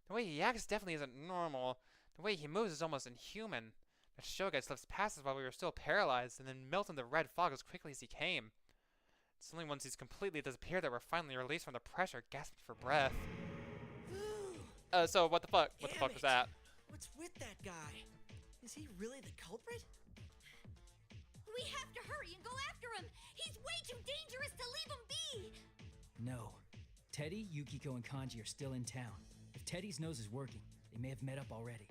The way he acts definitely isn't normal. The way he moves is almost inhuman. The show guy slips past us while we were still paralyzed, and then melts in the red fog as quickly as he came. It's only once he's completely disappeared that we're finally released from the pressure, gasping for breath. So what the fuck? What the fuck was that? What's with that guy? Is he really the culprit? We have to hurry and go after him. He's way too dangerous to leave him be. No. Teddy, Yukiko, and Kanji are still in town. If Teddy's nose is working, they may have met up already.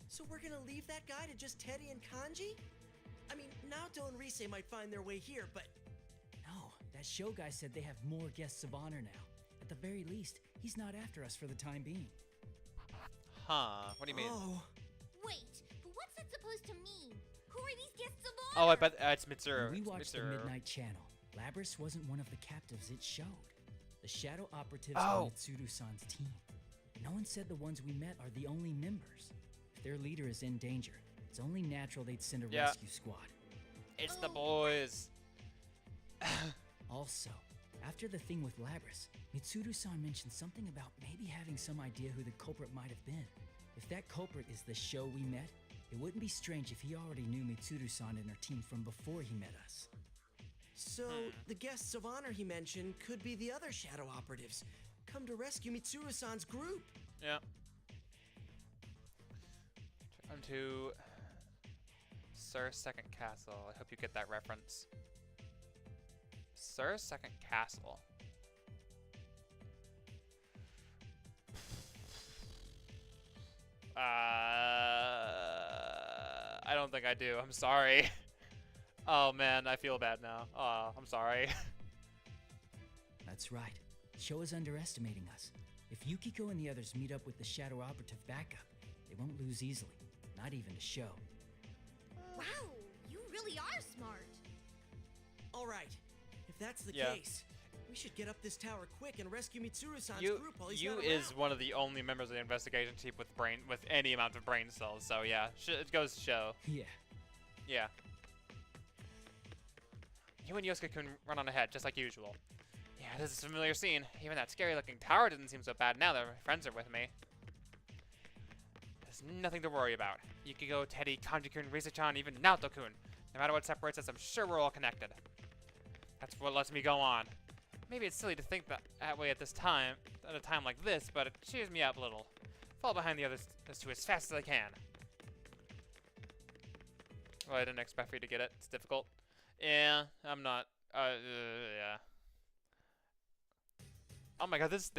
So we're gonna leave that guy to just Teddy and Kanji? I mean, Naoto and Rise might find their way here, but... No, that show guy said they have more guests of honor now. At the very least, he's not after us for the time being. Huh, what do you mean? Oh. Wait, but what's that supposed to mean? Who are these guests of honor? Oh, I bet it's Mitsuru. When we It's watched the Mitsuru. Midnight Channel, Labris wasn't one of the captives it showed. The shadow operatives Oh. on Mitsuru-san's team. No one said the ones we met are the only members. If their leader is in danger, it's only natural they'd send a Yeah. rescue squad. It's the boys. Also, after the thing with Labris, Mitsuru-san mentioned something about maybe having some idea who the culprit might have been. If that culprit is the show we met, it wouldn't be strange if he already knew Mitsuru-san and her team from before he met us. So, the guests of honor he mentioned could be the other shadow operatives, come to rescue Mitsuru-san's group. Yeah. On to Sir's Second Castle. I hope you get that reference. Sir's Second Castle. I don't think I do. I'm sorry. Oh man, I feel bad now. Oh, I'm sorry. That's right. Sho is underestimating us. If Yukiko and the others meet up with the shadow operative backup, they won't lose easily. Not even to Sho. Wow, you really are smart. All right, if that's the Yeah. case, we should get up this tower quick and rescue Mitsuru-san's You group while he's you not is around. one of the only members of the investigation team with any amount of brain cells. So yeah, it goes to show. Yeah. Yeah. You and Yosuke can run on ahead, just like usual. Yeah, this is a familiar scene. Even that scary-looking tower didn't seem so bad now that my friends are with me. There's nothing to worry about. Yukiko, Teddy, Kanji-kun, Risa-chan, even Naoto-kun. No matter what separates us, I'm sure we're all connected. That's what lets me go on. Maybe it's silly to think that way at a time like this, but it cheers me up a little. Fall behind the others two as fast as I can. Well, I didn't expect for you to get it. It's difficult. Yeah, I'm not. Yeah. Oh my god, this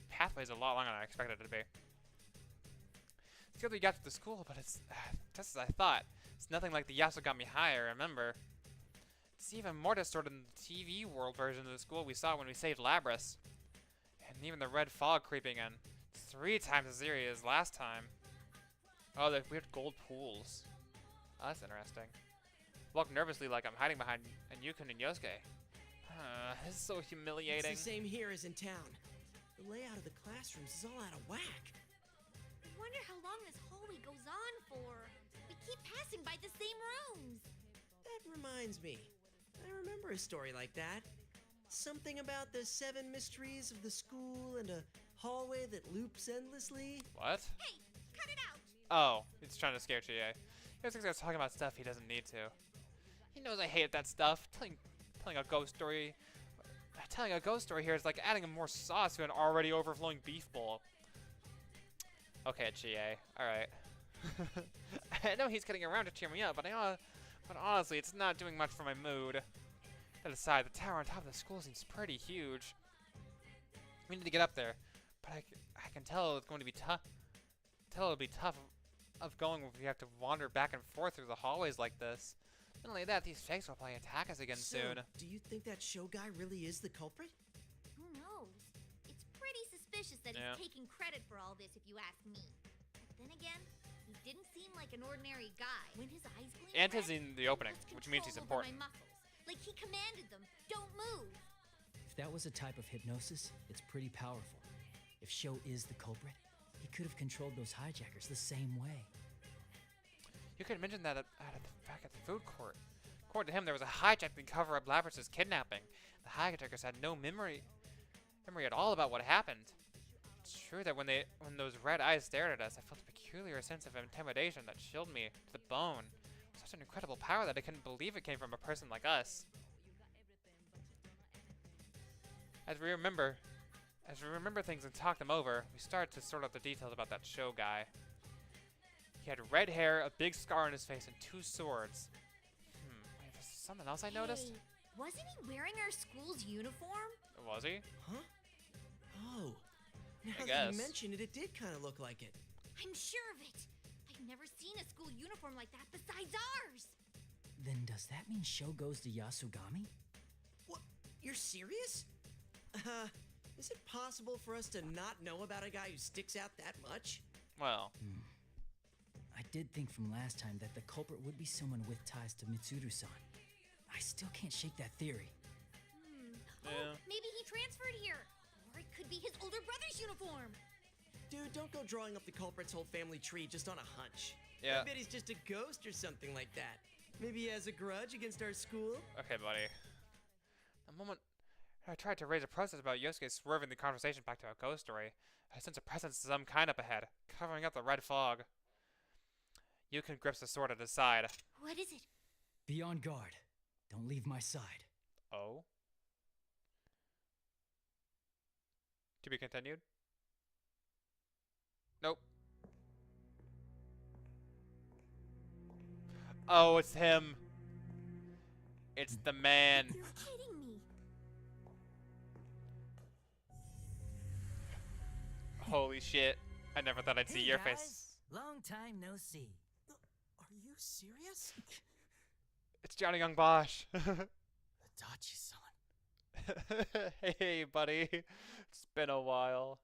pathway is a lot longer than I expected it to be. It's good we got to the school, but it's just as I thought. It's nothing like the Yasogami High I remember. It's even more distorted than the TV world version of the school we saw when we saved Labris. And even the red fog creeping in. It's 3 times as eerie as last time. Oh, the weird gold pools. Oh, that's interesting. Walk nervously like I'm hiding behind Yukon and Yosuke. This is so humiliating. It's the same here as in town. The layout of the classrooms is all out of whack. I wonder how long this hallway goes on for. We keep passing by the same rooms. That reminds me. I remember a story like that. Something about the 7 mysteries of the school and a hallway that loops endlessly. What? Hey, cut it out! Oh, he's trying to scare Chie. Yosuke's talking about stuff he doesn't need to. He knows I hate that stuff. Telling a ghost story. Telling a ghost story here is like adding more sauce to an already overflowing beef bowl. Okay, Chie. Alright. I know he's getting around to cheer me up, but honestly, it's not doing much for my mood. That aside, the tower on top of the school seems pretty huge. We need to get up there, but I can tell it's going to be tough. It'll be tough of going if we have to wander back and forth through the hallways like this. Not only that, these fakes will probably attack us again soon. Do you think that show guy really is the culprit? Who knows? It's pretty suspicious that he's taking credit for all this, if you ask me. But then again, he didn't seem like an ordinary guy. When his eyes blinked, And he's in the opening, which means he's important. My muscles. Like he commanded them, don't move. If that was a type of hypnosis, it's pretty powerful. If Sho is the culprit, he could have controlled those hijackers the same way. You could mention that back at the food court. According to him, there was a hijacking to cover up Labris' kidnapping. The hijackers had no memory at all about what happened. It's true that when those red eyes stared at us, I felt a peculiar sense of intimidation that chilled me to the bone. Such an incredible power that I couldn't believe it came from a person like us. As we remember, As we remember things and talk them over, we start to sort out the details about that show guy. He had red hair, a big scar on his face, and 2 swords. Wait, there's something else I noticed? Wasn't he wearing our school's uniform? Was he? Huh? Oh. Now I that guess. you mention it, it did kind of look like it. I'm sure of it. I've never seen a school uniform like that besides ours. Then does that mean Sho goes to Yasugami? What? You're serious? Is it possible for us to not know about a guy who sticks out that much? Well. I did think from last time that the culprit would be someone with ties to Mitsuru-san. I still can't shake that theory. Yeah. Oh, maybe he transferred here. Or it could be his older brother's uniform. Dude, don't go drawing up the culprit's whole family tree just on a hunch. Yeah. I bet he's just a ghost or something like that. Maybe he has a grudge against our school? Okay, buddy. The moment I tried to raise a protest about Yosuke swerving the conversation back to a ghost story, I sense a presence of some kind up ahead, covering up the red fog. Yukon grips the sword at his side. What is it? Be on guard. Don't leave my side. Oh? To be continued? Nope. Oh, it's him. It's the man. You're kidding me. Holy shit. I never thought I'd see your face. Long time no see. Are you serious? It's Johnny Young Bosch. Adachi-san. Hey, buddy. It's been a while.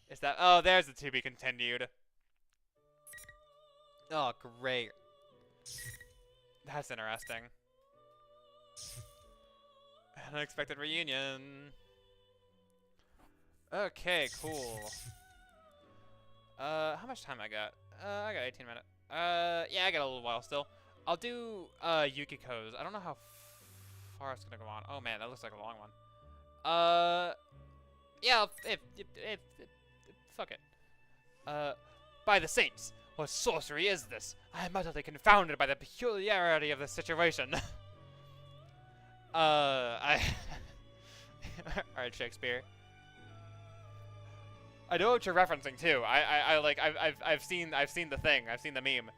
Is that... Oh, there's the to be continued. Oh, great. That's interesting. An unexpected reunion. Okay, cool. How much time I got? I got 18 minutes. Yeah, I got a little while still. I'll do, Yukiko's. I don't know how far it's gonna go on. Oh man, that looks like a long one. Yeah, fuck it. By the saints, what sorcery is this? I am utterly confounded by the peculiarity of this situation. Alright, Shakespeare. I know what you're referencing too. I've seen the thing. I've seen the meme.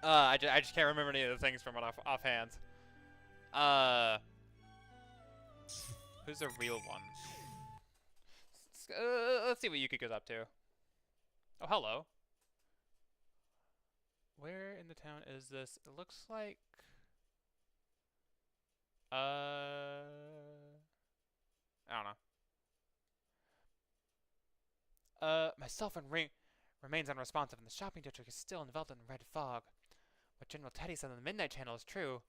I just can't remember any of the things from it offhand. Who's the real one? Let's see what Yukiko's up to. Oh, hello. Where in the town is this? It looks like... I don't know. My cell phone remains unresponsive, and the shopping district is still enveloped in red fog. What General Teddy said on the Midnight Channel is true.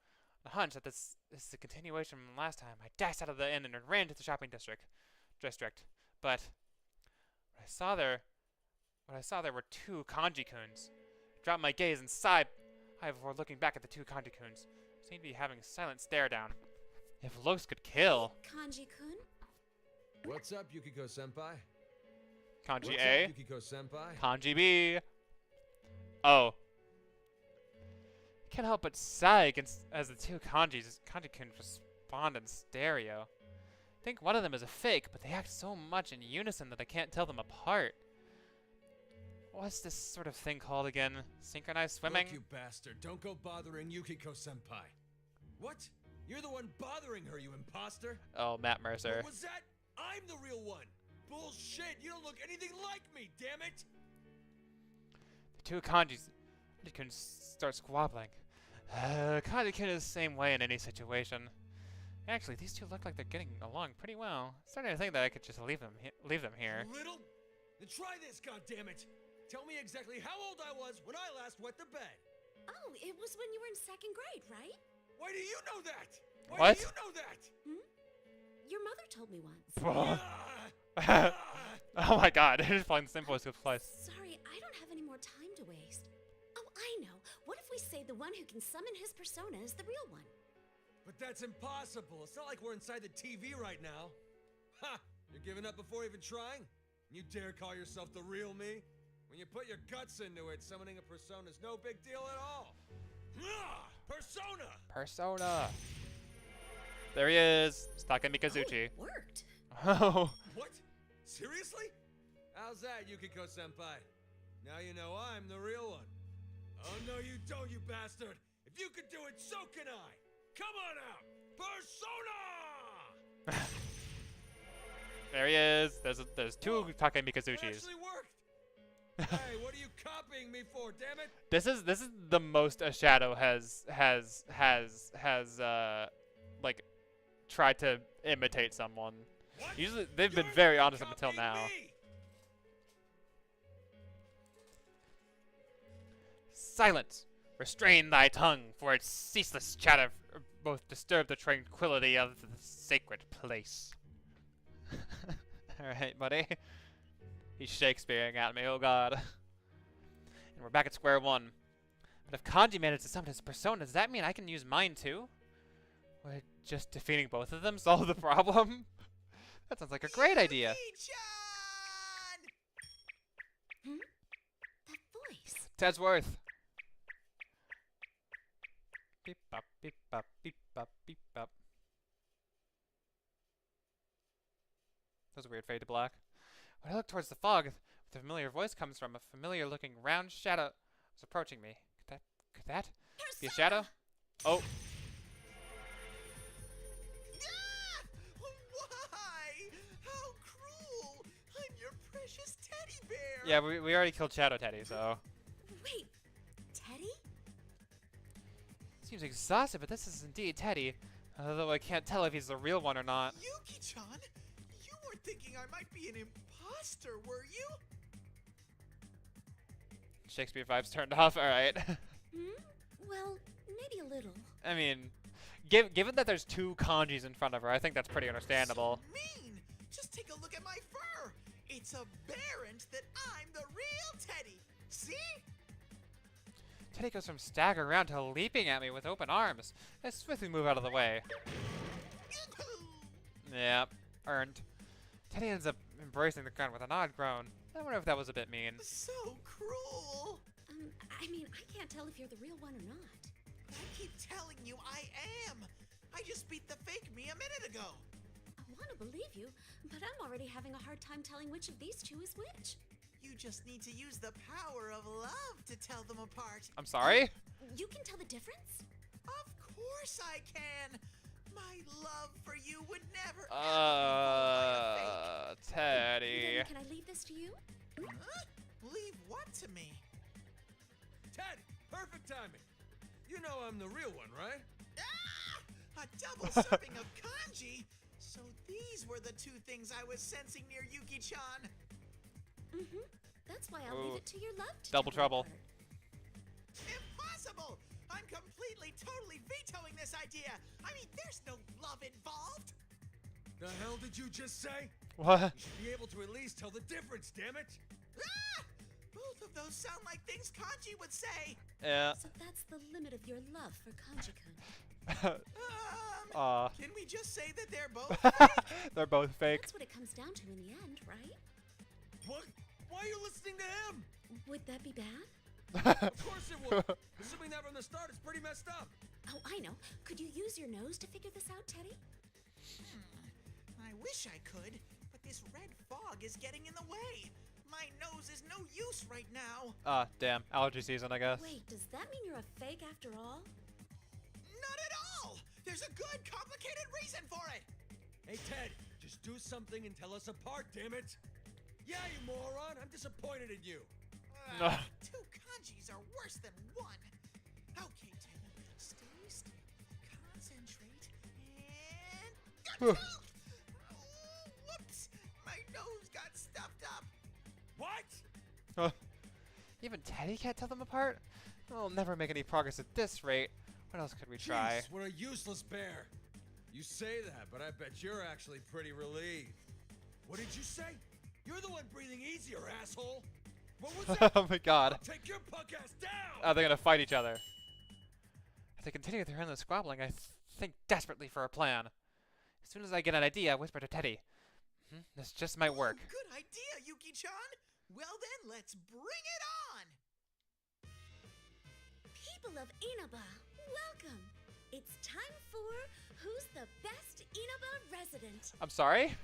The hunch that this is a continuation from last time. I dashed out of the inn and ran to the shopping district. But what I saw there were 2 kanji-kuns. Dropped my gaze and sighed before looking back at the 2 kanji-kuns. Seemed to be having a silent stare down. If looks could kill. Kanji-kun? What's up, Yukiko-senpai? Kanji What's A. up, Yukiko-senpai? Kanji B. Oh. Can't help but sigh as the 2 kanji-kuns respond in stereo. I think one of them is a fake, but they act so much in unison that I can't tell them apart. What's this sort of thing called again? Synchronized swimming? Look, you bastard, don't go bothering Yukiko-senpai. What? You're the one bothering her, you imposter? Oh, Matt Mercer. What was that? I'm the real one! Bullshit! You don't look anything like me, damn it! The 2 kanji-kuns start squabbling. Kanji-kun is the same way in any situation. Actually, these 2 look like they're getting along pretty well. I'm starting to think that I could just leave them here. Little? Then try this, goddammit! Tell me exactly how old I was when I last wet the bed. Oh, it was when you were in 2nd grade, right? Why do you know that? Why What? do you know that? Your mother told me once. Oh my god, just playing the simplest of plays. Sorry, I don't have any more time to waste. Oh, I know. What if we say the one who can summon his persona is the real one? But that's impossible. It's not like we're inside the TV right now. Ha! You're giving up before even trying? You dare call yourself the real me? When you put your guts into it, summoning a persona is no big deal at all. Persona! Persona. There he is. Staka Mikazuchi. Oh, it worked. Oh. What? Seriously? How's that, Yukiko-senpai? Now you know I'm the real one. Oh, no, you don't, you bastard! If you could do it, so can I! Come on out! Persona! There he is. There's two Take Mikazuchis. It actually worked! Hey, what are you copying me for, damn it? This is the most a Shadow has like tried to imitate someone. What? Usually they've been very honest up until now. Me. Silence! Restrain thy tongue, for its ceaseless chatter both disturb the tranquility of the sacred place. Alright, buddy. He's Shakespeareing at me, oh god. And we're back at square one. But if Kanji managed to summon his persona, does that mean I can use mine too? Would just defeating both of them solve the problem? That sounds like a great idea. Hmm? That voice. Tedsworth. Beep bop, beep bop, beep bop, beep bop. That was a weird fade to black. When I look towards the fog, the familiar voice comes from a familiar looking round shadow was approaching me. Could that be a shadow? Oh. Why? How cruel! I'm your precious teddy bear! Yeah, we already killed Shadow Teddy, so. Wait, Teddy? Seems exhausted, but this is indeed Teddy. Although I can't tell if he's the real one or not. Yuki-chan, you weren't thinking I might be an imposter, were you? Shakespeare vibes turned off. All right. Well, maybe a little. I mean, given that there's two kanjis in front of her, I think that's pretty understandable. So mean! Just take a look at my fur. It's apparent that I'm the real Teddy. See? Teddy goes from staggering around to leaping at me with open arms. I swiftly move out of the way. Yeah, earned. Teddy ends up embracing the gun with an odd groan. I wonder if that was a bit mean. So cruel. I mean, I can't tell if you're the real one or not. But I keep telling you I am. I just beat the fake me a minute ago. I want to believe you, but I'm already having a hard time telling which of these two is which. You just need to use the power of love to tell them apart. I'm sorry? You can tell the difference? Of course I can. My love for you would never Teddy. Then can I leave this to you? Huh? Leave what to me? Ted, perfect timing. You know I'm the real one, right? Ah! A double serving of kanji? So these were the two things I was sensing near Yuki-chan. Mm-hmm. That's why I'll leave it to your love to Double trouble. Impossible! I'm completely, totally vetoing this idea. I mean, there's no love involved. The hell did you just say? What? You should be able to at least tell the difference, damn it! Ah! Both of those sound like things kanji would say. Yeah. So that's the limit of your love for Kanji-kun. Can we just say that they're both fake? They're both fake. That's what it comes down to in the end, right? What? Why are you listening to him? Would that be bad? Of course it would. Assuming that from the start, it's pretty messed up. Oh, I know. Could you use your nose to figure this out, Teddy? I wish I could, but this red fog is getting in the way. My nose is no use right now. Damn. Allergy season, I guess. Wait, does that mean you're a fake after all? Not at all! There's a good, complicated reason for it! Hey, Ted, just do something and tell us apart, damn it! Yeah, you moron! I'm disappointed in you! Two kanjis are worse than one. Okay, Teddy, stay still, concentrate, and... Whoops! My nose got stuffed up. What? Even Teddy can't tell them apart? We'll never make any progress at this rate. What else could we try? Jeez, what a useless bear! You say that, but I bet you're actually pretty relieved. What did you say? You're the one breathing easier, asshole! What was that? Oh my god. I'll take your punk ass down! Oh, they're gonna fight each other. As they continue their endless squabbling, I think desperately for a plan. As soon as I get an idea, I whisper to Teddy. This just might work. Good idea, Yuki-chan! Well then, let's bring it on! People of Inaba, welcome! It's time for Who's the Best Inaba Resident? I'm sorry?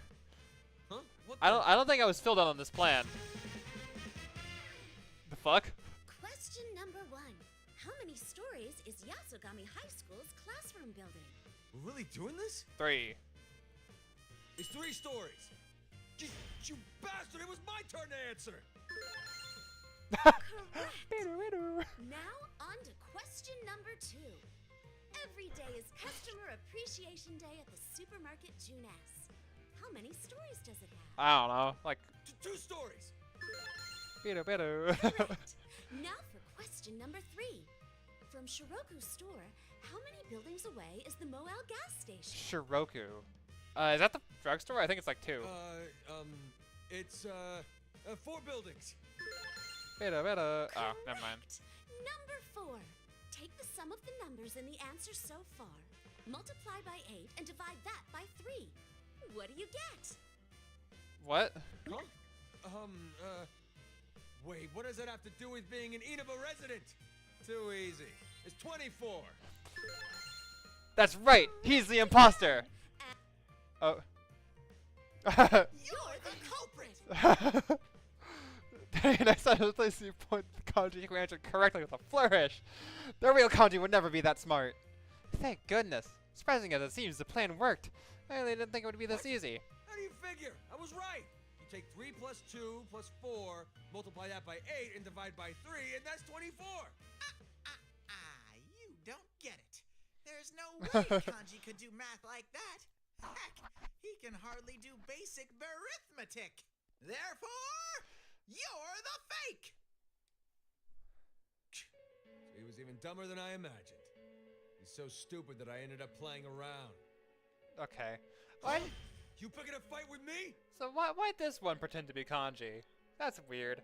Huh? What I don't think I was filled out on this plan. The fuck? Question number 1. How many stories is Yasogami High School's classroom building? We're really doing this? 3. It's 3 stories. You bastard! It was my turn to answer. Correct. Now on to question number 2. Every day is Customer Appreciation Day at the supermarket Junes. How many stories does it have? I don't know. Like 2 stories. Correct. Now for question number 3. From Shiroku's store, how many buildings away is the Moel gas station? Shiroku. Is that the drugstore? I think it's like 2. It's 4 buildings. Oh, never mind. Number 4. Take the sum of the numbers in the answer so far, multiply by 8, and divide that by 3. What do you get? What? Huh? Wait, what does that have to do with being an Inaba resident? Too easy. It's 24. That's right. He's the imposter. Oh. You're the culprit. Next time I place the point, the kanji who answered correctly with a flourish. The real kanji would never be that smart. Thank goodness. Surprising as it seems, the plan worked. I really didn't think it would be this easy. How do you figure? I was right. You take 3 plus 2 plus 4, multiply that by 8, and divide by 3, and that's 24. You don't get it. There's no way Kanji could do math like that. Heck, he can hardly do basic arithmetic. Therefore, you're the fake. He was even dumber than I imagined. He's so stupid that I ended up playing around. Okay. Why? You picking a fight with me? So why'd this one pretend to be kanji? That's weird.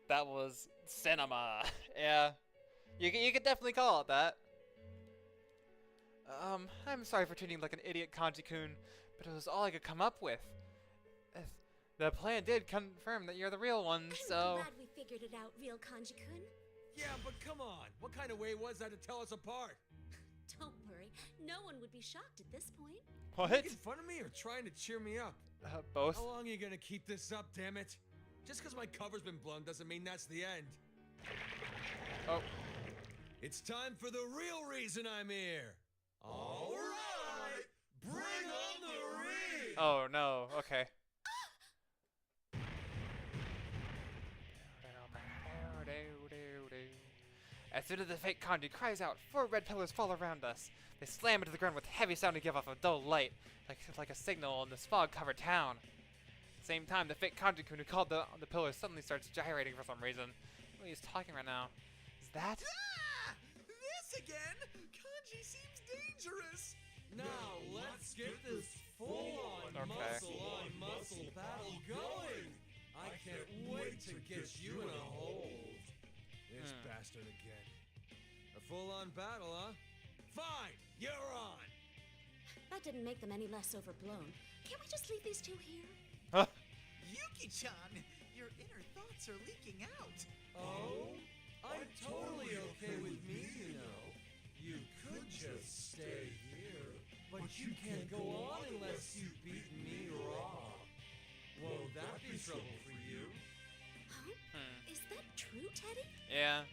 That was cinema. Yeah. You could definitely call it that. I'm sorry for treating you like an idiot, Kanji-kun, but it was all I could come up with. The plan did confirm that you're the real one, so... I'm glad we figured it out, real Kanji-kun. Yeah, but come on. What kind of way was that to tell us apart? Don't worry. No one would be shocked at this point. What? Making fun of me or trying to cheer me up? Both. How long are you gonna keep this up, damn it? Just because my cover's been blown doesn't mean that's the end. Oh. It's time for the real reason I'm here. All right, bring on the ring. Oh no. Okay. As soon as the fake kanji cries out, 4 red pillars fall around us. They slam into the ground with heavy sound and give off a dull light, like a signal in this fog-covered town. At the same time, the fake kanji-kun who called the pillars suddenly starts gyrating for some reason. What he's talking right now. Is that? Ah! This again? Kanji seems dangerous. Now let's get this full-on muscle battle going. I can't wait to get you in a hold. This bastard again. A full-on battle, huh? Fine, you're on. That didn't make them any less overblown. Can't we just leave these 2 here? Huh? Yuki-chan, your inner thoughts are leaking out. Oh? I'm totally okay with me, you know. You could just stay here, but you can't go on unless you beat me raw. Won't that be trouble for you? Huh? Is that true, Teddy? Yeah.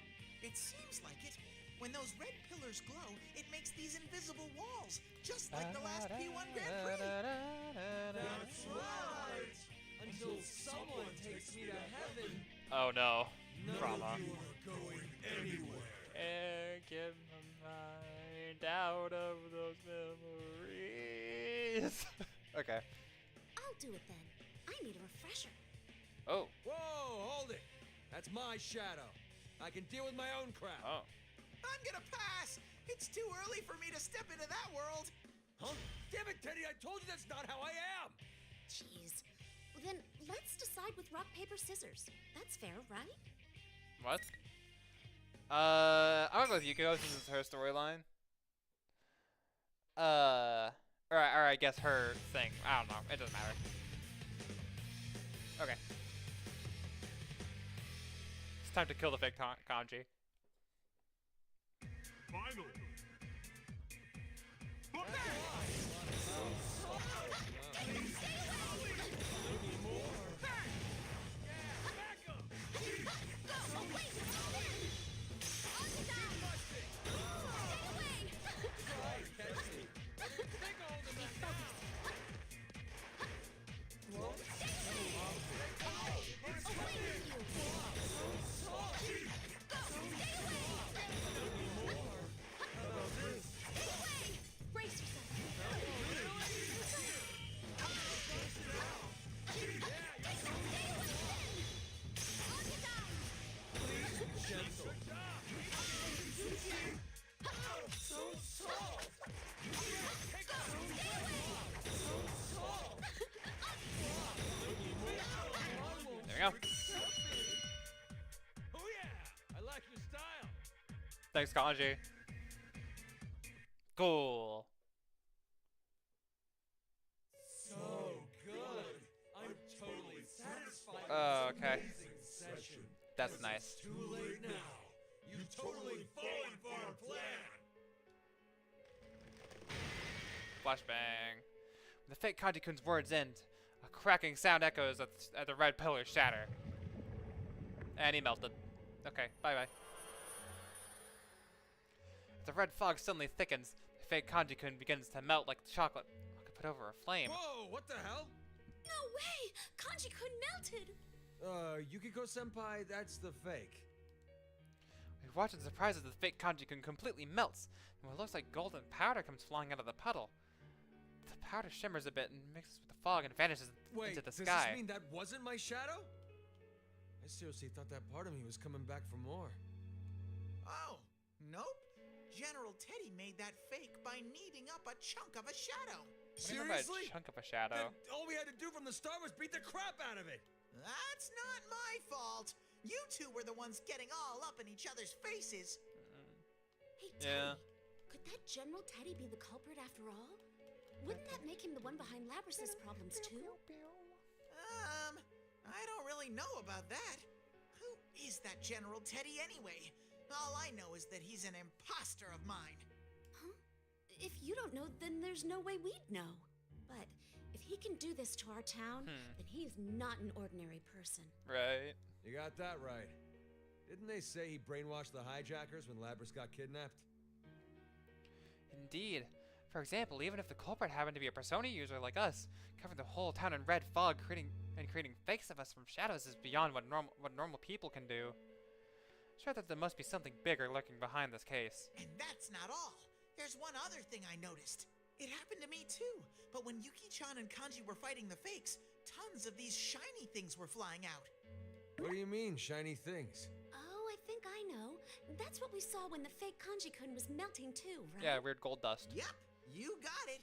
It seems like it. When those red pillars glow, it makes these invisible walls, just like the last P1 Grand Prix. That's right. Until someone takes me to heaven. Oh no. None Drama. of you are going anywhere. And get my mind out of those memories. Okay. I'll do it then. I need a refresher. Oh. Whoa, hold it. That's my shadow. I can deal with my own crap. Oh. I'm gonna pass. It's too early for me to step into that world. Huh? Damn it, Teddy, I told you that's not how I am. Jeez. Well, then let's decide with rock, paper, scissors. That's fair, right? What? I'm gonna go with Yukiko since it's her storyline. Or I guess her thing. I don't know. It doesn't matter. Okay. It's time to kill the fake kanji. Finally. we go. Oh yeah, I like your style. Thanks, Kanji. Cool. So good. I'm totally satisfied. Oh, okay. Amazing session. That's But nice. It's too late now. You've totally fallen for our plan. Flashbang. When the fake Kanji-kun's words end, a cracking sound echoes at the red pillars shatter. And he melted. Okay, bye-bye. The red fog suddenly thickens. The fake Kanji-kun begins to melt like chocolate put over a flame. Whoa, what the hell? No way! Kanji-kun melted! Yukiko-senpai, that's the fake. We watch in surprise as the fake Kanji-kun completely melts, and what looks like golden powder comes flying out of the puddle. The powder shimmers a bit and mixes with the fog and vanishes into the does sky. this mean that wasn't my shadow? I seriously thought that part of me was coming back for more. Oh, nope. General Teddy made that fake by kneading up a chunk of a shadow. What do you mean by Seriously? a chunk of a shadow? Then all we had to do from the start was beat the crap out of it. That's not my fault. You two were the ones getting all up in each other's faces. Hey, Teddy, Yeah. could that General Teddy be the culprit after all? Wouldn't that make him the one behind Labrys's problems too? I don't really know about that. Who is that General Teddy anyway? All I know is that he's an imposter of mine. Huh? If you don't know, then there's no way we'd know. But if he can do this to our town, then he's not an ordinary person. Right. You got that right. Didn't they say he brainwashed the hijackers when Labrys got kidnapped? Indeed. For example, even if the culprit happened to be a Persona user like us, covering the whole town in red fog, creating fakes of us from shadows is beyond what normal people can do. Sure that there must be something bigger lurking behind this case. And that's not all. There's one other thing I noticed. It happened to me too, but when Yuki-chan and Kanji were fighting the fakes, tons of these shiny things were flying out. What do you mean, shiny things? Oh, I think I know. That's what we saw when the fake Kanji-kun was melting too, right? Yeah, weird gold dust. Yep, you got it.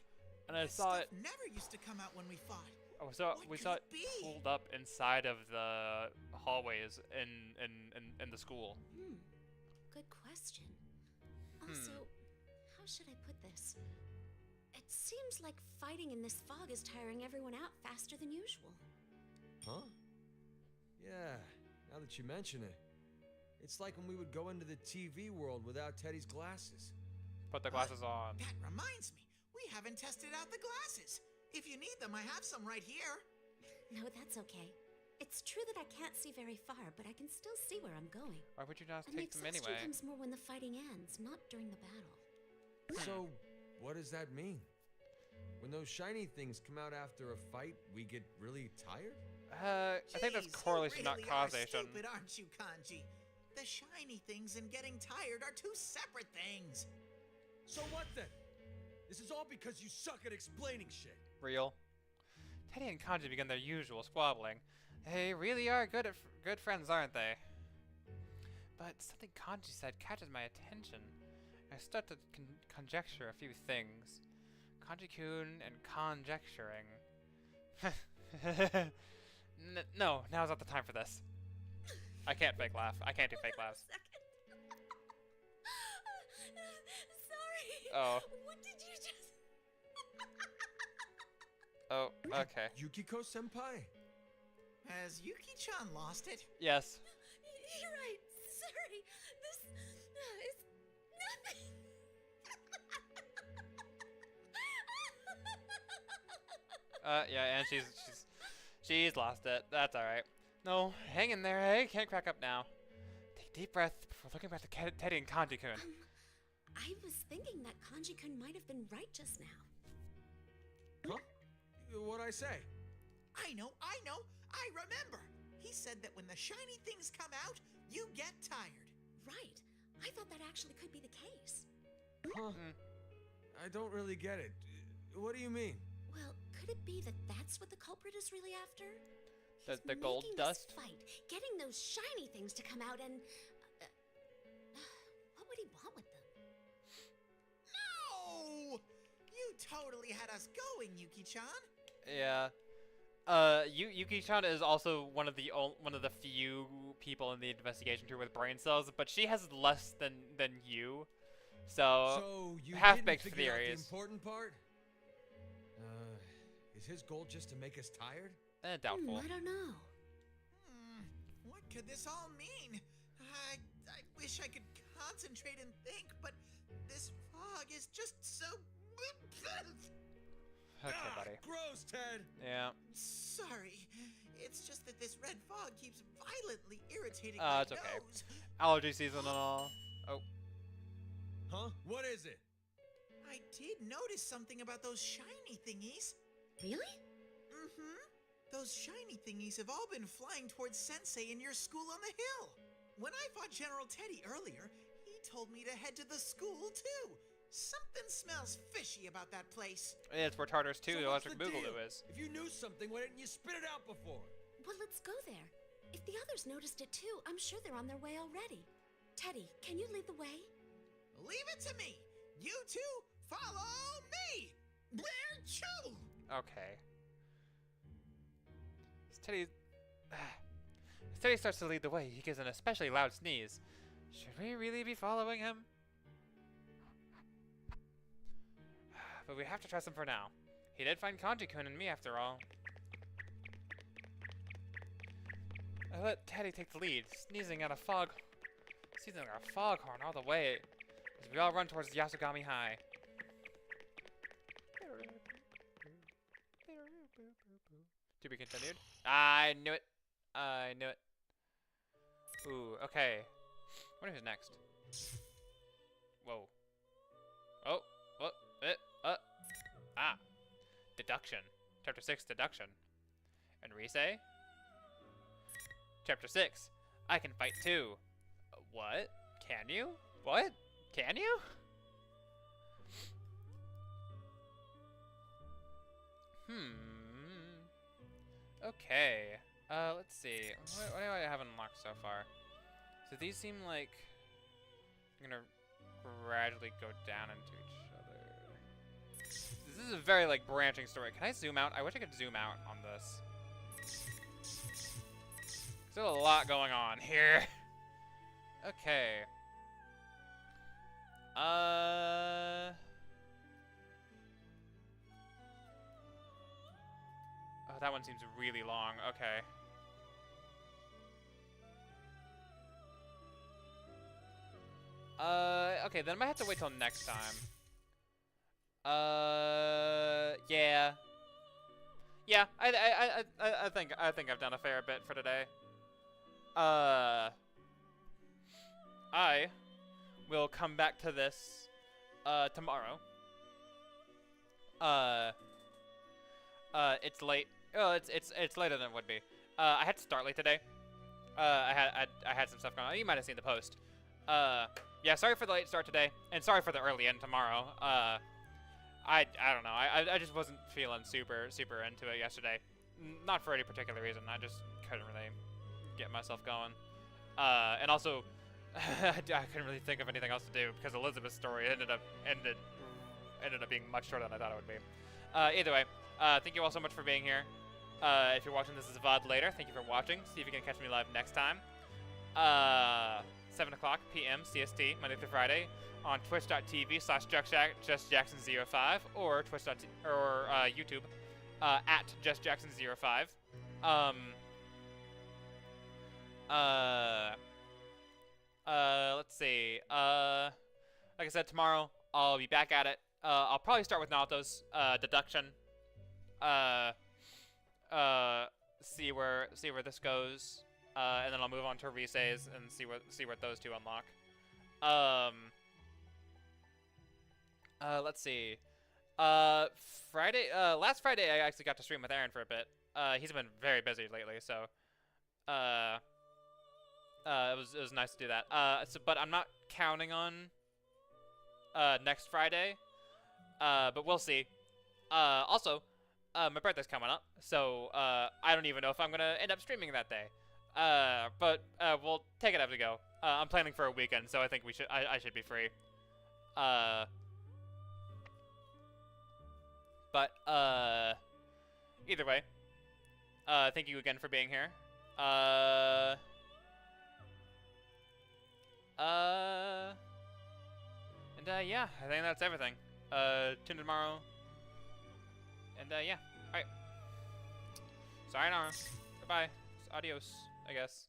And I That saw stuff it. never used to come out when we fought. Oh, we saw it be? pulled up inside of the hallways in the school. Good question. Also, how should I put this? It seems like fighting in this fog is tiring everyone out faster than usual. Huh? Yeah, now that you mention it. It's like when we would go into the TV world without Teddy's glasses. Put the glasses on. That reminds me, we haven't tested out the glasses. If you need them, I have some right here. No, that's okay. It's true that I can't see very far, but I can still see where I'm going. Why would you not And take the them exhaustion anyway? comes more when the fighting ends, not during the battle. So, what does that mean? When those shiny things come out after a fight, we get really tired? I think that's Jeez, correlation, you not really causation. Are stupid, aren't you, Kanji? The shiny things and getting tired are two separate things. So what then? This is all because you suck at explaining shit. Real. Teddy and Kanji begin their usual squabbling. They really are good friends, aren't they? But something Kanji said catches my attention. I start to conjecture a few things. Kanji-kun and conjecturing. No, now's not the time for this. I can't fake laugh. I can't do fake laughs. Sorry. Oh. What did you just... Oh, okay. Yukiko-senpai? Has Yuki-chan lost it? Yes. You're right. Sorry. This is nothing. Yeah, and she's lost it. That's alright. No, hang in there, hey? Can't crack up now. Take a deep breath before looking back to Teddy and Kanji-kun. I was thinking that Kanji-kun might have been right just now. Huh? What'd I say? I know. I remember. He said that when the shiny things come out, you get tired. Right. I thought that actually could be the case. Huh? I don't really get it. What do you mean? Well, could it be that that's what the culprit is really after? The gold Making dust? this fight, getting those shiny things to come out, and what would he want with them? No! You totally had us going, Yuki-chan. Yeah. Yuki-chan is also one of the few people in the investigation crew with brain cells, but she has less than you. So you half-baked didn't figure out the theories. important part? Is his goal just to make us tired? Doubtful. I don't know. What could this all mean? I wish I could concentrate and think, but this fog is just so... Okay, buddy. Gross, Ted! Yeah. Sorry. It's just that this red fog keeps violently irritating my It's okay. nose. Allergy season and all. Oh. Huh? What is it? I did notice something about those shiny thingies. Really? Mm-hmm. Those shiny thingies have all been flying towards Sensei in your school on the hill. When I fought General Teddy earlier, he told me to head to the school, too. Something smells fishy about that place. It's where Tartarus 2, So the what's Electric the Boogaloo deal? is. If you knew something, why didn't you spit it out before? Well, let's go there. If the others noticed it too, I'm sure they're on their way already. Teddy, can you lead the way? Leave it to me. You two, follow me. Where to? Okay. Teddy starts to lead the way. He gives an especially loud sneeze. Should we really be following him? But we have to trust him for now. He did find Kanji-kun and me after all. I let Teddy take the lead, sneezing out a foghorn all the way as we all run towards Yasugami High. To be continued. I knew it. I knew it. Ooh, okay. What is next? Whoa. Oh, what? Deduction. Chapter 6, Deduction. And Rise? Chapter 6, I can fight too. What? Can you? What? Can you? Okay. Let's see. What do I have unlocked so far? So these seem like I'm gonna gradually go down into each other. This is a very like branching story. Can I zoom out? I wish I could zoom out on this. There's a lot going on here. Okay. Oh, that one seems really long. Okay. Okay, then I might have to wait till next time. Yeah. Yeah, I think I've done a fair bit for today. I will come back to this tomorrow. It's late. Oh, it's later than it would be. I had to start late today. I had some stuff going on. You might have seen the post. Yeah, sorry for the late start today, and sorry for the early end tomorrow. I don't know. I just wasn't feeling super into it yesterday. Not for any particular reason. I just couldn't really get myself going. And also, I couldn't really think of anything else to do because Elizabeth's story ended up being much shorter than I thought it would be. Either way, thank you all so much for being here. If you're watching this as a VOD later, thank you for watching. See if you can catch me live next time. 7 o'clock p.m. CST, Monday through Friday, on twitch.tv/JustJackson05 or YouTube at JustJackson05. Let's see. Like I said, tomorrow I'll be back at it. I'll probably start with Naoto's deduction. See where this goes. And then I'll move on to Rise's and see what those two unlock. Let's see. Friday. Last Friday I actually got to stream with Aaron for a bit. He's been very busy lately, so it was nice to do that. But I'm not counting on next Friday. But we'll see. Also, my birthday's coming up, so I don't even know if I'm gonna end up streaming that day. But we'll take it as we go. I'm planning for a weekend, so I think I should be free. But either way, Thank you again for being here. Yeah, I think that's everything. Tune in tomorrow. And, yeah. Alright. Sayonara. Goodbye. Adios, I guess.